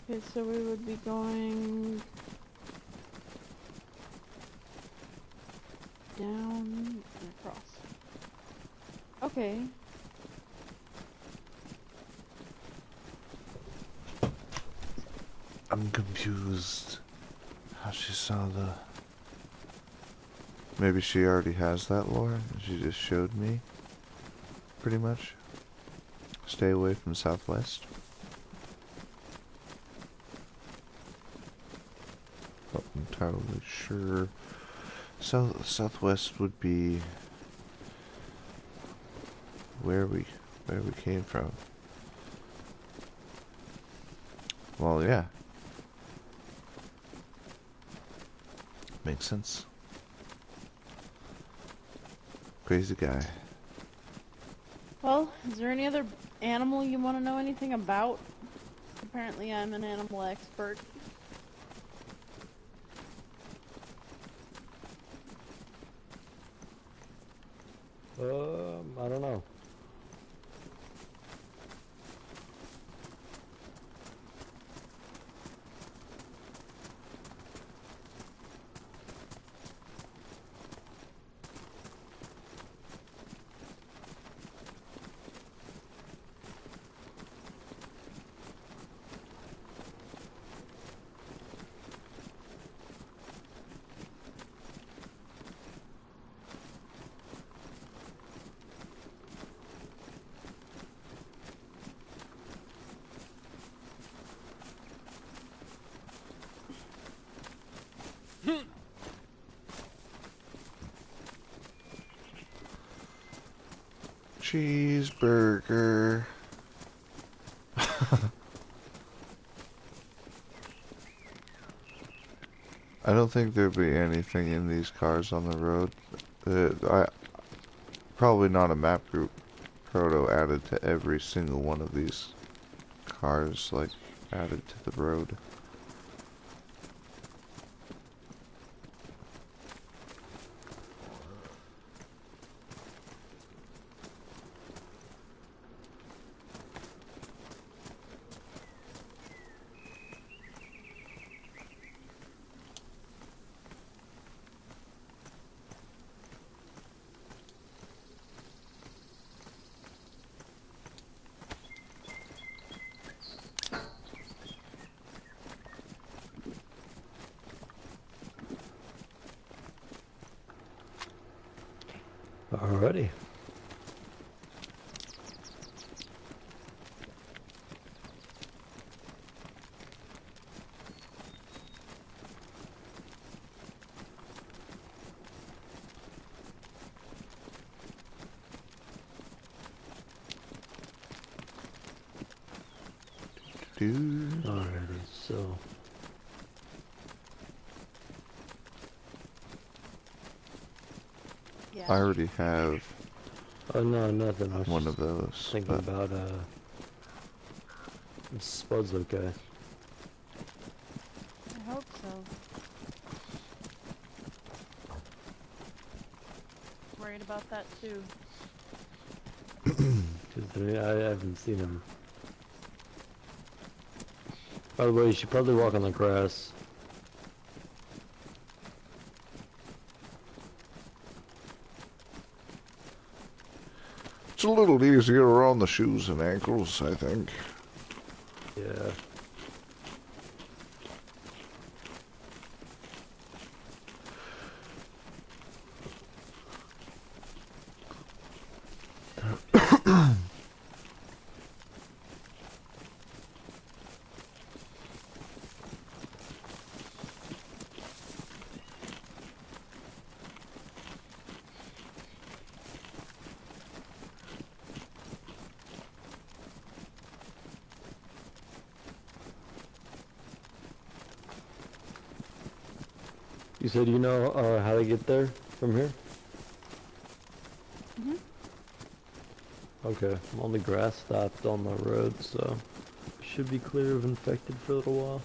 Okay, so we would be going down and across. Okay. I'm confused. How she saw the... Maybe she already has that lore, and she just showed me. Pretty much. Stay away from Southwest. Not entirely sure. Southwest would be where we came from. Well, yeah. Makes sense. Crazy guy. Well, is there any other animal you want to know anything about? Apparently I'm an animal expert. I don't know. Cheeseburger. I don't think there'd be anything in these cars on the road. Probably not a map group proto added to every single one of these cars, like, added to the road. Alrighty. Alrighty, so Yeah. I already have Oh no, nothing. I was one just of those. thinking But about Spud's okay. I hope so. Worried about that too. Cause I haven't seen him. By the way, you should probably walk on the grass. it's a little easier around the shoes and ankles, I think. Yeah. You said you know how to get there from here? Mhm. Okay, I'm on the grass stopped on the road, so should be clear of infected for a little while.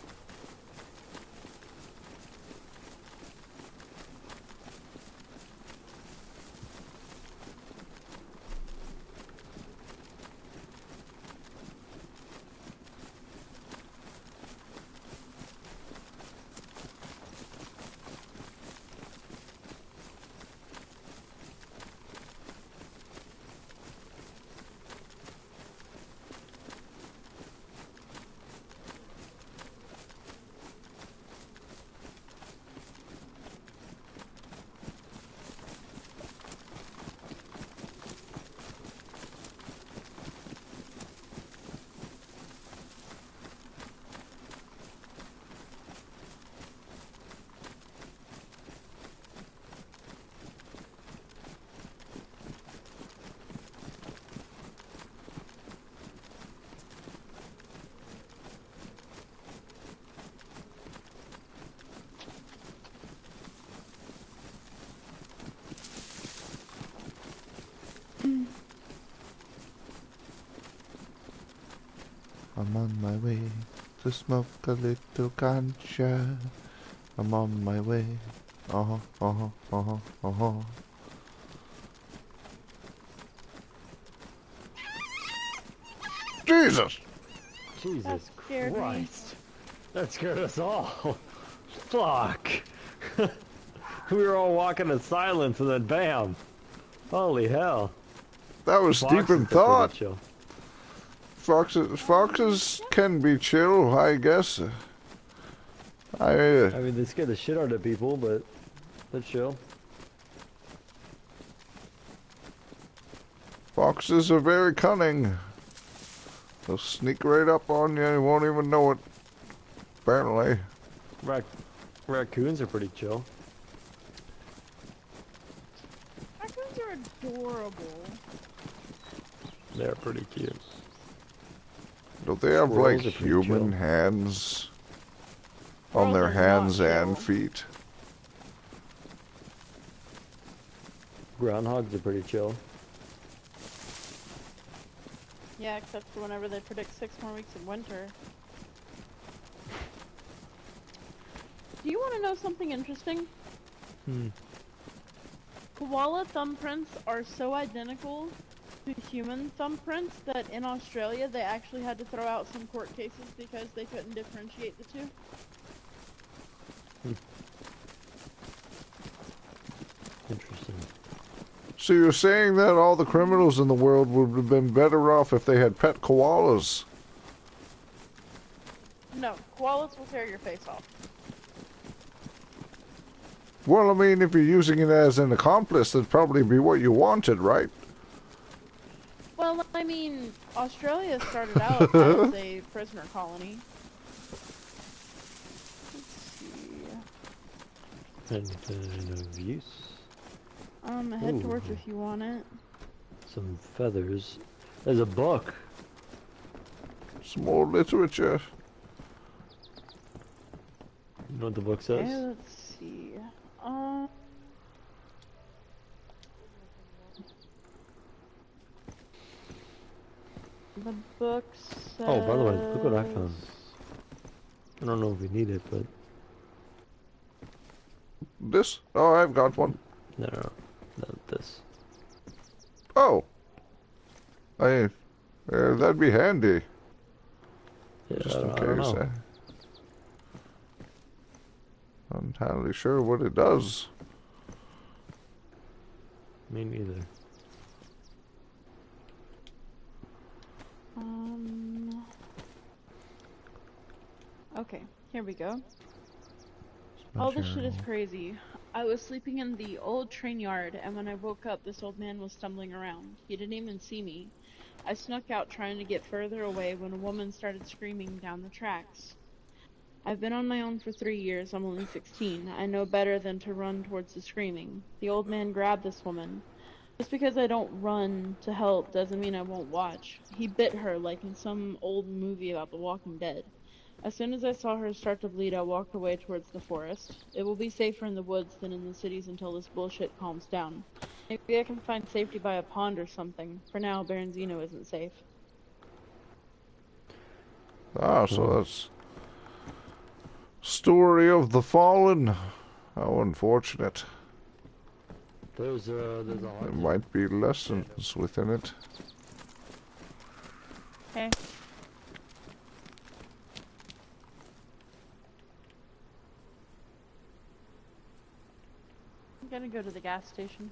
I'm on my way to smoke a little ganja. I'm on my way. Uh-huh, uh-huh, uh-huh, uh-huh. Jesus! Jesus scared me. Christ! That scared us all. Fuck! We were all walking in silence and then bam! Holy hell! That was deep Foxes in are pretty thought. chill. Foxes can be chill, I guess. I mean, they scare the shit out of people, but they're chill. Foxes are very cunning. They'll sneak right up on you and you won't even know it. Apparently. Raccoons are pretty chill. Raccoons are adorable. They're pretty cute. Don't they have like Squirrels are pretty human chill. hands on Squirrels their are not hands and chill. feet? Groundhogs are pretty chill. Yeah, except for whenever they predict 6 more weeks of winter. Do you want to know something interesting? Koala thumbprints are so identical to human thumbprints that in Australia they actually had to throw out some court cases because they couldn't differentiate the two. Interesting. So you're saying that all the criminals in the world would have been better off if they had pet koalas? No, koalas will tear your face off. Well, I mean, if you're using it as an accomplice, that'd probably be what you wanted, right? Well, I mean, Australia started out as a prisoner colony. Let's see. Anything of use? A head torch Ooh. if you want it. Some feathers. There's a book. Some more literature. You know what the book says? Okay, let's see. The book says... Oh, by the way, look what I found. I don't know if we need it, but... This? Oh, I've got one. No, this. Oh. That'd be handy. Yeah, Just in I don't case. know. Not entirely sure what it does. Me neither. Okay, here we go. All this shit is crazy. I was sleeping in the old train yard, and when I woke up, this old man was stumbling around. He didn't even see me. I snuck out trying to get further away when a woman started screaming down the tracks. I've been on my own for 3 years. I'm only 16. I know better than to run towards the screaming. The old man grabbed this woman. Just because I don't run to help doesn't mean I won't watch. He bit her like in some old movie about The Walking Dead. As soon as I saw her start to bleed, I walked away towards the forest. It will be safer in the woods than in the cities until this bullshit calms down. Maybe I can find safety by a pond or something. For now, Baronzino isn't safe. Ah, so that's... Story of the Fallen. How unfortunate. There's a There might be lessons within it. Okay. I'm gonna go to the gas station.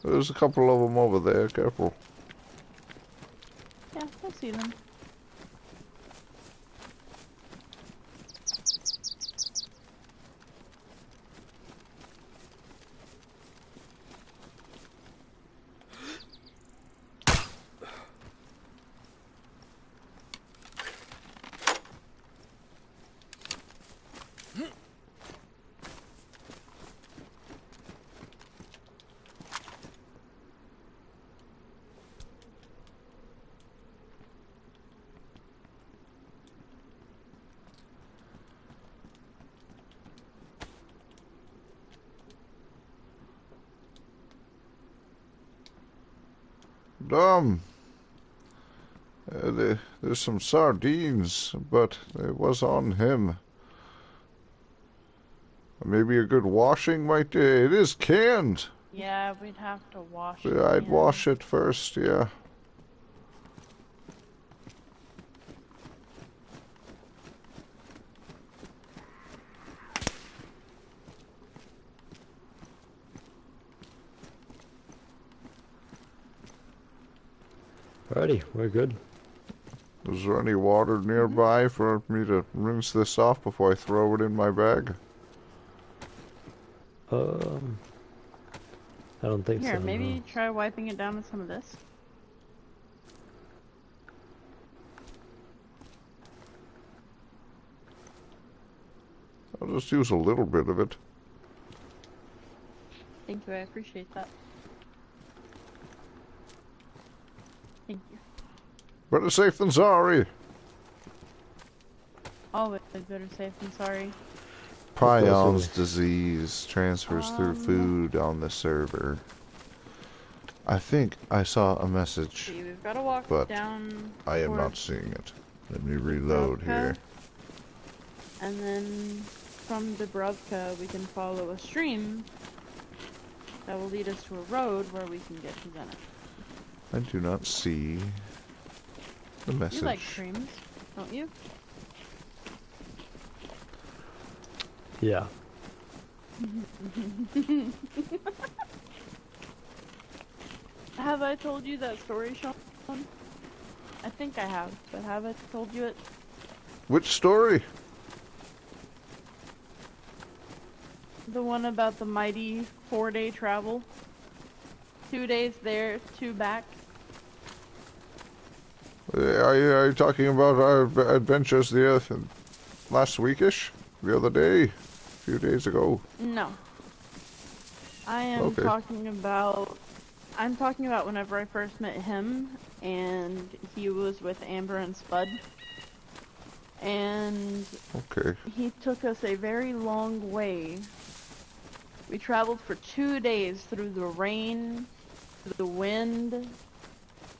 There's a couple of them over there. Careful. Yeah, I see them. There's some sardines, but it was on him. Maybe a good washing might do. It is canned. Yeah, we'd have to wash Yeah, it. I'd wash it first, yeah. Alrighty, we're good. Is there any water nearby for me to rinse this off before I throw it in my bag? I don't think so. Here, maybe no. try wiping it down with some of this. I'll just use a little bit of it. Thank you, I appreciate that. Thank you. Better safe than sorry. Always better safe than sorry. Prions disease transfers through food on the server. I think I saw a message, See, we've got to walk but down. I am not towards seeing it. Let me reload Dubrovka, here. And then from Dubrovka, we can follow a stream that will lead us to a road where we can get to Zenith. I do not see the message. You like streams, don't you? Yeah. Have I told you that story, Shawn? I think I have, but have I told you it? Which story? The one about the mighty 4-day travel. 2 days there, 2 back. Are you talking about our adventures last weekish? The other day? A few days ago? No. I am talking about... I'm talking about whenever I first met him, and he was with Amber and Spud. And he took us a very long way. We traveled for 2 days through the rain, through the wind,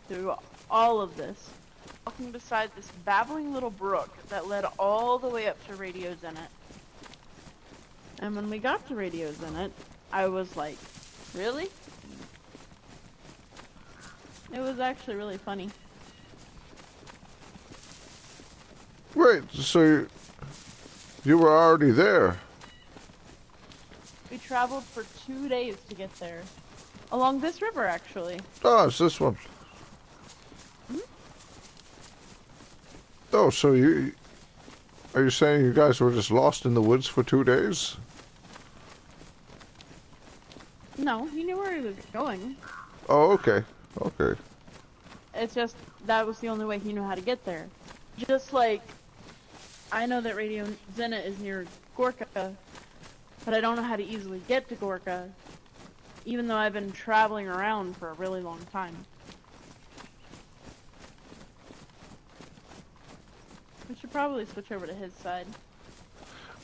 through all of this. walking beside this babbling little brook that led all the way up to Radio Zenit. And when we got to Radio Zenit, I was like, really? It was actually really funny. Wait, so you were already there? We traveled for 2 days to get there. Along this river, actually. Oh, it's this one. Hmm? Oh, so are you saying you guys were just lost in the woods for 2 days? No, he knew where he was going. Oh, okay. Okay. It's just, that was the only way he knew how to get there. Just like, I know that Radio Zenit is near Gorka, but I don't know how to easily get to Gorka, even though I've been traveling around for a really long time. We should probably switch over to his side.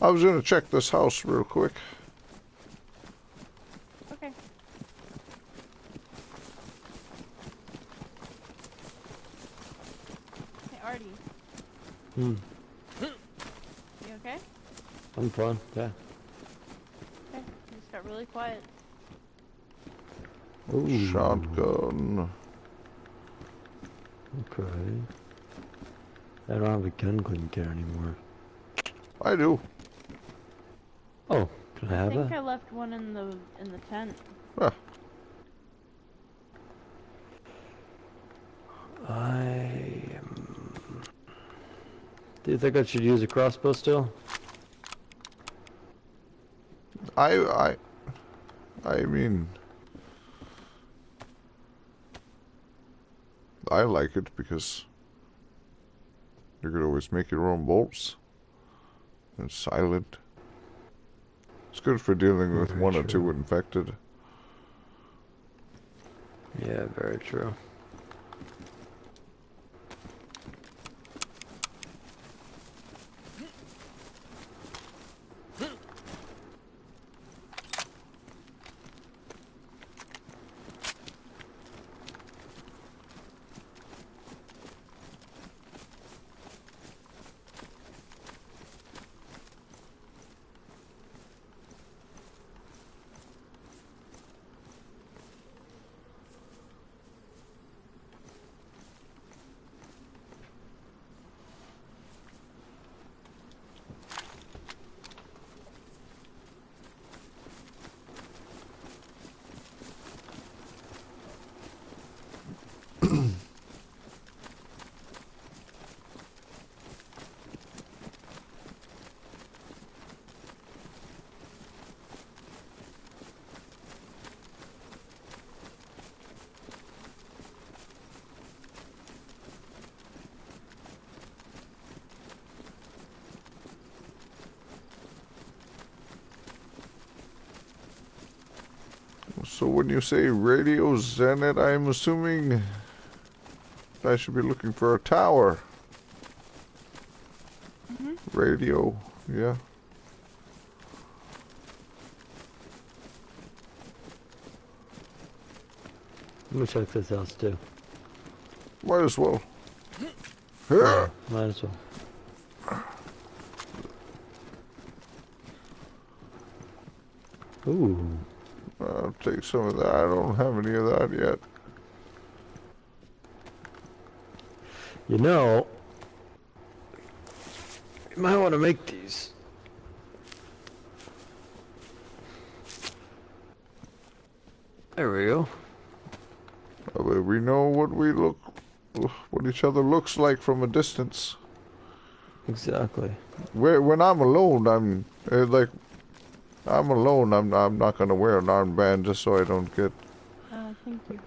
I was gonna check this house real quick. Okay. Hey, Artie. Hmm. You okay? I'm fine. Yeah. Okay. You just got really quiet. Ooh. Shotgun. Okay. I don't have a gun clean care anymore. I do. Oh, can I I have think that? I left one in the tent. Ah, Do you think I should use a crossbow still? I mean, I like it because you could always make your own bolts. It's silent. It's good for dealing with Very one or true. two infected. Yeah, very true. So when you say Radio Zenit, I'm assuming I should be looking for a tower. Mm-hmm. Radio, yeah. Let me check this house too. Might as well. Yeah, might as well. Ooh. I'll take some of that. I don't have any of that yet. You know, you might want to make these. There we go. We know what each other looks like from a distance. Exactly. When I'm alone, I'm alone. I'm not gonna wear an armband just so I don't get Thank you.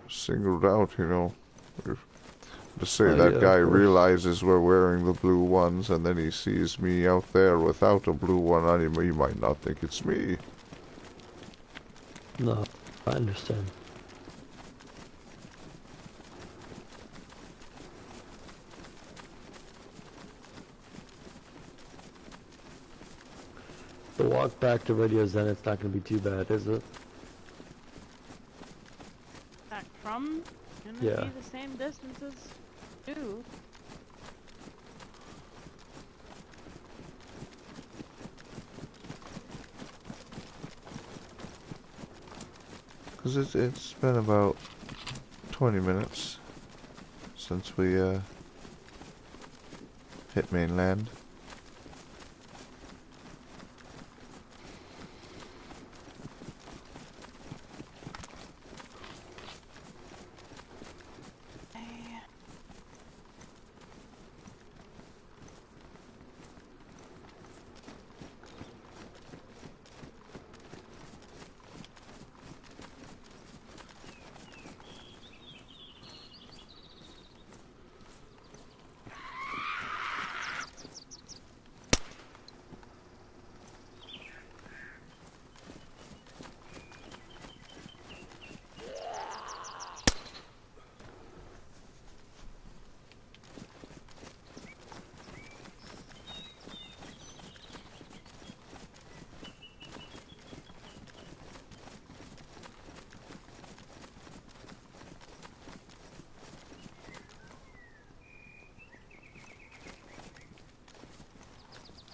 singled out. You know. Just say Oh, that yeah, guy of course. realizes we're wearing the blue ones, and then he sees me out there without a blue one on him. He might not think it's me. No, I understand. The walk back to Radio Zenit's not going to be too bad, is it? Back from? Gonna Yeah. be the same distances. Ooh. Because it's been about 20 minutes since we hit mainland.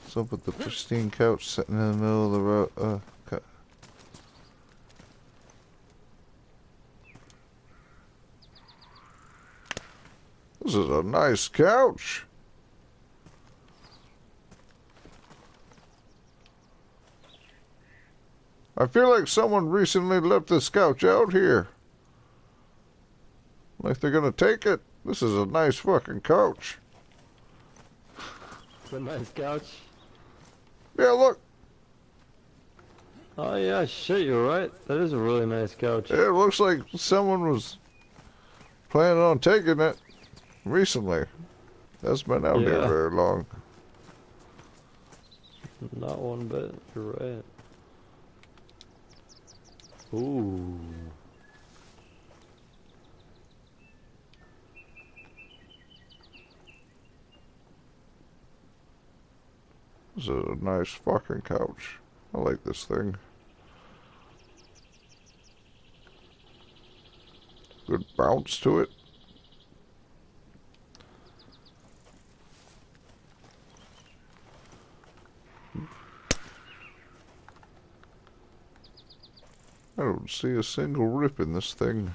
What's up with the pristine couch sitting in the middle of the road? This is a nice couch. I feel like someone recently left this couch out here. Like they're gonna take it. This is a nice fucking couch. It's a nice couch. Yeah, look. Oh yeah, shit, you're right. That is a really nice couch. It looks like someone was planning on taking it recently. That's been out here Yeah. very long. Not one bit. You're right. Ooh. This is a nice fucking couch. I like this thing. Good bounce to it. I don't see a single rip in this thing.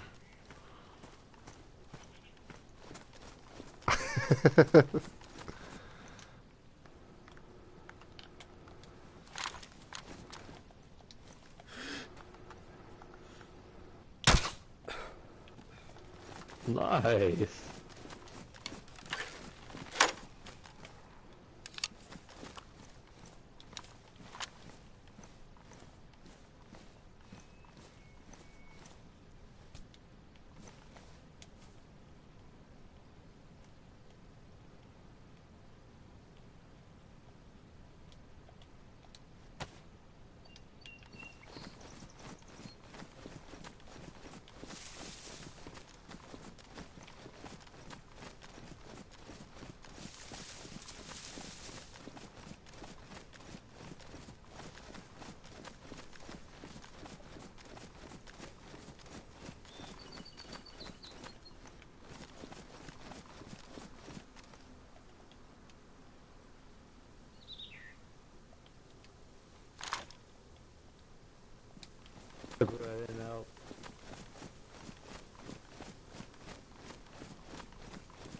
Nice. Right in out.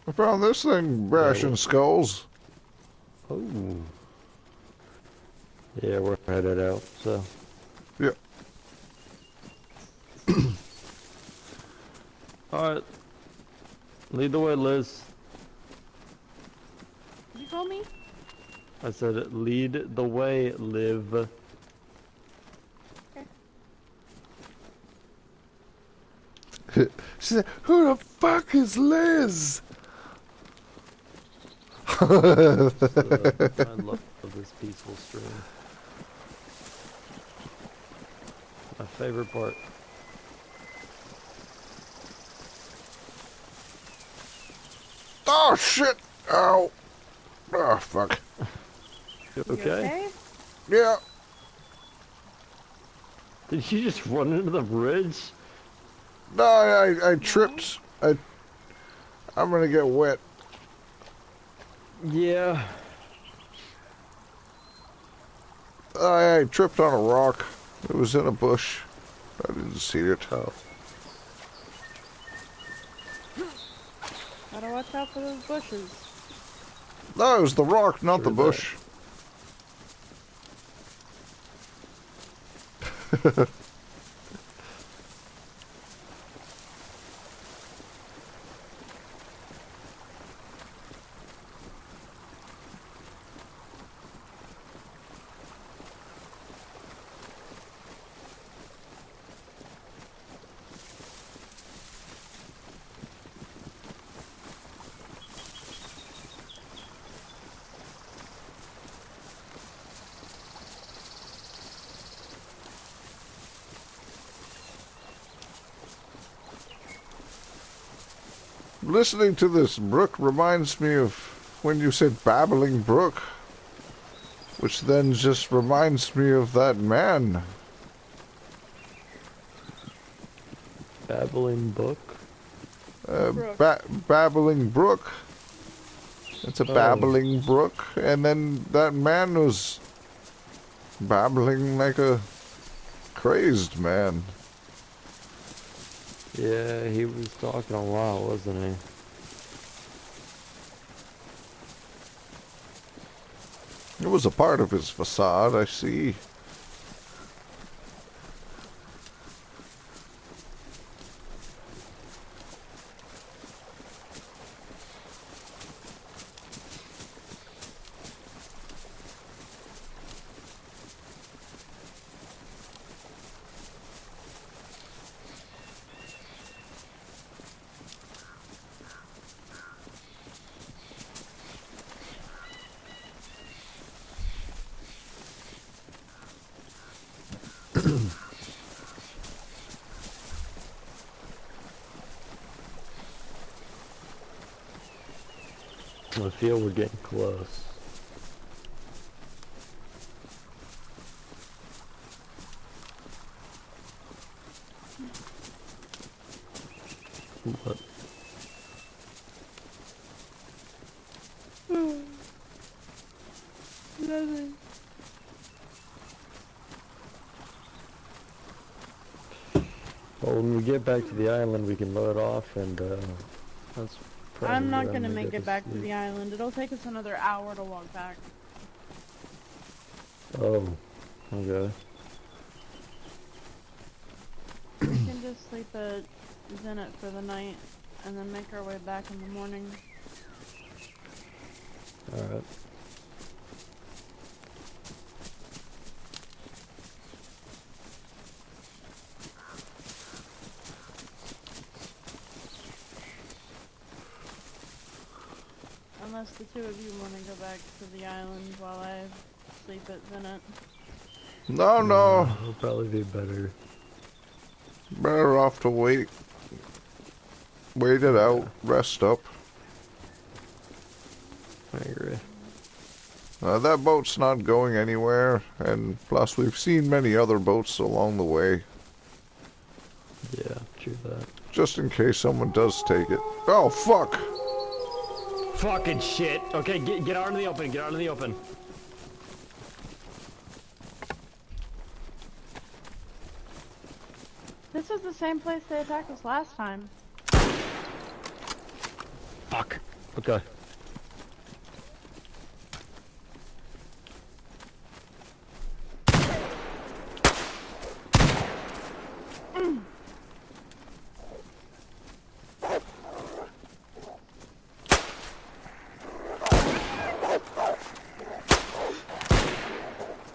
I found this thing bashing skulls. Oh. Yeah, we're headed out, so. Yeah. Alright. Lead the way, Liz. Did you call me? I said, lead the way, Liv. She said, "Who the fuck is Liz?" I love this peaceful stream. My favorite part. Oh shit! Ow! Oh fuck! You You okay? Yeah. Did you just run into the bridge? No, I tripped. I'm gonna get wet. Yeah. I tripped on a rock. It was in a bush. I didn't see it. Oh. Gotta watch out for those bushes. No, it was the rock, not the True bush. Listening to this brook reminds me of when you said babbling brook, which then just reminds me of that man. Babbling book. Babbling brook. It's a babbling brook, and then that man was babbling like a crazed man. Yeah, he was talking a lot, wasn't he? It was a part of his facade, I see. I feel we're getting close. What? Nothing. Well, when we get back to the island, we can load off, and that's probably I'm not when gonna we make go it back to sleep. the island. It'll take us another hour to walk back. Oh, okay. We can just sleep at Zenit for the night, and then make our way back in the morning. Alright. Unless the two of you want to go back to the island while I sleep at Zenit. No. It'll probably be better. Better off to wait. Wait it out. Rest up. I agree. That boat's not going anywhere, and plus we've seen many other boats along the way. Yeah, true that. Just in case someone does take it. Oh, fuck! Fucking shit! Okay, get out in the open, get out in the open. This is the same place they attacked us last time. Fuck. Okay.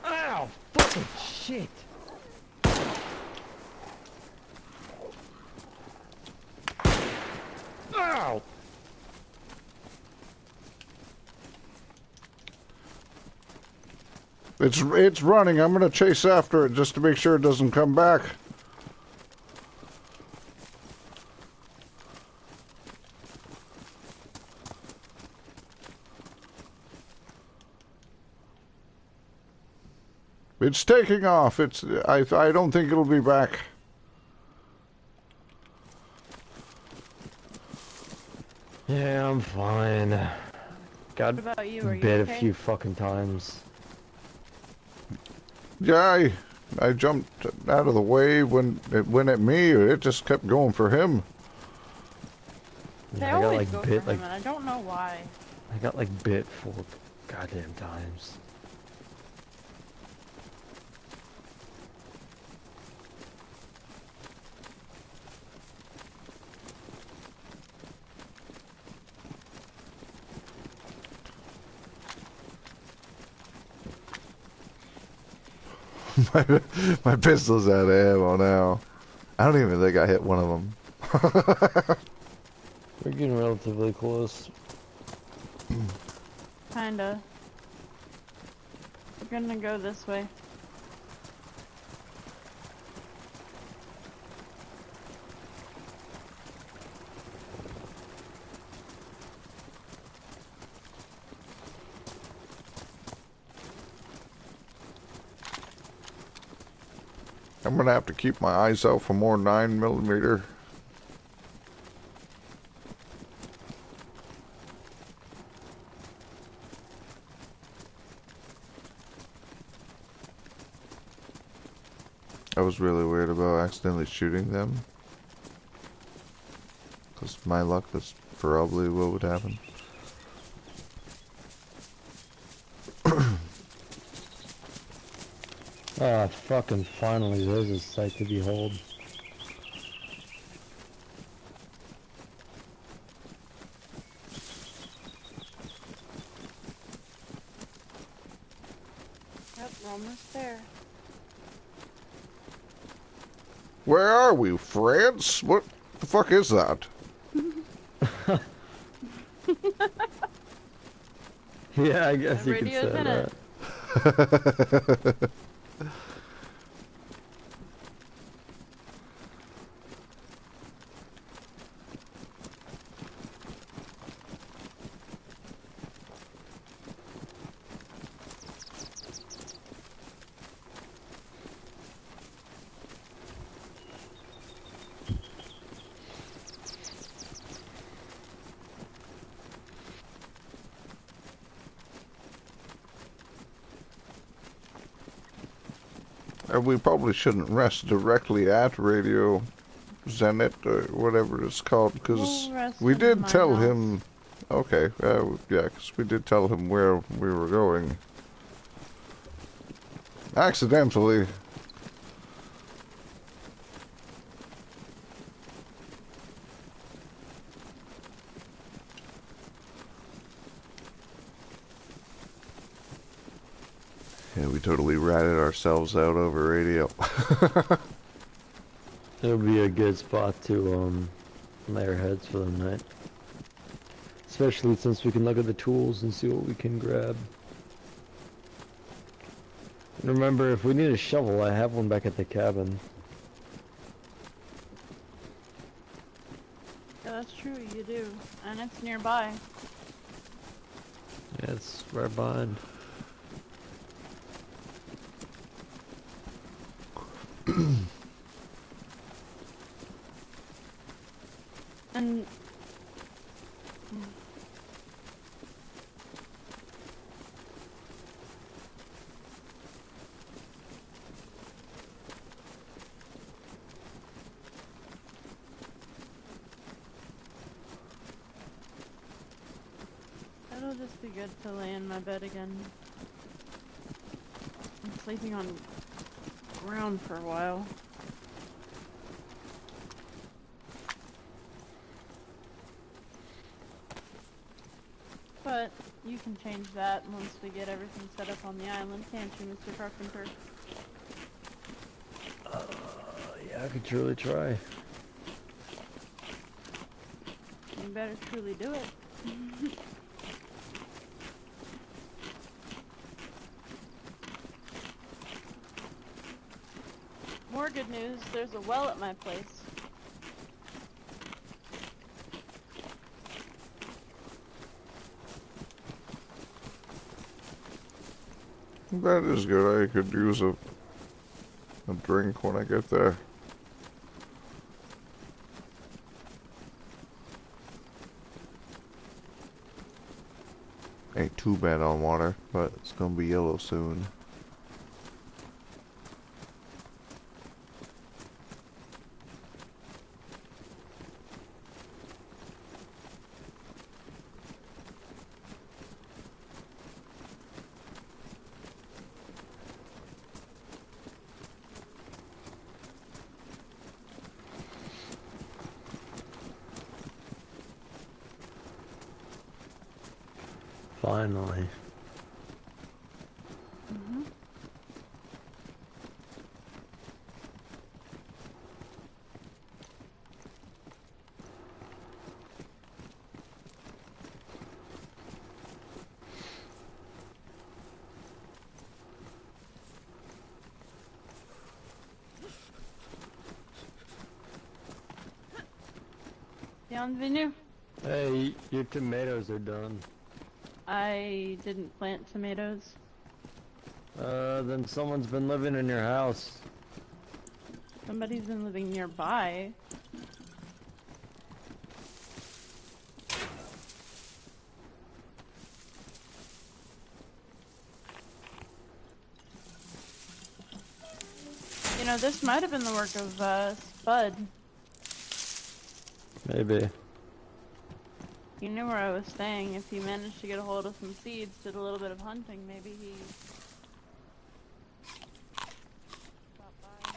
Ow! Fucking shit! Ow! It's running. I'm gonna chase after it just to make sure it doesn't come back. It's taking off. I don't think it'll be back. Yeah, I'm fine. Got What about you? Are you bit a okay? few fucking times. Yeah, I jumped out of the way when it went at me. It just kept going for him. They Yeah, I got always like go for bit him, and I don't know why. I got like bit 4 goddamn times. my, my pistol's out of ammo now. I don't even think I hit one of them. We're getting relatively close. Kinda. We're gonna go this way. I'm gonna have to keep my eyes out for more 9mm. I was really worried about accidentally shooting them. Because my luck, that's probably what would happen. Ah, fucking finally, there's a sight to behold. Yep, we're almost there. Where are we, France? What the fuck is that? Yeah, I guess The you could say radio's in that. it. We probably shouldn't rest directly at Radio Zenit or whatever it's called, because We'll rest we in did my tell house. him. Okay, yeah, because we did tell him where we were going. Accidentally. Yeah, we totally ratted ourselves out over radio. It would be a good spot to lay our heads for the night. Especially since we can look at the tools and see what we can grab. And remember, if we need a shovel, I have one back at the cabin. Yeah, that's true, you do. And it's nearby. Yeah, it's right behind. And... it'll just be good to lay in my bed again. I'm sleeping on the ground for a while. But you can change that once we get everything set up on the island, can't you, Mr. Carpenter? Yeah, I could truly try. You better truly do it. More good news, there's a well at my place. That is good. I could use a drink when I get there. Ain't too bad on water, but it's gonna be yellow soon. Finally. Mm-hmm. Bienvenue. Hey, your tomatoes are done. I didn't plant tomatoes. Then someone's been living in your house. Somebody's been living nearby. You know, this might have been the work of, Spud. Maybe. He knew where I was staying. If he managed to get a hold of some seeds, did a little bit of hunting, maybe he... stopped by.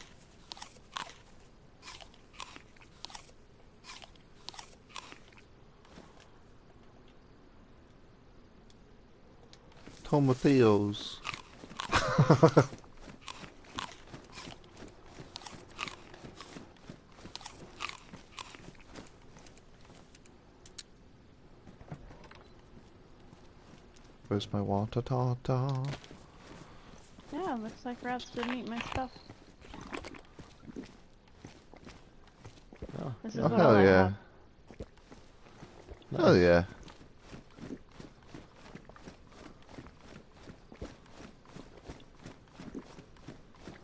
Tomatillos. Where's my water-ta-ta? Yeah, looks like rats didn't eat my stuff. Oh, This is Oh, what hell all I yeah. have. Hell yeah.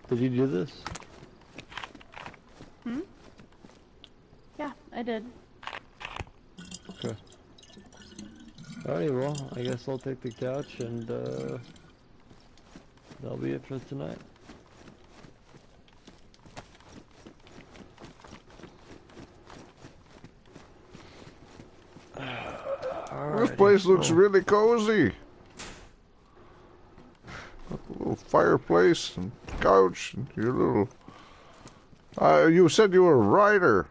Did you do this? Hmm? Yeah, I did. Okay. Alright, well, I guess I'll take the couch and, that'll be it for tonight. This place looks really cozy. A little fireplace and couch and your little... you said you were a writer.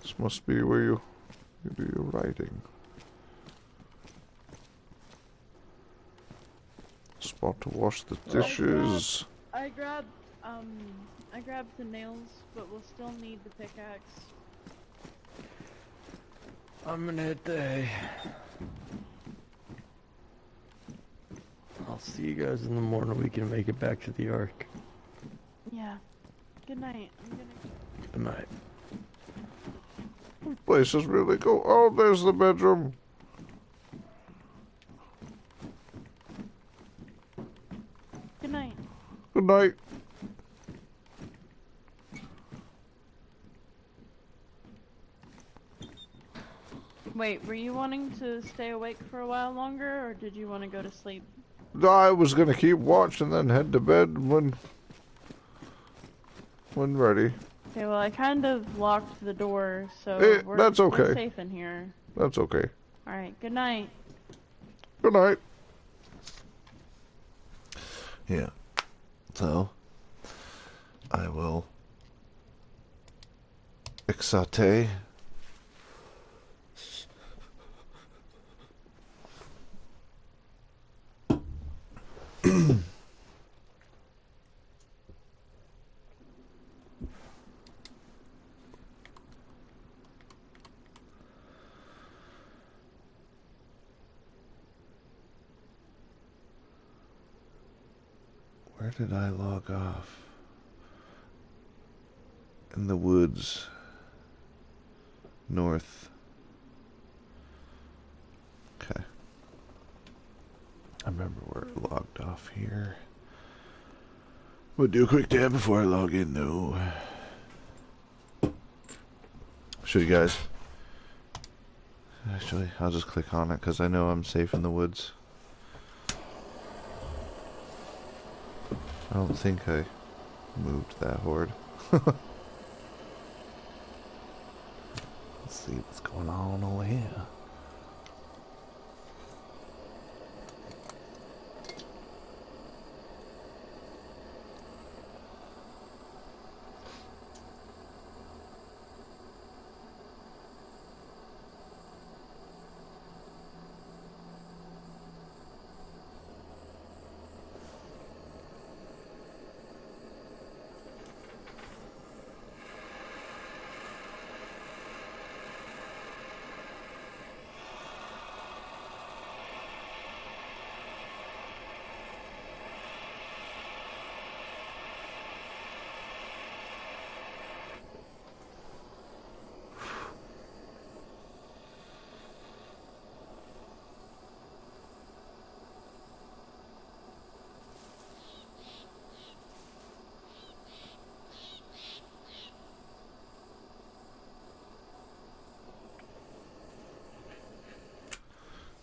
This must be where you do your writing. Spot to wash the dishes. I grabbed the nails, but we'll still need the pickaxe. I'm gonna hit the hay. I'll see you guys in the morning. We can make it back to the Ark. Yeah. Good night. I'm gonna... Good night. This place is really cool. Oh, there's the bedroom. Good night. Good night. Wait, were you wanting to stay awake for a while longer, or did you want to go to sleep? I was gonna keep watch and then head to bed when ready. Okay, well, I kind of locked the door, so that's okay. we're safe in here. That's okay. Alright, good night. Good night. Yeah. So, I will saute. Where did I log off? In the woods. North. Okay. I remember where I logged off here. We'll do a quick tab before I log in though. Show you guys. Actually, I'll just click on it because I know I'm safe in the woods. I don't think I moved that horde. Let's see what's going on over here.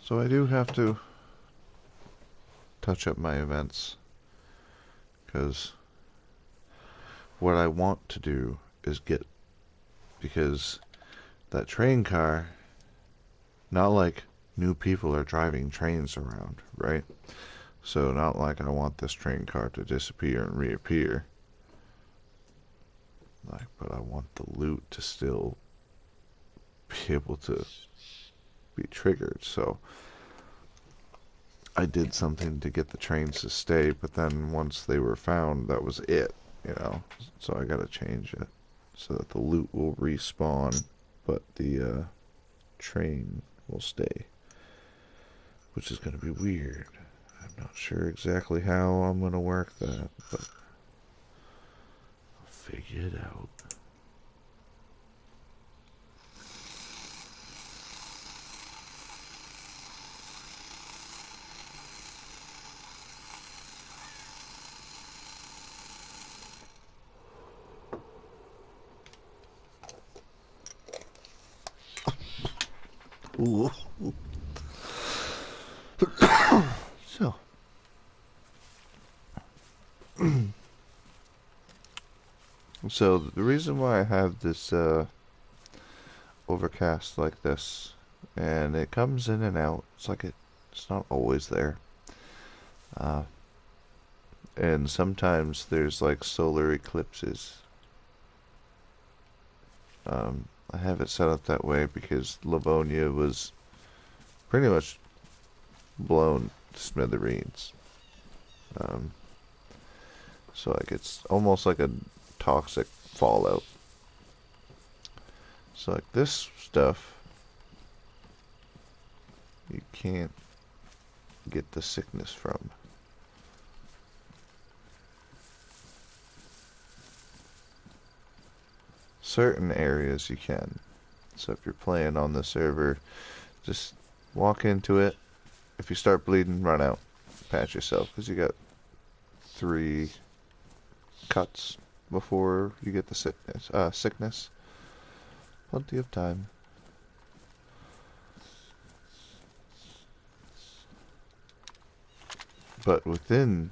So I do have to touch up my events, because what I want to do is because that train car, not like new people are driving trains around, right? So not like I want this train car to disappear and reappear. But I want the loot to still be able to be triggered. So I did something to get the trains to stay, but then once they were found, that was it, you know. So I gotta change it so that the loot will respawn, but the train will stay, which is gonna be weird. I'm not sure exactly how I'm gonna work that, but I'll figure it out. Ooh. So, so the reason why I have this overcast like this, and it comes in and out. It's not always there. And sometimes there's like solar eclipses. I have it set up that way because Livonia was pretty much blown to smithereens. So like it's almost like a toxic fallout. So like this stuff, you can't get the sickness from. Certain areas you can. So if you're playing on the server, just walk into it. If you start bleeding, run out. Patch yourself, because you got 3 cuts before you get the sickness. Plenty of time. But within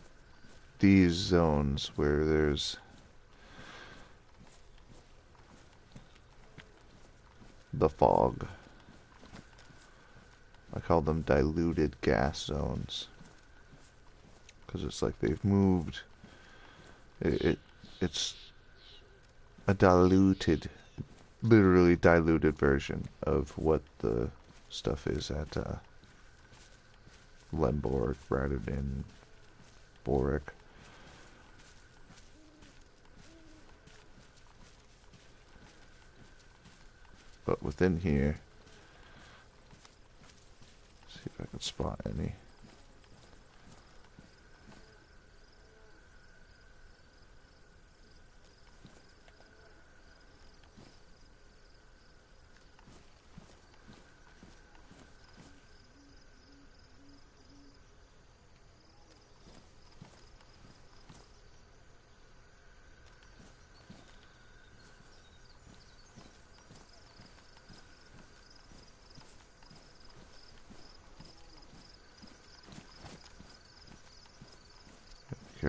these zones where there's the fog, I call them diluted gas zones, because it's like they've moved. It's a literally diluted version of what the stuff is at Lemborg rather than Boric. But within here, see if I can spot any.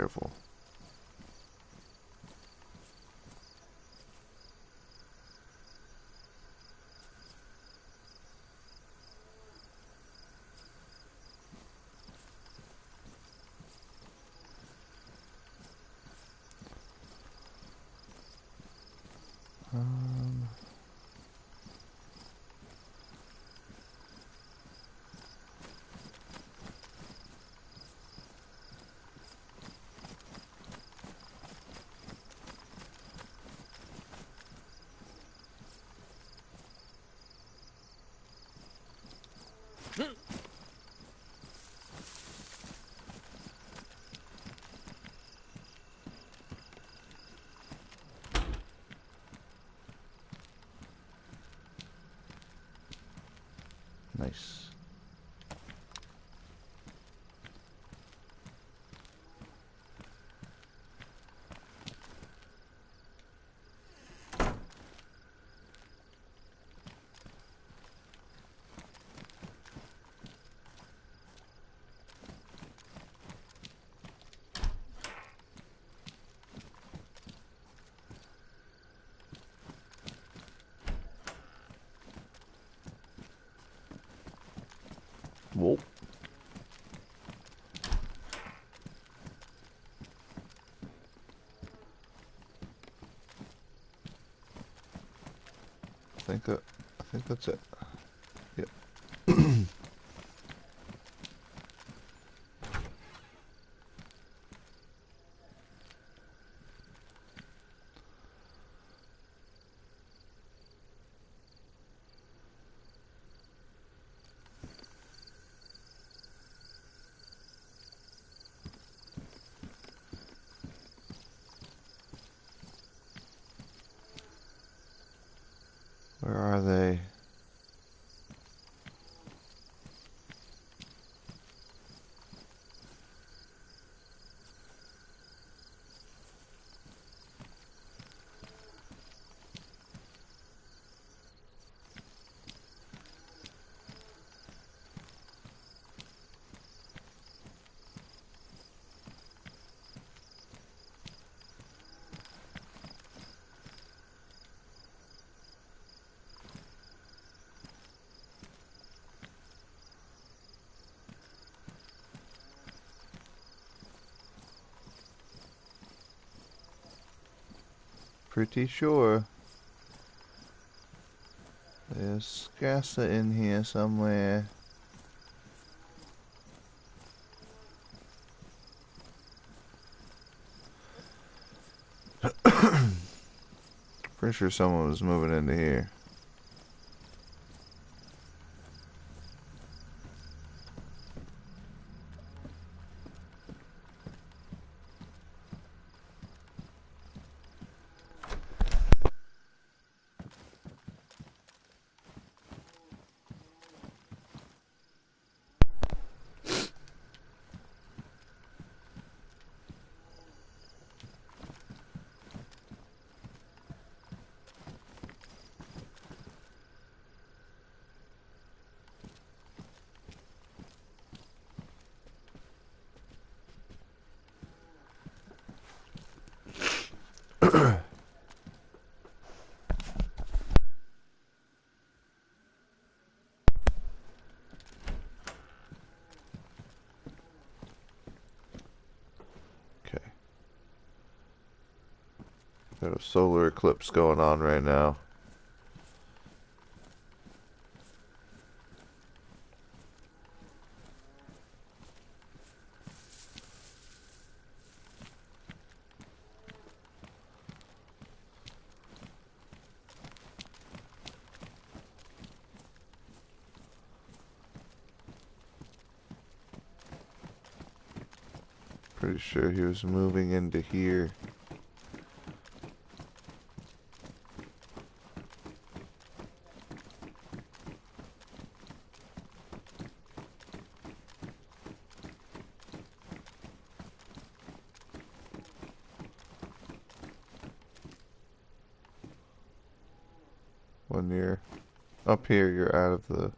careful. Nice. Whoa. I think that's it. Yep. Where are they? Pretty sure there's Scassa in here somewhere. Pretty sure someone was moving into here. Okay. Got a solar eclipse going on right now. Pretty sure he was moving into here. When you're up here, you're out of the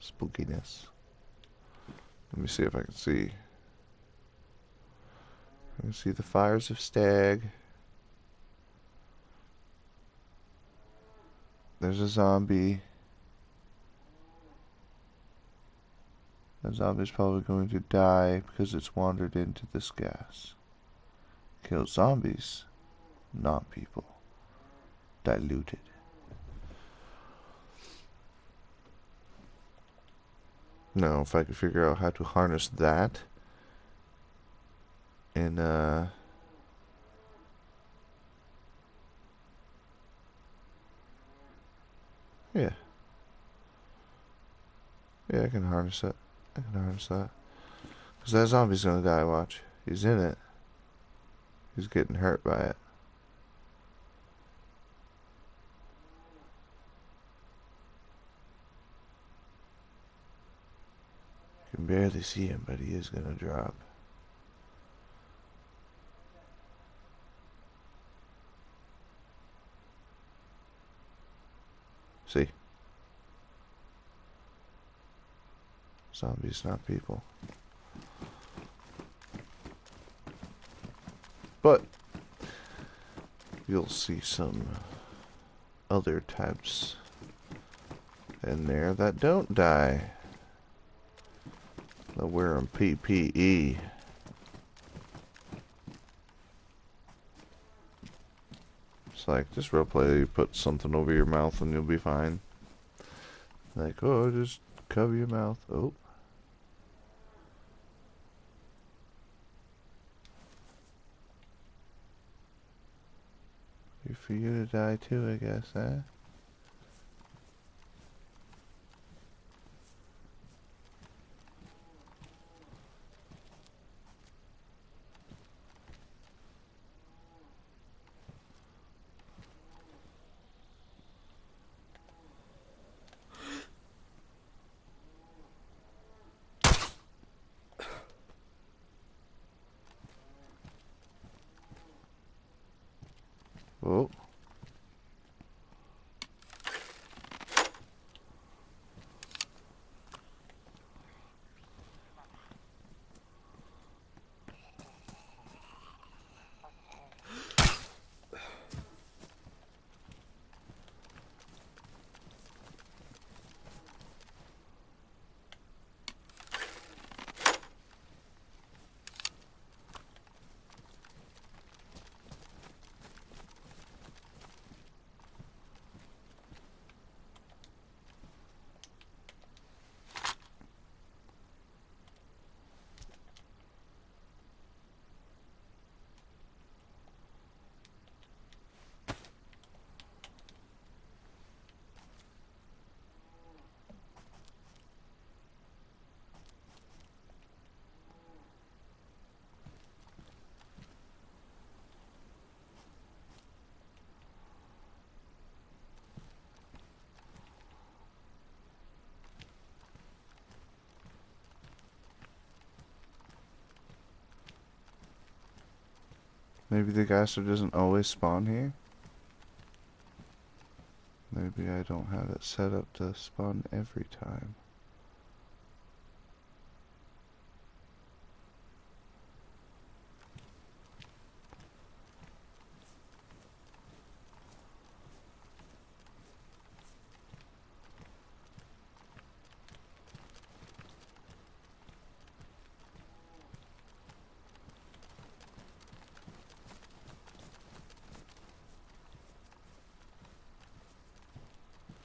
spookiness. Let me see if I can see. I see the fires of Stag. There's a zombie. That zombie's probably going to die because it's wandered into this gas. Kill zombies, not people. Diluted. Now, if I could figure out how to harness that in yeah. Yeah, I can harness it. I can harness that. Because that zombie's gonna die, watch. He's in it. He's getting hurt by it. You can barely see him, but he is gonna drop. See? Zombies, not people. But you'll see some other types in there that don't die. They're wearing PPE. It's like, just roleplay, you put something over your mouth and you'll be fine. Like, oh, just cover your mouth. Oh. For you to die too, I guess, huh? Oh. Maybe the geyser doesn't always spawn here? Maybe I don't have it set up to spawn every time.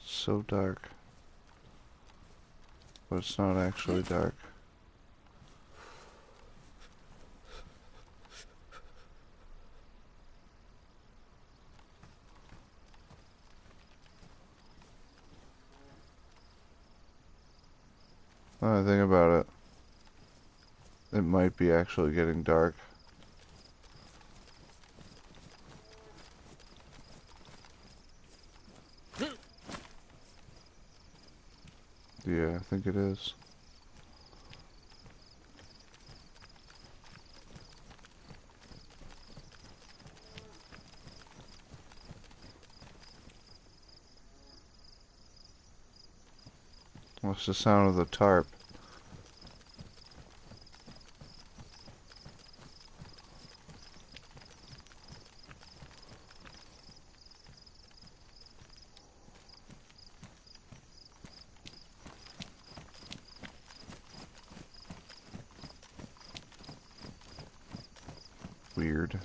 So dark, but it's not actually dark. Now I think about it, it might be actually getting dark. Yeah, I think it is. What's the sound of the tarp? weird.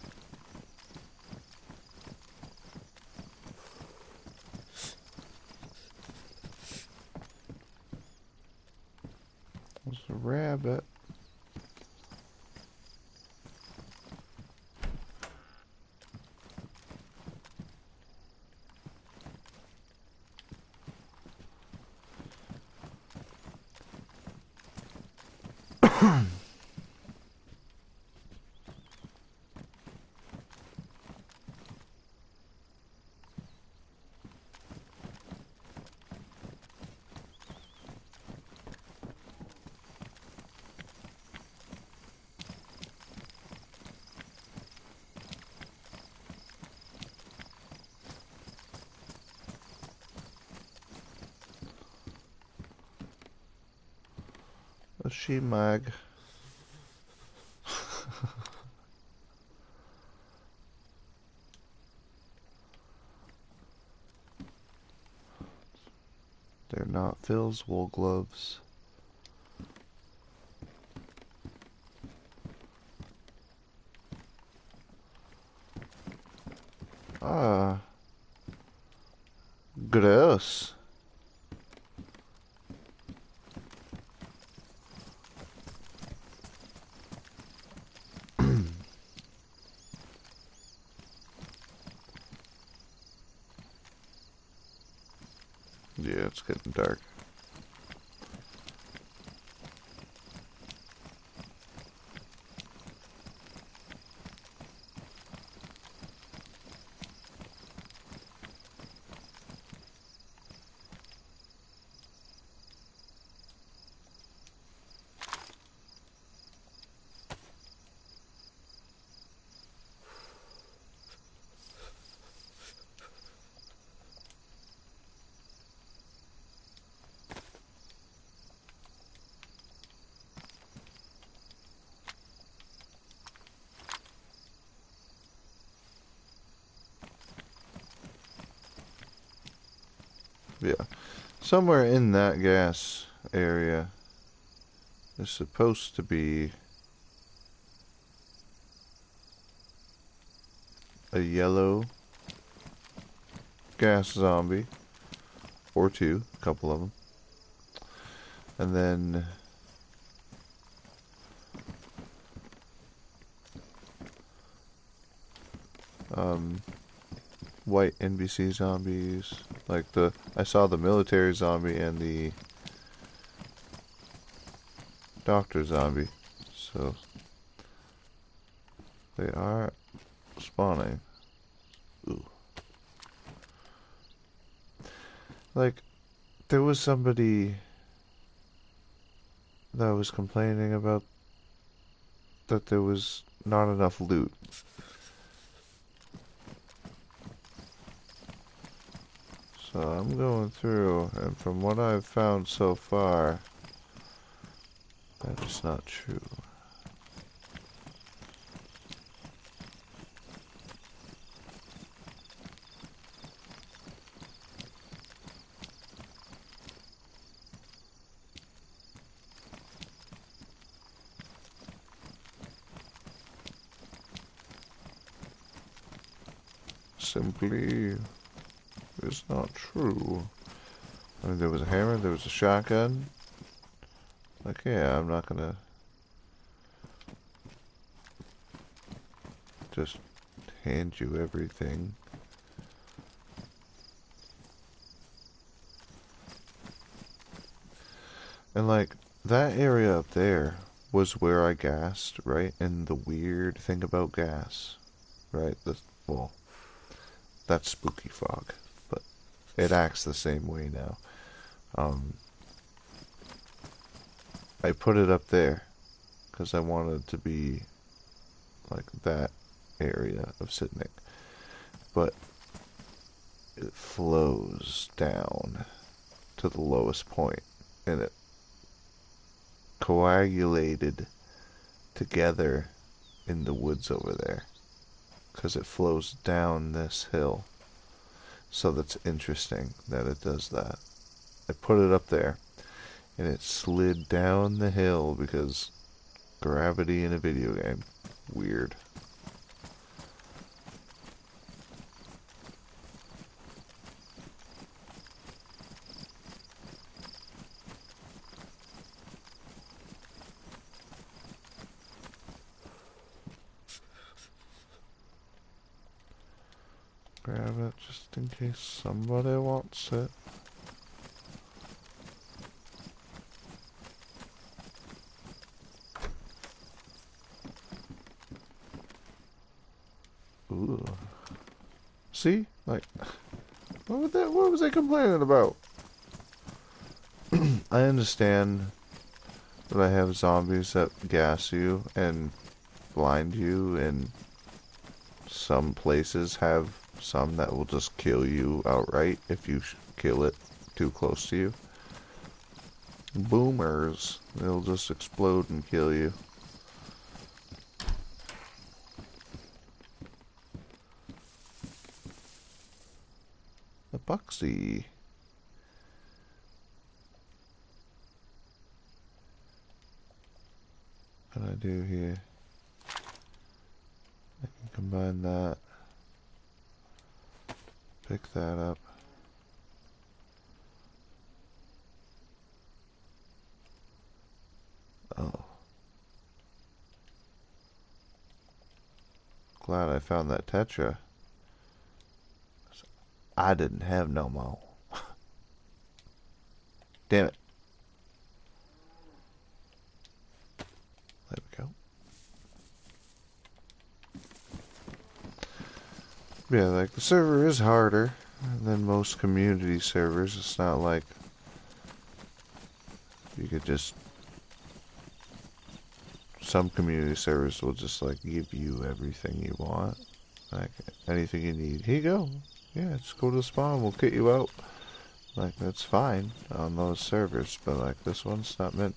There's a rabbit. A she-mag. They're not Phil's wool gloves. Ah. Gross. Yeah, it's getting dark. Yeah. Somewhere in that gas area is supposed to be a yellow gas zombie. Or two. A couple of them. And then white NBC zombies. Like I saw the military zombie and the doctor zombie. So they are spawning. Ooh. Like, there was somebody that was complaining about that there was not enough loot. So I'm going through, and from what I've found so far, that is not true. Simply is not true. I mean, there was a hammer, there was a shotgun. Like, yeah, I'm not gonna just hand you everything. And like, that area up there was where I gassed, right? And the weird thing about gas, right? Well, that's spooky fog, but it acts the same way now. I put it up there because I wanted to be like that area of Sydney, but it flows down to the lowest point, and it coagulated together in the woods over there because it flows down this hill. So that's interesting that it does that. I put it up there and it slid down the hill because gravity in a video game. Weird. grab it just in case somebody wants it. Ooh. See? Like, what was I complaining about? I understand that I have zombies that gas you and blind you, and some places have some that will just kill you outright if you kill it too close to you. Boomers. They'll just explode and kill you. The Buxy. What do I do here? I can combine that. Pick that up. Oh. Glad I found that Tetra. I didn't have no more. Damn it. There we go. Yeah, like, the server is harder than most community servers. It's not like you could just... Some community servers will just, like, give you everything you want. Like, anything you need. Here you go. Yeah, just go to the spawn. We'll get you out. Like, that's fine on those servers. But, like, this one's not meant...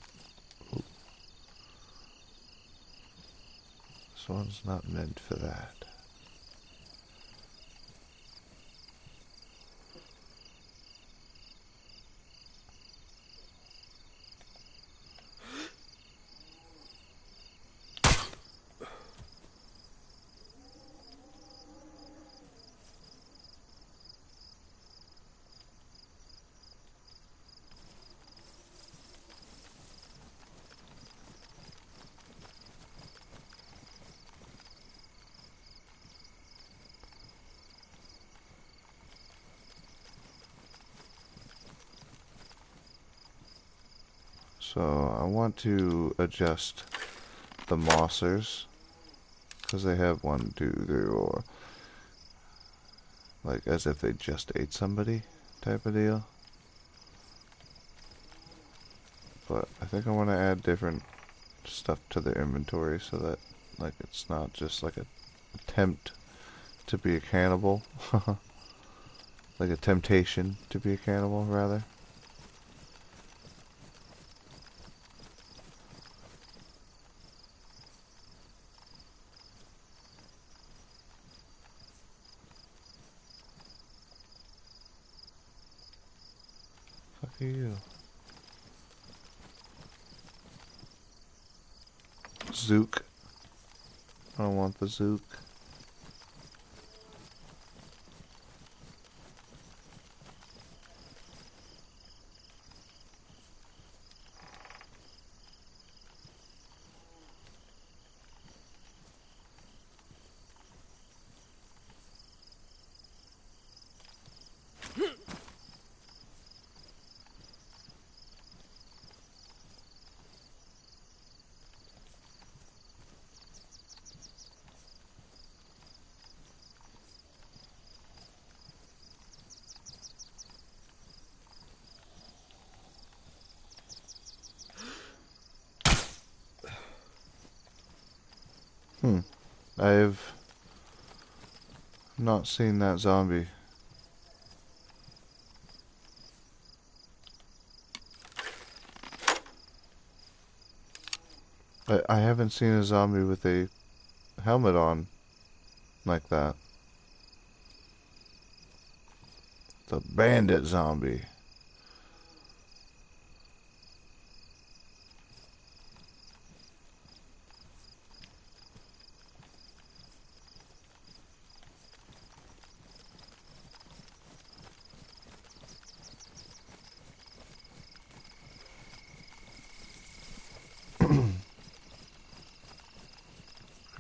Ooh. This one's not meant for that. So I want to adjust the mossers, because they have 1, 2, 3, or like as if they just ate somebody type of deal. But I think I want to add different stuff to the inventory so that like it's not just like a attempt to be a cannibal. Like a temptation to be a cannibal rather. Fuck you. Zook. I don't want the Zook. I've not seen that zombie. I haven't seen a zombie with a helmet on like that. The bandit zombie.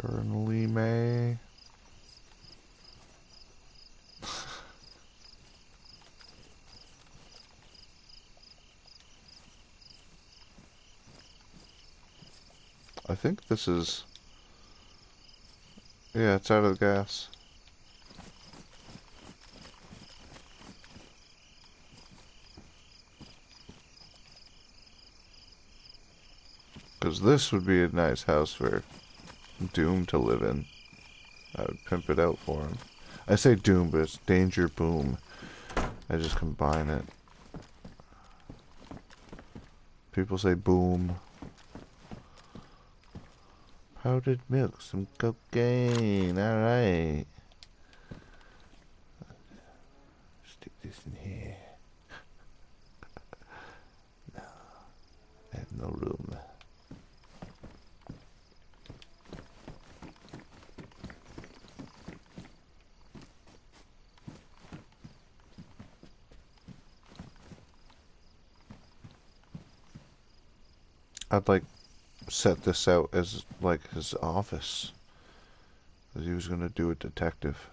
Colonel May. I think this is... Yeah, it's out of the gas. Because this would be a nice house for Doom to live in. I would pimp it out for him. I say Doom, but it's Danger Boom. I just combine it. People say boom. Powdered milk, some cocaine. Alright. Stick this in here. No. I have no room. I'd like set this out as like his office, because he was gonna do a detective.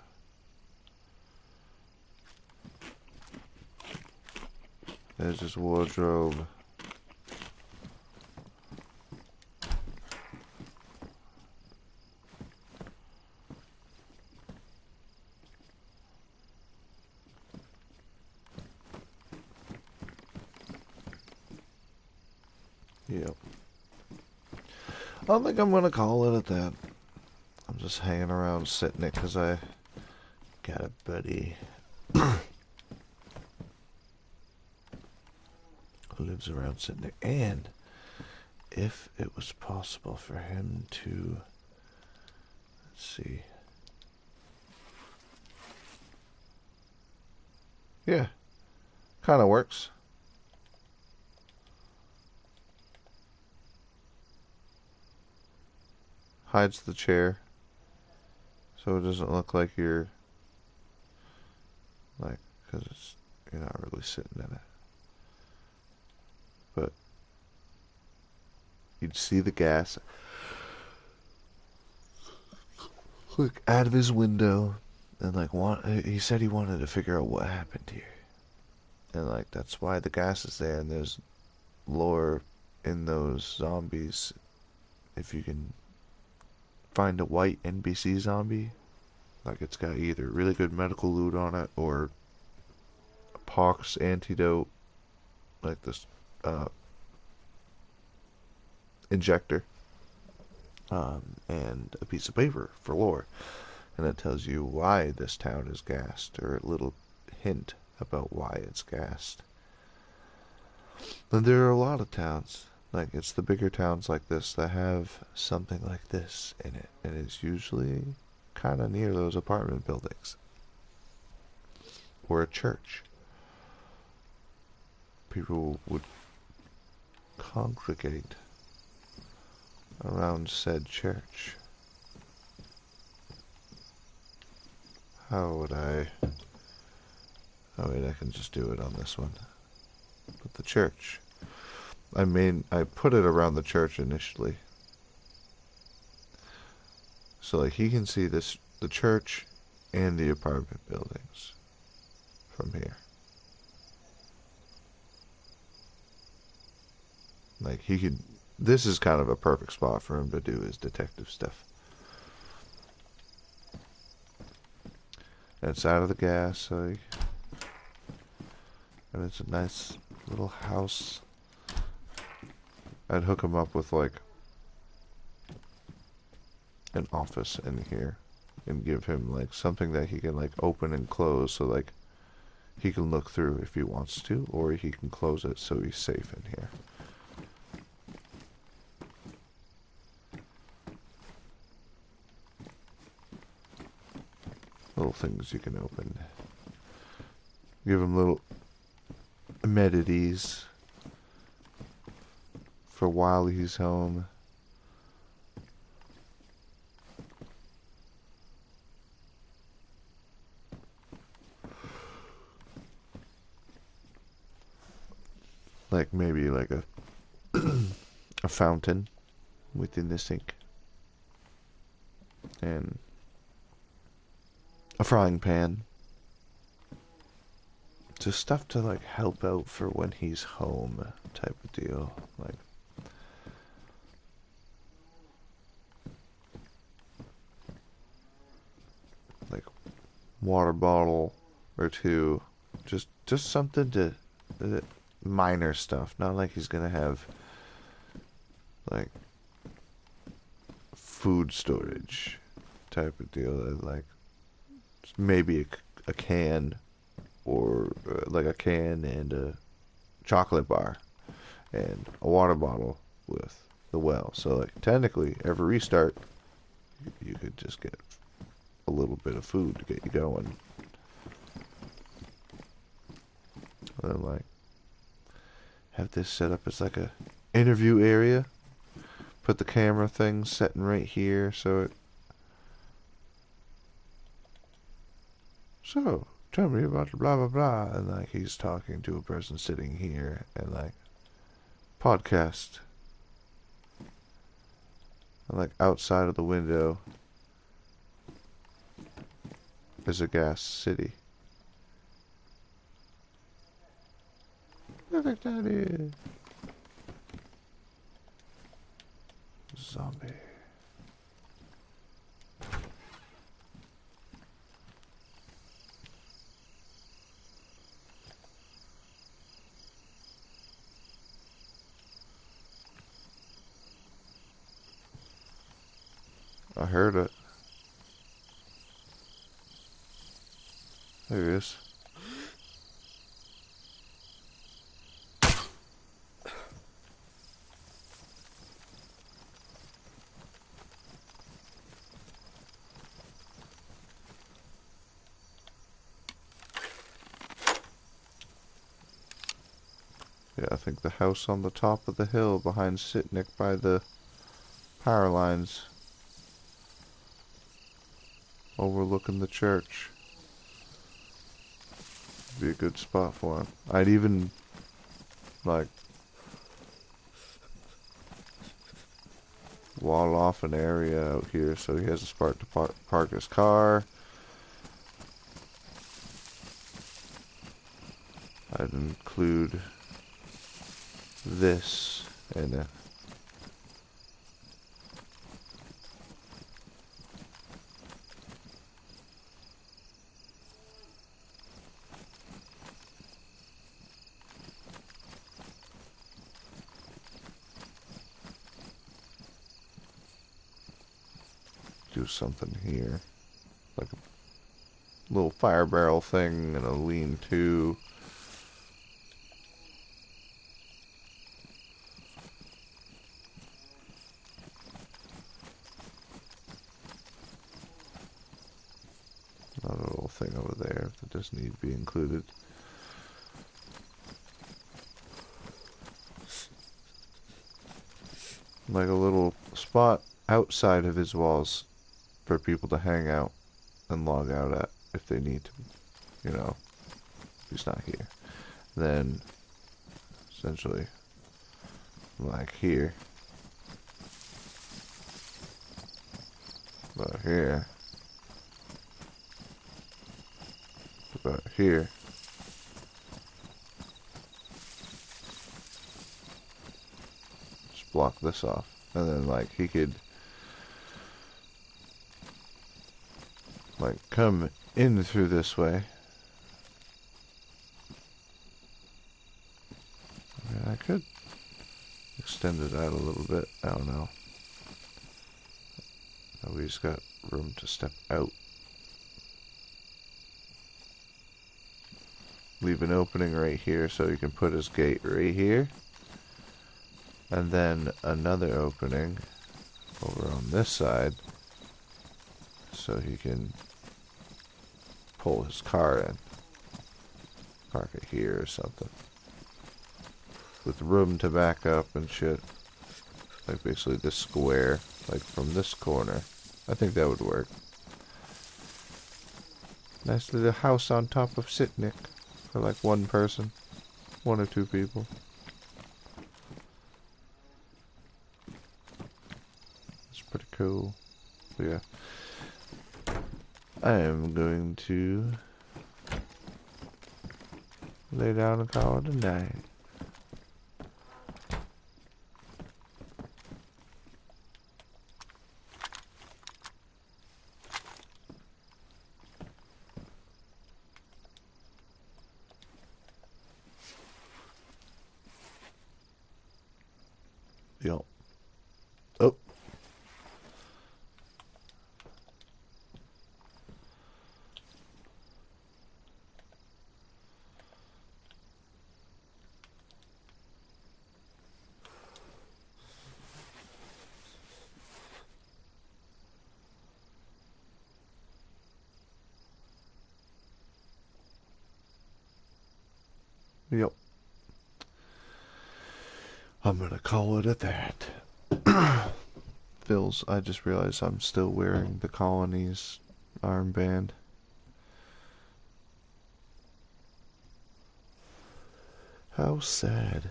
There's his wardrobe. Yep. I don't think I'm gonna call it at that. I'm just hanging around sitting it because I got a buddy who lives around sitting there. And if it was possible for him to, let's see. Yeah, kind of works. Hides the chair so it doesn't look like you're like, because it's, you're not really sitting in it, but you'd see the gas look out of his window, and like he said he wanted to figure out what happened here, and like that's why the gas is there. And there's lore in those zombies. If you can find a white NPC zombie, like it's got either really good medical loot on it or a pox antidote, like this injector, and a piece of paper for lore, and it tells you why this town is gassed, or a little hint about why it's gassed. And there are a lot of towns, like it's the bigger towns like this that have something like this in it, and it's usually kind of near those apartment buildings or a church. People would congregate around said church. How would I... Oh wait, I can just do it on this one. But the church. I put it around the church initially. So like he can see this, the church and the apartment buildings from here. Like he could, this is kind of a perfect spot for him to do his detective stuff. And it's out of the gas, like, and it's a nice little house. I'd hook him up with like an office in here and give him like something that he can like open and close, so like he can look through if he wants to, or he can close it so he's safe in here. Little things you can open. Give him little amenities for while he's home. Like maybe like a a fountain within the sink, and a frying pan. Just stuff to like help out for when he's home type of deal. Like water bottle or two. Just something to minor stuff. Not like he's gonna have like food storage type of deal. Like maybe a can or like a can and a chocolate bar and a water bottle with the well. So like technically every restart you could just get a little bit of food to get you going. And then like have this set up as like a interview area. Put the camera thing setting right here so it. So tell me about the blah blah blah, and like he's talking to a person sitting here, and like podcast. And like outside of the window is a gas city. Look at that is. Zombie. I heard it. There he is. Yeah, I think the house on the top of the hill behind Sitnik by the power lines, overlooking the church, would be a good spot for him. I'd even like wall off an area out here so he has a spot to park his car. I'd include this in it. Do something here, like a little fire barrel thing and a lean-to. Another little thing over there that does need to be included. Like a little spot outside of his walls for people to hang out and log out at if they need to, you know, if he's not here. Then, essentially, like here, about here, about here. Just block this off. And then, like, he could like come in through this way. I mean, I could extend it out a little bit. I don't know. We just got room to step out. Leave an opening right here so you can put his gate right here. And then another opening over on this side so he can pull his car in. Park it here or something. With room to back up and shit. Like basically this square, like from this corner. I think that would work. Nice little house on top of Sitnik for like one person. One or two people. It's pretty cool. But yeah. I am going to lay down and call it a night. Yo. Oh. Yep. I'm gonna call it at that. Phil's, I just realized I'm still wearing the colony's armband. How sad.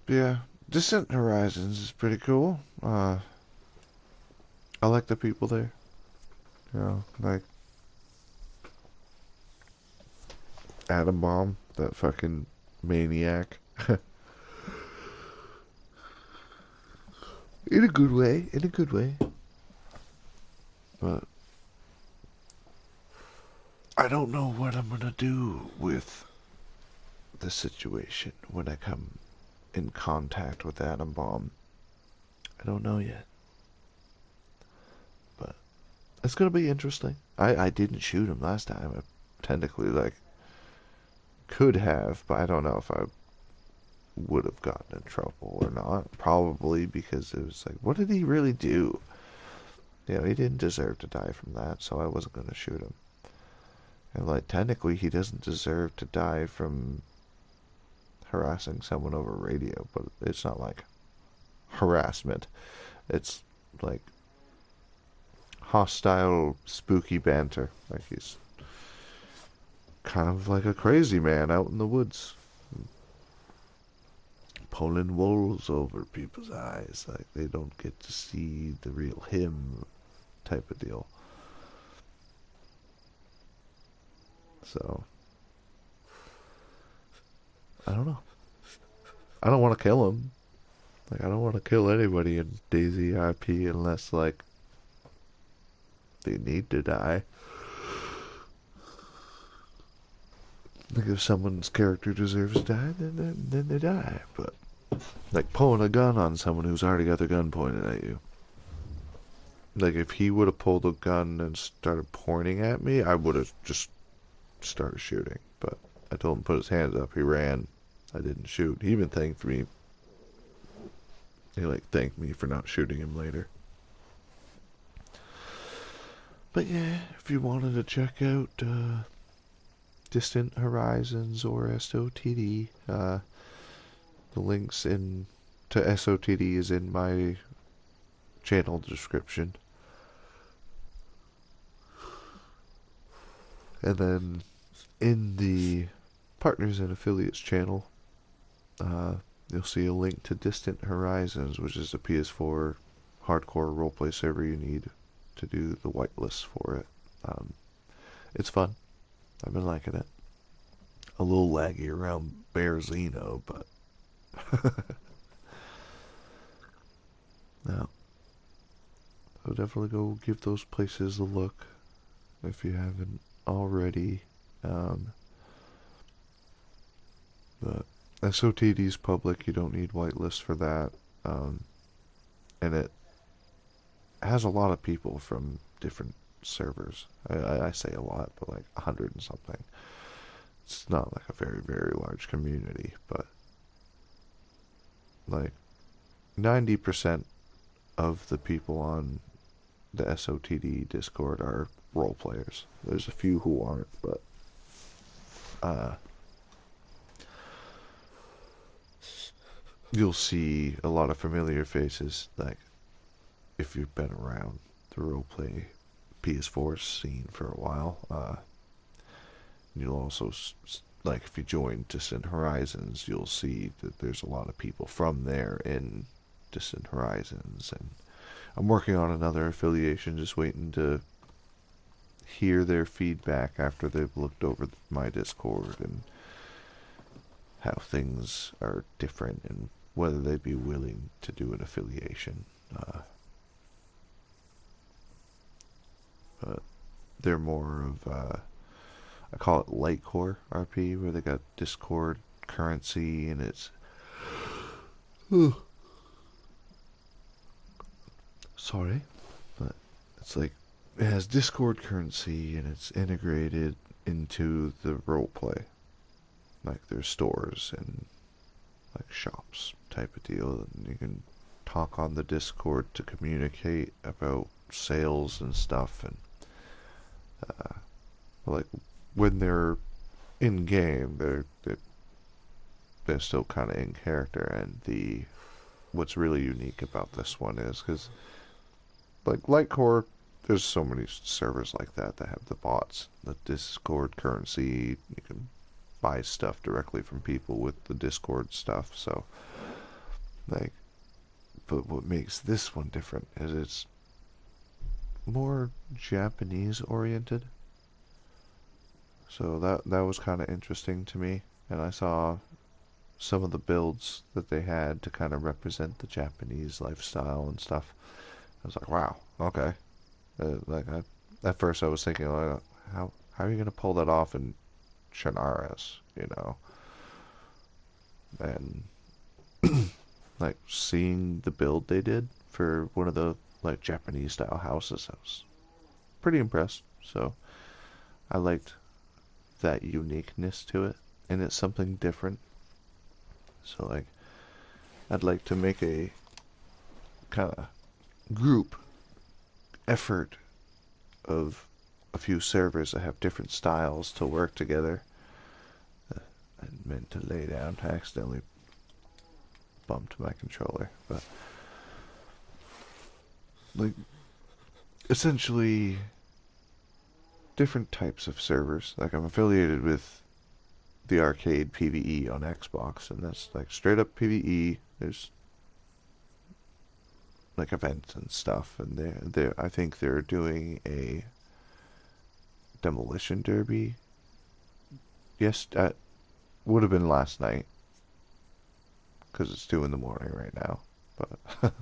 Yeah, Distant Horizons is pretty cool. I like the people there. You know, like Atom Bomb, that fucking maniac. In a good way, in a good way. But I don't know what I'm gonna do with the situation when I come in contact with Atom Bomb. I don't know yet. But it's gonna be interesting. I didn't shoot him last time. I technically, like, could have, but I don't know if I would have gotten in trouble or not. Probably because it was like, what did he really do? You know, he didn't deserve to die from that, so I wasn't going to shoot him. And, like, technically he doesn't deserve to die from harassing someone over radio, but it's not like harassment. It's like hostile, spooky banter. Like, he's kind of like a crazy man out in the woods, pulling wools over people's eyes, like they don't get to see the real him, type of deal. So I don't know. I don't want to kill him. Like, I don't want to kill anybody in DayZRP unless, like, they need to die. Like, if someone's character deserves to die, then they die. But, like, pulling a gun on someone who's already got their gun pointed at you. Like, if he would have pulled a gun and started pointing at me, I would have just started shooting. But I told him to put his hands up. He ran. I didn't shoot. He even thanked me. He, like, thanked me for not shooting him later. But yeah, if you wanted to check out Distant Horizons or SOTD, the links in to SOTD is in my channel description. And then in the Partners and Affiliates channel, you'll see a link to Distant Horizons, which is a PS4 hardcore roleplay server you need to do the whitelist for it. It's fun. I've been liking it. A little laggy around Bear Zeno, but no. So definitely go give those places a look if you haven't already. But SOTD's public, you don't need whitelist for that. And it has a lot of people from different servers. I say a lot, but like 100 and something. It's not like a very, very large community, but like 90% of the people on the SOTD Discord are role players. There's a few who aren't, but you'll see a lot of familiar faces, like if you've been around the roleplay PS4 scene for a while. You'll also, like, if you join Distant Horizons, you'll see that there's a lot of people from there in Distant Horizons. And I'm working on another affiliation, just waiting to hear their feedback after they've looked over my Discord and how things are different and whether they'd be willing to do an affiliation. But they're more of, I call it Lightcore RP, where they got Discord currency, and it's sorry, but it's like it has Discord currency, and it's integrated into the roleplay. Like there's stores and like shops type of deal, and you can talk on the Discord to communicate about sales and stuff, and like when they're in game, they're still kind of in character. And what's really unique about this one is because like Lightcore, there's so many servers like that have the bots, the Discord currency. You can buy stuff directly from people with the Discord stuff. So like, but what makes this one different is it's more Japanese oriented. So that was kind of interesting to me, and I saw some of the builds that they had to kind of represent the Japanese lifestyle and stuff. I was like, wow, okay. At first I was thinking, how are you gonna pull that off in Chernarus, you know? And like seeing the build they did for one of the like Japanese style houses, I was pretty impressed. So I liked that uniqueness to it, and it's something different. So like, I'd like to make a kind of group effort of a few servers that have different styles to work together. I meant to lay down. I accidentally bumped my controller, but like essentially different types of servers. Like I'm affiliated with the arcade PvE on Xbox, and that's like straight up PvE. There's like events and stuff, and I think they're doing a demolition derby. Yes, would have been last night because it's 2 in the morning right now. But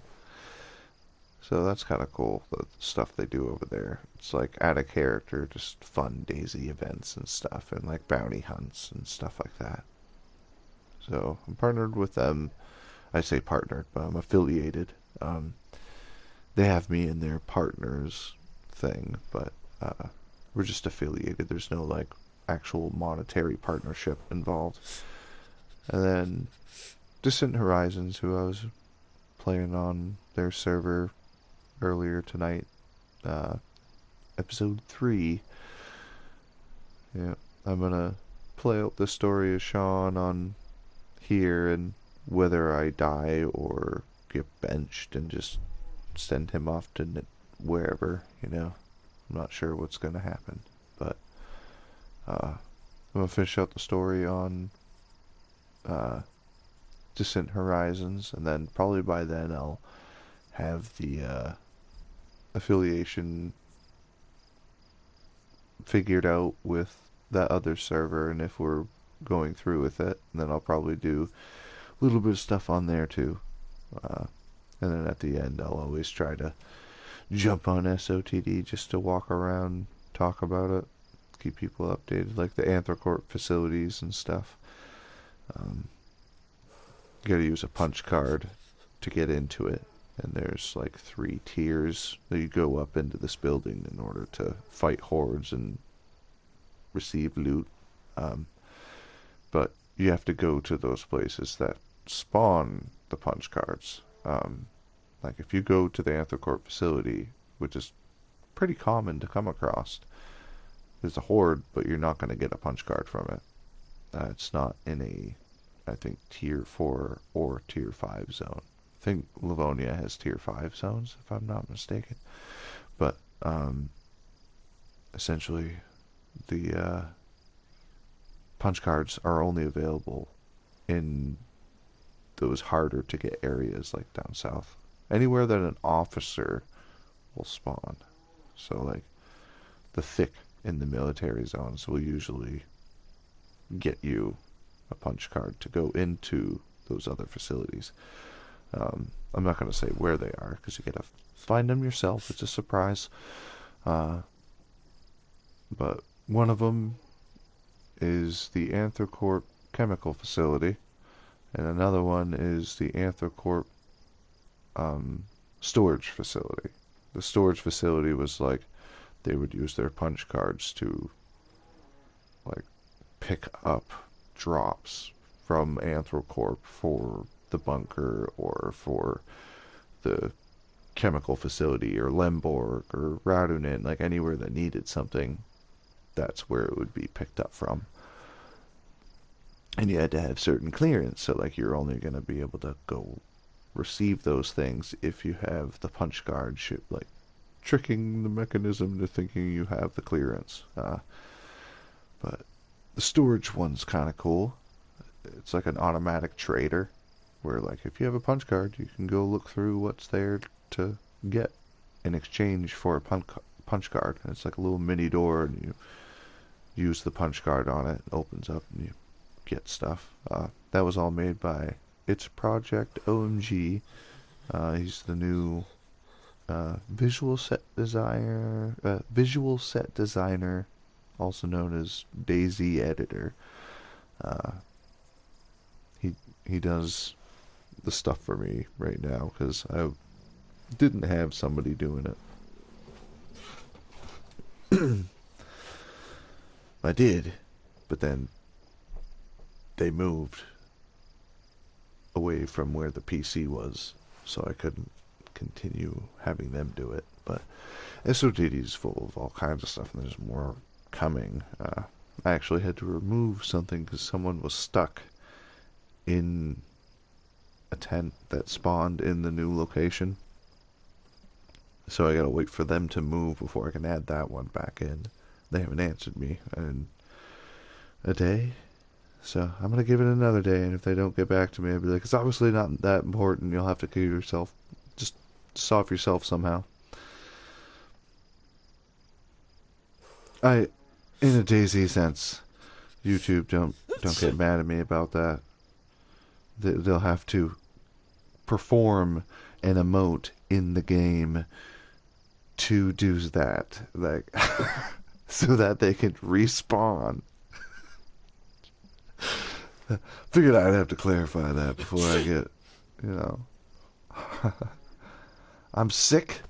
so that's kind of cool, the stuff they do over there. It's like add a character, just fun DayZ events and stuff, and like bounty hunts and stuff like that. So I'm partnered with them. I say partnered, but I'm affiliated. They have me in their partners thing, but we're just affiliated. There's no like actual monetary partnership involved. And then Distant Horizons, who I was playing on their server earlier tonight, episode 3. Yeah, I'm gonna play out the story of Shawn on here, and whether I die or get benched and just send him off to wherever, you know. I'm not sure what's gonna happen, but I'm gonna finish out the story on Distant Horizons, and then probably by then I'll have the affiliation figured out with that other server, and if we're going through with it, then I'll probably do a little bit of stuff on there too. And then at the end, I'll always try to jump on SOTD just to walk around, talk about it, keep people updated, like the Anthrocorp facilities and stuff. You gotta use a punch card to get into it, and there's like 3 tiers that you go up into this building in order to fight hordes and receive loot. But you have to go to those places that spawn the punch cards. Like if you go to the Anthrocorp facility, which is pretty common to come across, there's a horde, but you're not going to get a punch card from it. It's not in a, I think, tier 4 or tier 5 zone. I think Livonia has tier 5 zones, if I'm not mistaken. But essentially, the punch cards are only available in those harder to get areas like down south. Anywhere that an officer will spawn. So like the thick in the military zones will usually get you a punch card to go into those other facilities. I'm not going to say where they are because you got to find them yourself. It's a surprise. But one of them is the Anthrocorp chemical facility, and another one is the Anthrocorp storage facility. The storage facility was like they would use their punch cards to like pick up drops from Anthrocorp for the bunker or for the chemical facility or Lemborg or Radunin, like anywhere that needed something, that's where it would be picked up from. And you had to have certain clearance, so like you're only going to be able to go receive those things if you have the punch card, like tricking the mechanism to thinking you have the clearance. But the storage one's kind of cool. It's like an automatic trader, where like if you have a punch card, you can go look through what's there to get in exchange for a punch card. And it's like a little mini door, and you use the punch card on it, it opens up, and you get stuff. That was all made by It's Project OMG. He's the new visual set designer, also known as DayZ editor. He does the stuff for me right now because I didn't have somebody doing it. I did, but then they moved away from where the PC was, so I couldn't continue having them do it. But SOTD is full of all kinds of stuff, and there's more coming. I actually had to remove something because someone was stuck in a tent that spawned in the new location. So I gotta wait for them to move before I can add that one back in. They haven't answered me in a day. So I'm gonna give it another day, and if they don't get back to me, I'll be like, it's obviously not that important. You'll have to kill yourself. Just solve yourself somehow. In a DayZ sense, YouTube don't get mad at me about that. They'll have to perform an emote in the game to do that, like, so that they can respawn. Figured I'd have to clarify that before I get, I'm sick.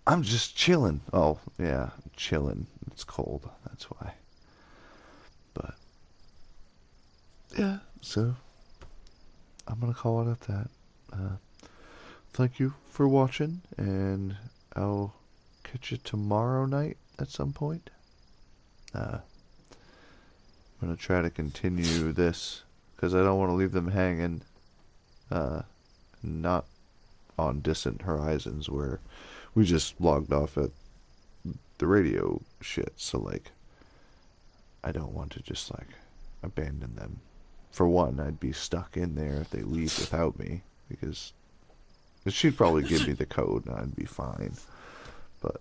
I'm just chilling. Oh, yeah, chilling. It's cold. That's why. But, yeah, so I'm going to call it at that. Thank you for watching, and I'll catch you tomorrow night at some point. I'm going to try to continue this, because I don't want to leave them hanging, not on Distant Horizons, where we just logged off at the radio shit, so, like, I don't want to just, like, abandon them. For one, I'd be stuck in there if they leave without me, because she'd probably give me the code and I'd be fine. But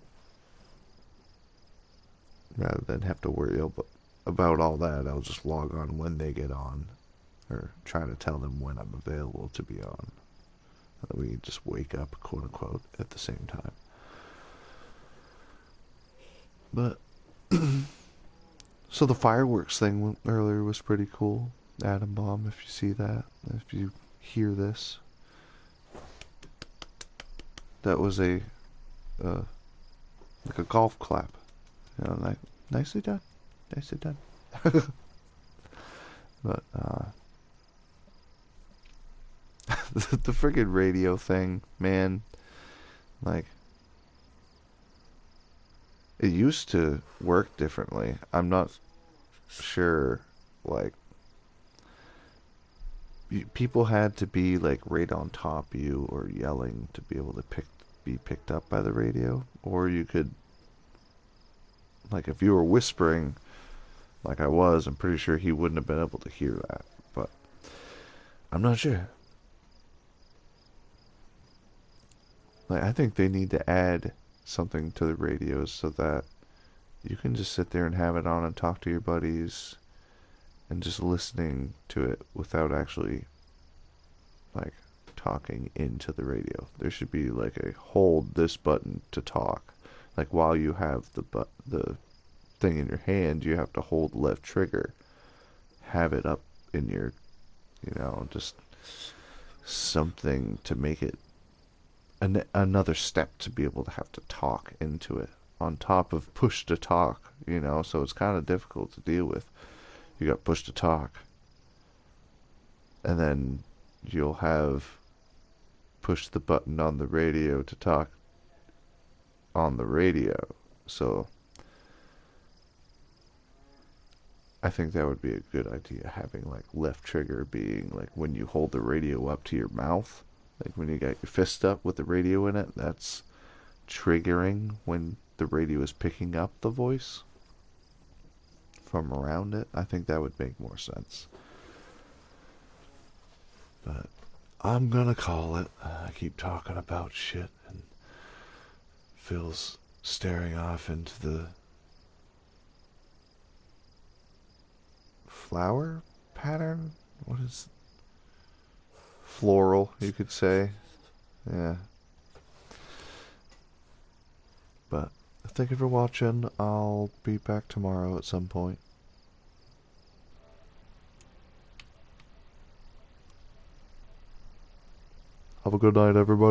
rather than have to worry about all that, I'll just log on when they get on, or try to tell them when I'm available to be on. We just wake up, quote unquote, at the same time. But so the fireworks thing earlier was pretty cool. Atom bomb, if you see that, if you hear this, that was like a golf clap, like nicely done, nicely done. But the friggin' radio thing, man, like, it used to work differently. I'm not sure, like, people had to be like right on top of you or yelling to be able to be picked up by the radio, or you could, like, if you were whispering like I was, I'm pretty sure he wouldn't have been able to hear that, but I'm not sure. Like, I think they need to add something to the radios so that you can just sit there and have it on and talk to your buddies and just listening to it without actually, like, talking into the radio. There should be like a hold this button to talk. Like, while you have the thing in your hand, you have to hold left trigger, have it up in your, just something to make it another step to be able to have to talk into it on top of push to talk, so it's kind of difficult to deal with. You got push to talk, and then you'll have push the button on the radio to talk on the radio. So I think that would be a good idea, having like left trigger being like when you hold the radio up to your mouth, like when you got your fist up with the radio in it, that's triggering when the radio is picking up the voice from around it. I think that would make more sense. But I'm gonna call it. I keep talking about shit, and Phil's staring off into the flower pattern? What is floral, you could say. Yeah. But thank you for watching. I'll be back tomorrow at some point. Have a good night, everybody.